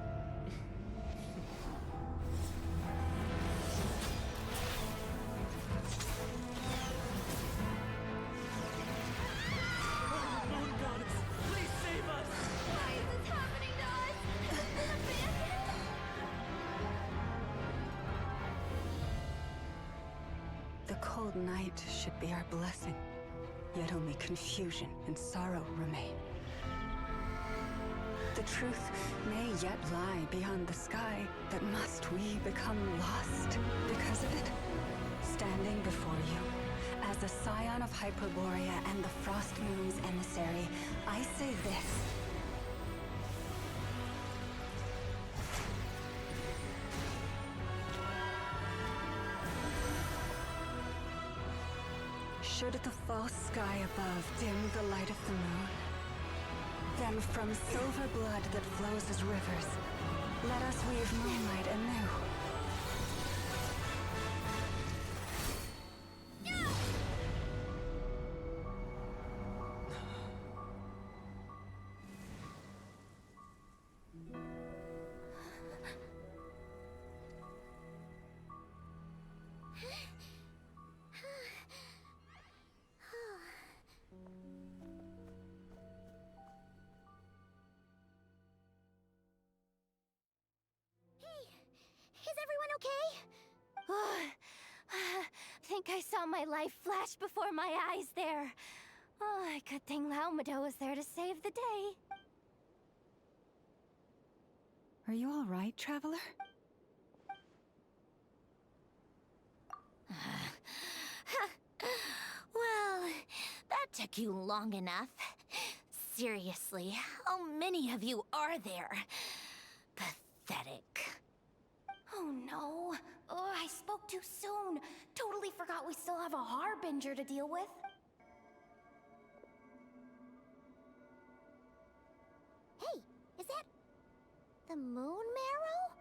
Moon goddess, please save us! Why is this happening to us? Is this abandoned? The cold night should be our blessing, yet only confusion and sorrow remain. The truth may yet lie beyond the sky, but must we become lost because of it? Standing before you, as a scion of Hyperborea and the Frost Moon's emissary, I say this. Should the false sky above dim the light of the moon, then from silver blood that flows as rivers, let us weave moonlight anew. Is everyone okay? Think I saw my life flash before my eyes there. Oh, good thing Laumado was there to save the day. Are you all right, traveler? Well, that took you long enough. Seriously, how many of you are there? Pathetic. Oh no. Oh, I spoke too soon. Totally forgot we still have a harbinger to deal with. Hey, is that the moon marrow?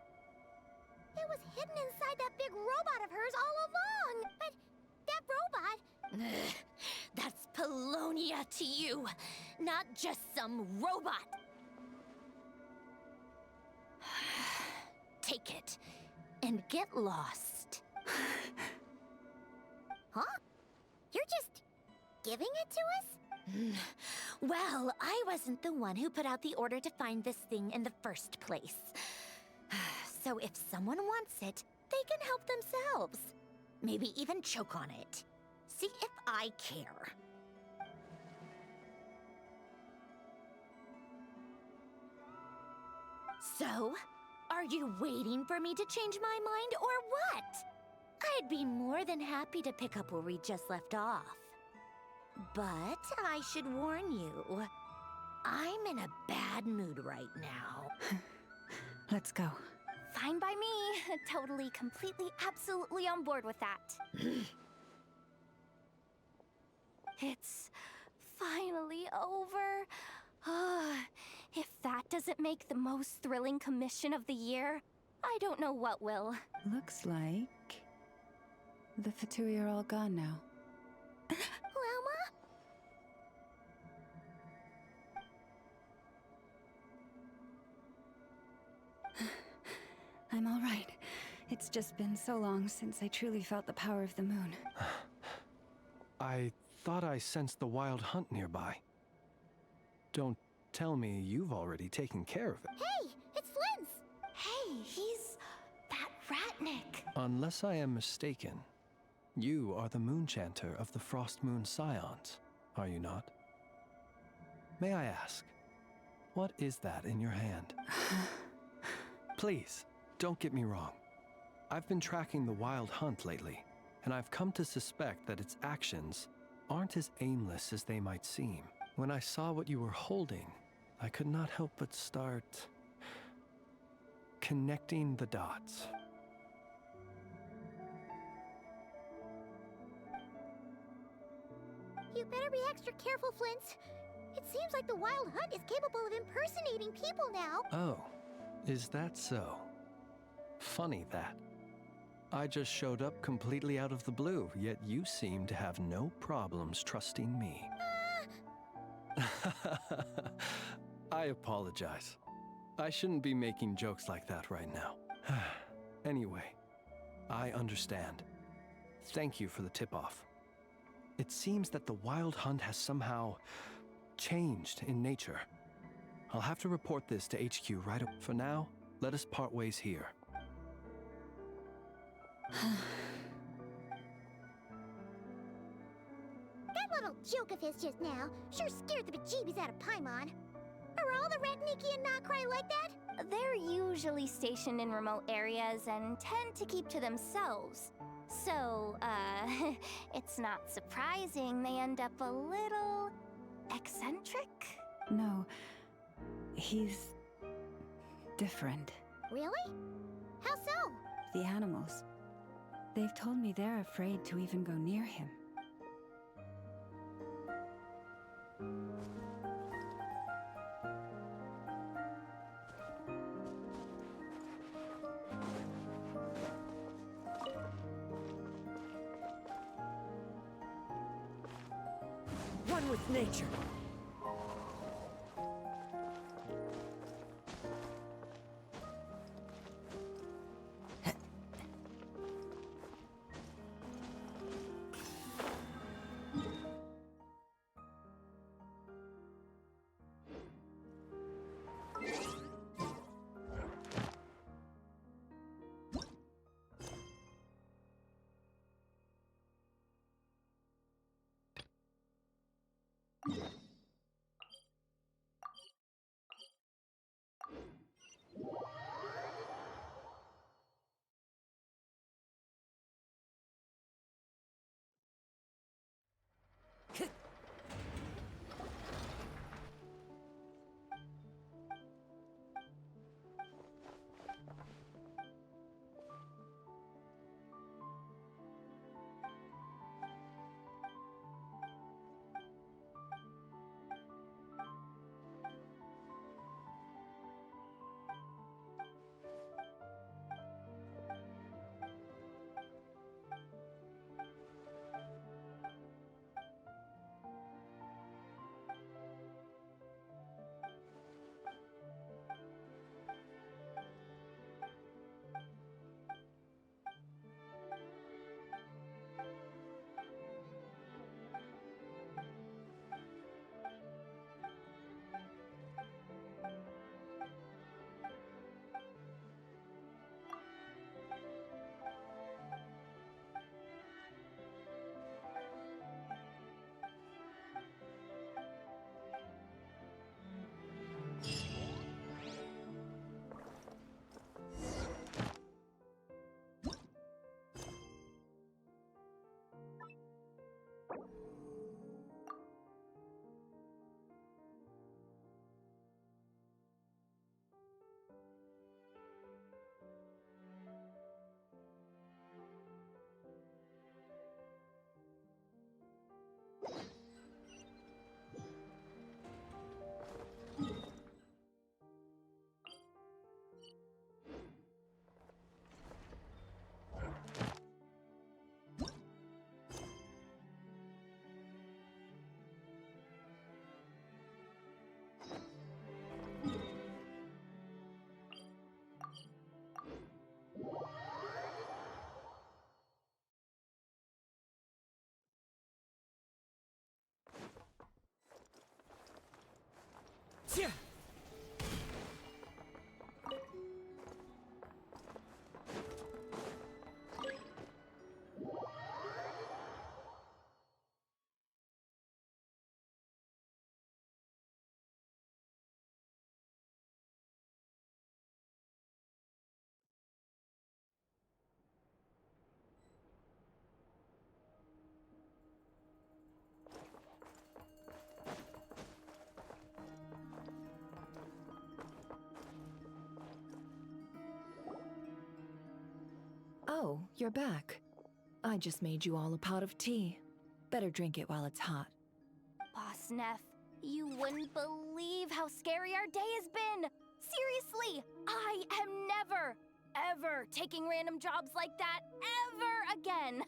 It was hidden inside that big robot of hers all along. But that robot... That's Polonia to you, not just some robot. Take it and get lost. Huh? You're just giving it to us? Well, I wasn't the one who put out the order to find this thing in the first place. So if someone wants it, they can help themselves. Maybe even choke on it. See if I care. So, are you waiting for me to change my mind or what? I'd be more than happy to pick up where we just left off. But I should warn you, I'm in a bad mood right now. Let's go. Fine by me. Totally, completely, absolutely on board with that. It's finally over. If that doesn't make the most thrilling commission of the year, I don't know what will. Looks like the Fatui are all gone now. Lelma? I'm all right. It's just been so long since I truly felt the power of the moon. I thought I sensed the wild hunt nearby. Don't tell me you've already taken care of it. Hey, it's Flint's! Hey, he's that Ratnik. Unless I am mistaken, you are the Moonchanter of the Frost Moon Scions, are you not? May I ask, what is that in your hand? Please, don't get me wrong. I've been tracking the wild hunt lately, and I've come to suspect that its actions aren't as aimless as they might seem. When I saw what you were holding, I could not help but start connecting the dots. You better be extra careful, Flint. It seems like the Wild Hunt is capable of impersonating people now. Oh, is that so? Funny that. I just showed up completely out of the blue, yet you seem to have no problems trusting me. I apologize. I shouldn't be making jokes like that right now. Anyway, I understand. Thank you for the tip-off. It seems that the Wild Hunt has somehow changed in nature. I'll have to report this to HQ right up. For now, let us part ways here. That little joke of his just now sure scared the bejeebies out of Paimon. Are all the Ratniki and Notcry like that? They're usually stationed in remote areas and tend to keep to themselves. So, it's not surprising they end up a little eccentric. No, he's different. Really? How so? The animals. They've told me they're afraid to even go near him. One with nature. Yeah. Oh, you're back. I just made you all a pot of tea. Better drink it while it's hot. Boss Neff, you wouldn't believe how scary our day has been! Seriously, I am never, ever taking random jobs like that ever again!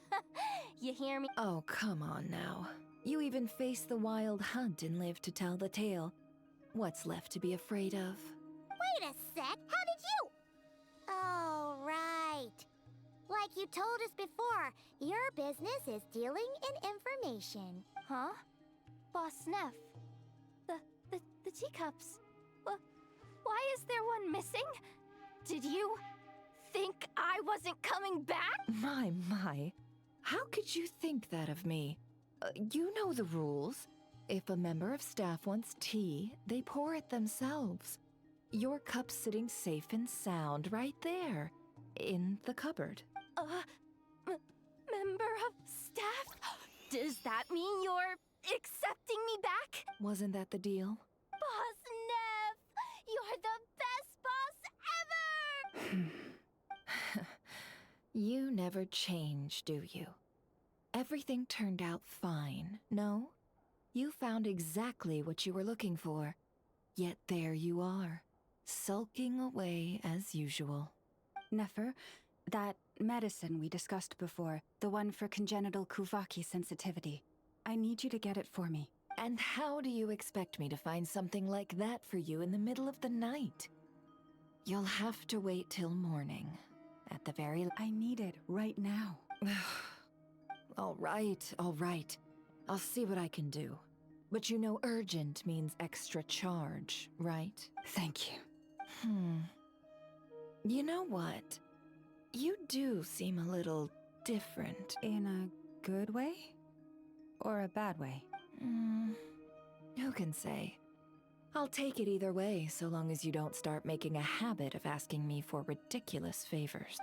You hear me? Oh, come on now. You even faced the wild hunt and lived to tell the tale. What's left to be afraid of? Wait a sec, how did you? Oh, right. Like you told us before, your business is dealing in information. Huh? Boss Neff, the teacups. Why is there one missing? Did you think I wasn't coming back? My. How could you think that of me? You know the rules. If a member of staff wants tea, they pour it themselves. Your cup's sitting safe and sound right there, in the cupboard. Member of staff? Does that mean you're accepting me back? Wasn't that the deal? Boss Neff, you're the best boss ever! You never change, do you? Everything turned out fine, no? You found exactly what you were looking for. Yet there you are, sulking away as usual. Nefer, that medicine we discussed before, the one for congenital Kuvaki sensitivity, I need you to get it for me. And how do you expect me to find something like that for you in the middle of the night? You'll have to wait till morning. At the very... I need it right now. All right, all right. I'll see what I can do. But you know urgent means extra charge, right? Thank you. You know what? You do seem a little different. In a good way? Or a bad way? Who can say? I'll take it either way, so long as you don't start making a habit of asking me for ridiculous favors.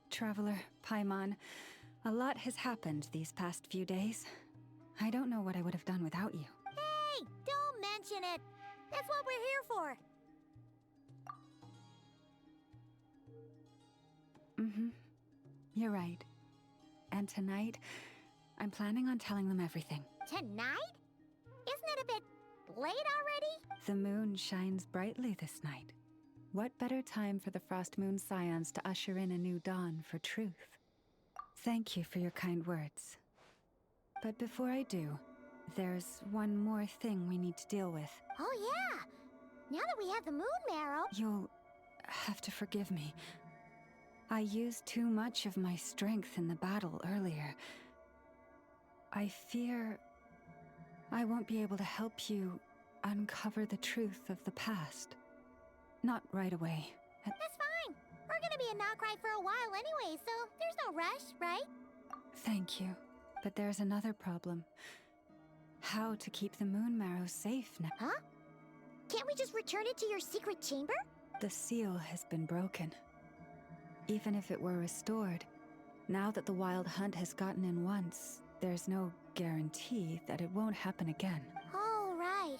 Traveler, Paimon, a lot has happened these past few days. I don't know what I would have done without you. Hey, don't mention it. That's what we're here for. You're right. And tonight, I'm planning on telling them everything. Tonight? Isn't it a bit late already? The moon shines brightly this night. What better time for the Frost Moon Scions to usher in a new dawn for truth? Thank you for your kind words. But before I do, there's one more thing we need to deal with. Oh yeah! Now that we have the moon marrow... You'll have to forgive me. I used too much of my strength in the battle earlier. I fear I won't be able to help you uncover the truth of the past. Not right away. That's fine. We're gonna be in Notcry for a while anyway, so there's no rush, right? Thank you. But there's another problem. How to keep the moon marrow safe now? Huh? Can't we just return it to your secret chamber? The seal has been broken. Even if it were restored, now that the Wild Hunt has gotten in once, there's no guarantee that it won't happen again. Oh, right.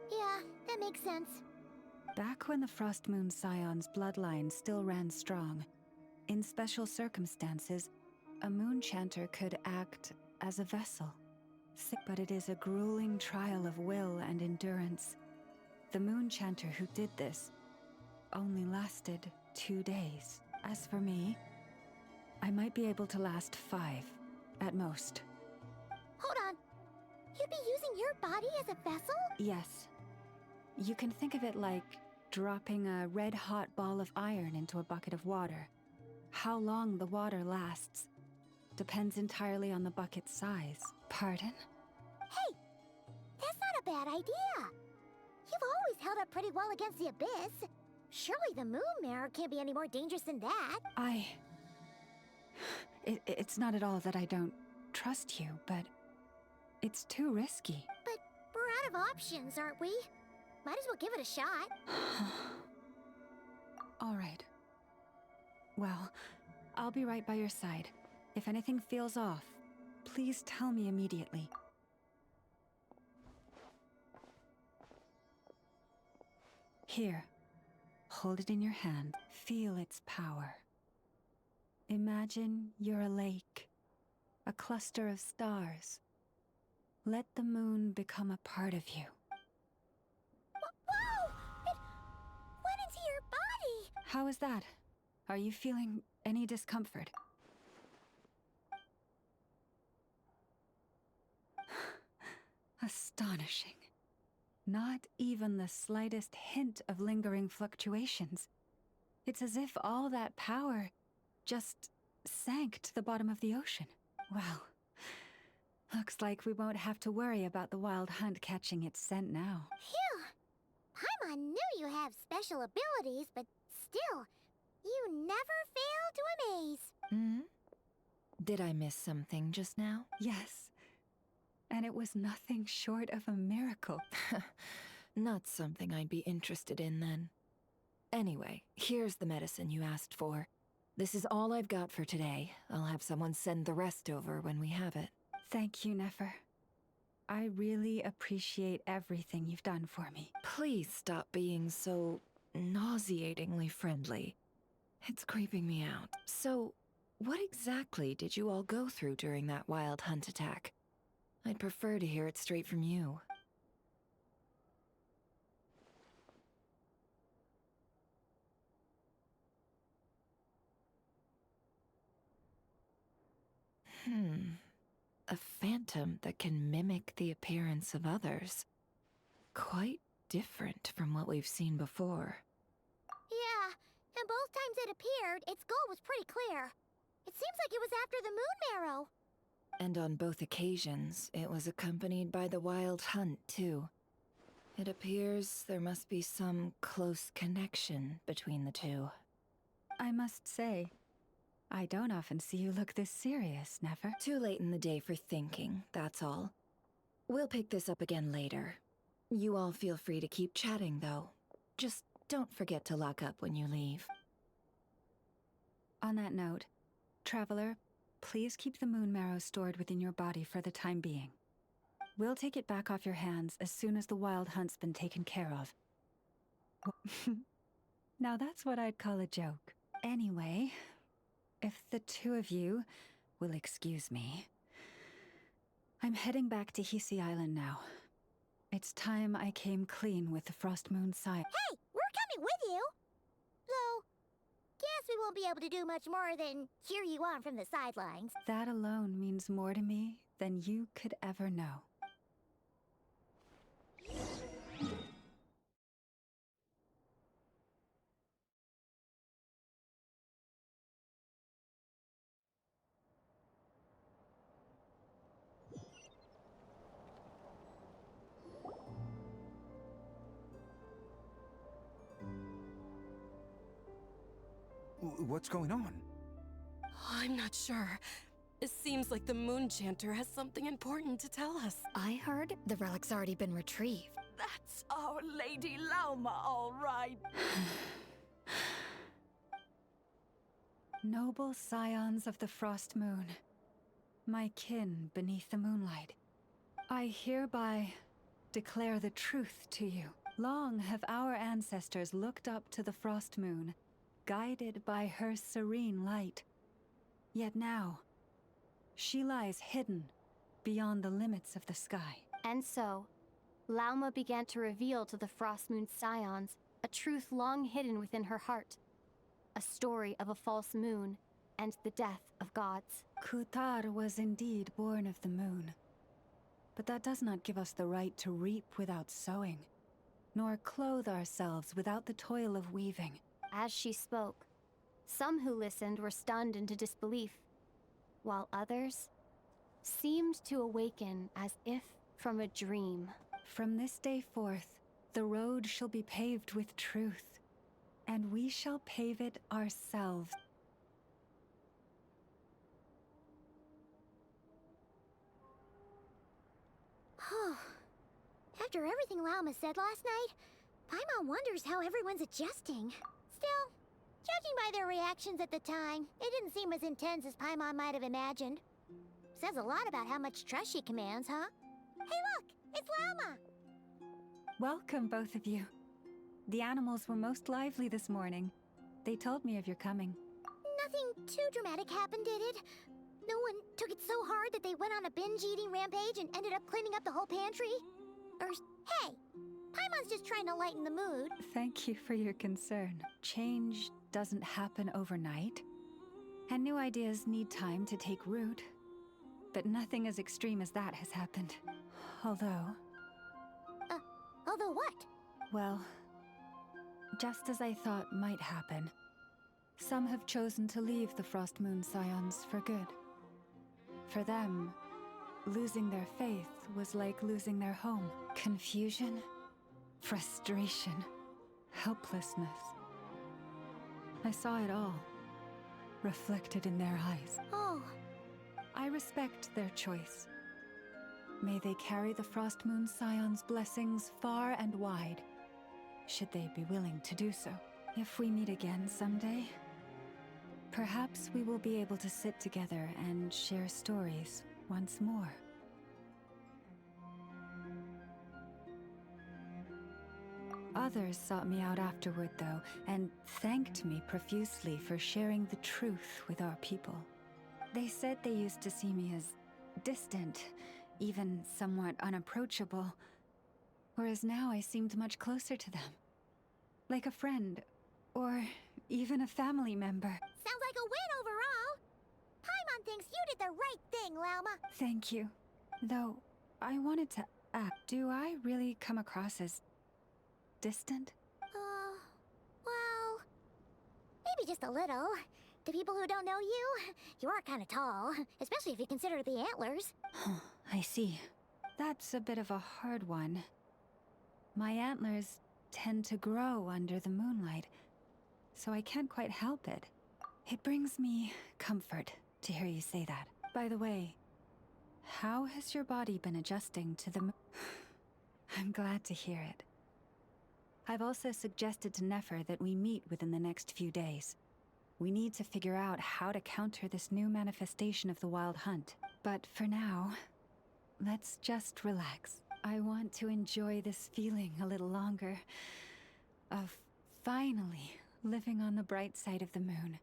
Yeah, that makes sense. Back when the Frost Moon Scion's bloodline still ran strong, in special circumstances, a moon chanter could act as a vessel. But it is a grueling trial of will and endurance. The moon chanter who did this only lasted 2 days. As for me, I might be able to last 5, at most. Hold on. You'd be using your body as a vessel? Yes. You can think of it like dropping a red-hot ball of iron into a bucket of water. How long the water lasts depends entirely on the bucket's size. Pardon? Hey, that's not a bad idea. You've always held up pretty well against the abyss. Surely the moon mirror can't be any more dangerous than that. It's not at all that I don't trust you, but it's too risky. But we're out of options, aren't we? Might as well give it a shot. All right. Well, I'll be right by your side. If anything feels off, please tell me immediately. Here. Hold it in your hand. Feel its power. Imagine you're a lake, a cluster of stars. Let the moon become a part of you. Whoa! It went into your body! How is that? Are you feeling any discomfort? Astonishing. Not even the slightest hint of lingering fluctuations. It's as if all that power just sank to the bottom of the ocean. Well, looks like we won't have to worry about the Wild Hunt catching its scent now. Phew! Paimon knew you have special abilities, but still, you never fail to amaze. Did I miss something just now? Yes. And it was nothing short of a miracle. Not something I'd be interested in, then. Anyway, here's the medicine you asked for. This is all I've got for today. I'll have someone send the rest over when we have it. Thank you, Nefer. I really appreciate everything you've done for me. Please stop being so nauseatingly friendly. It's creeping me out. So, what exactly did you all go through during that Wild Hunt attack? I'd prefer to hear it straight from you. A phantom that can mimic the appearance of others. Quite different from what we've seen before. Yeah, and both times it appeared, its goal was pretty clear. It seems like it was after the moon marrow. And on both occasions, it was accompanied by the wild hunt, too. It appears there must be some close connection between the two. I must say, I don't often see you look this serious, Never. Too late in the day for thinking, that's all. We'll pick this up again later. You all feel free to keep chatting, though. Just don't forget to lock up when you leave. On that note, Traveler, please keep the moon marrow stored within your body for the time being. We'll take it back off your hands as soon as the wild hunt's been taken care of. Now that's what I'd call a joke. Anyway, if the two of you will excuse me, I'm heading back to Hisi Island now. It's time I came clean with the Frost Moon side. Hey, we're coming with you! Though, guess we won't be able to do much more than cheer you on from the sidelines. That alone means more to me than you could ever know. What's going on? I'm not sure. It seems like the Moon Chanter has something important to tell us. I heard the relic's already been retrieved. That's Our Lady Lauma, all right. Noble scions of the Frost Moon, my kin beneath the moonlight, I hereby declare the truth to you. Long have our ancestors looked up to the Frost Moon, guided by her serene light. Yet now, she lies hidden beyond the limits of the sky. And so, Lauma began to reveal to the Frost Moon scions a truth long hidden within her heart. A story of a false moon and the death of gods. Kutar was indeed born of the moon. But that does not give us the right to reap without sowing, nor clothe ourselves without the toil of weaving. As she spoke, some who listened were stunned into disbelief, while others seemed to awaken as if from a dream. From this day forth, the road shall be paved with truth, and we shall pave it ourselves. After everything Lauma said last night, Paimon wonders how everyone's adjusting. Still, judging by their reactions at the time, it didn't seem as intense as Paimon might have imagined. Says a lot about how much trust she commands, huh? Hey look! It's Lauma! Welcome, both of you. The animals were most lively this morning. They told me of your coming. Nothing too dramatic happened, did it? No one took it so hard that they went on a binge-eating rampage and ended up cleaning up the whole pantry? Or, hey, Paimon's just trying to lighten the mood. Thank you for your concern. Change doesn't happen overnight, and new ideas need time to take root. But nothing as extreme as that has happened. Although what? Well, just as I thought might happen, some have chosen to leave the Frost Moon Scions for good. For them, losing their faith was like losing their home. Confusion, frustration, helplessness. I saw it all, reflected in their eyes. Oh. I respect their choice. May they carry the Frost Moon Scions' blessings far and wide, should they be willing to do so. If we meet again someday, perhaps we will be able to sit together and share stories once more. Others sought me out afterward, though, and thanked me profusely for sharing the truth with our people. They said they used to see me as distant, even somewhat unapproachable, whereas now I seemed much closer to them. Like a friend, or even a family member. Sounds like a win overall. Paimon thinks you did the right thing, Lauma. Thank you. Though, I wanted to ask, do I really come across as distant? Well, maybe just a little. To people who don't know you, you are kind of tall, especially if you consider the antlers. I see. That's a bit of a hard one. My antlers tend to grow under the moonlight, so I can't quite help it. It brings me comfort to hear you say that. By the way, how has your body been adjusting to the I'm glad to hear it. I've also suggested to Nefer that we meet within the next few days. We need to figure out how to counter this new manifestation of the Wild Hunt. But for now, let's just relax. I want to enjoy this feeling a little longer of finally living on the bright side of the moon.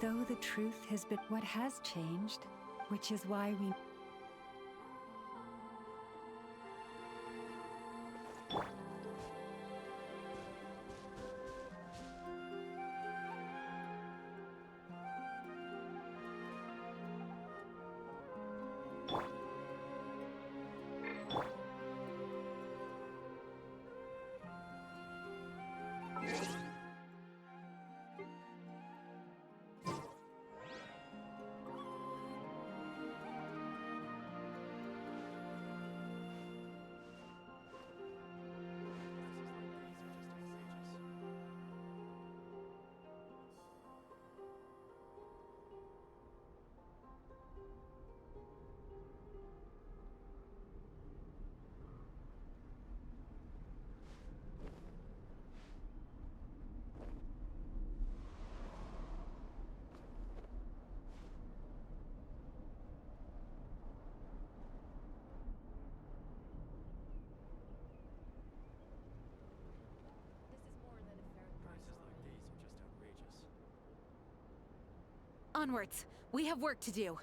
Though the truth has been what has changed, which is why we... Onwards! We have work to do.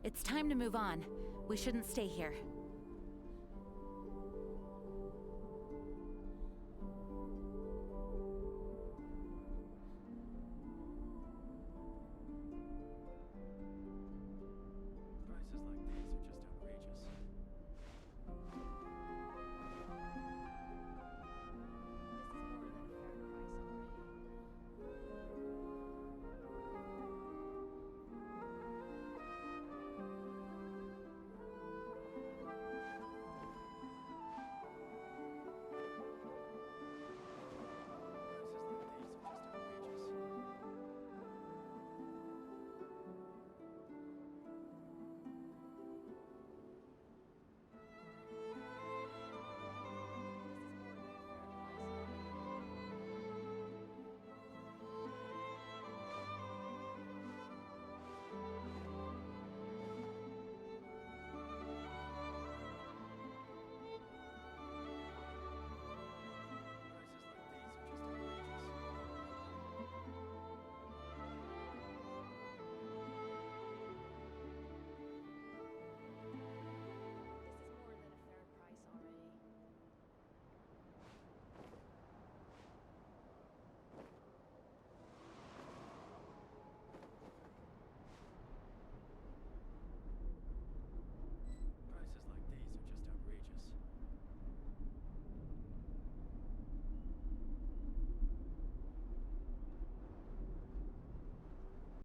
It's time to move on. We shouldn't stay here.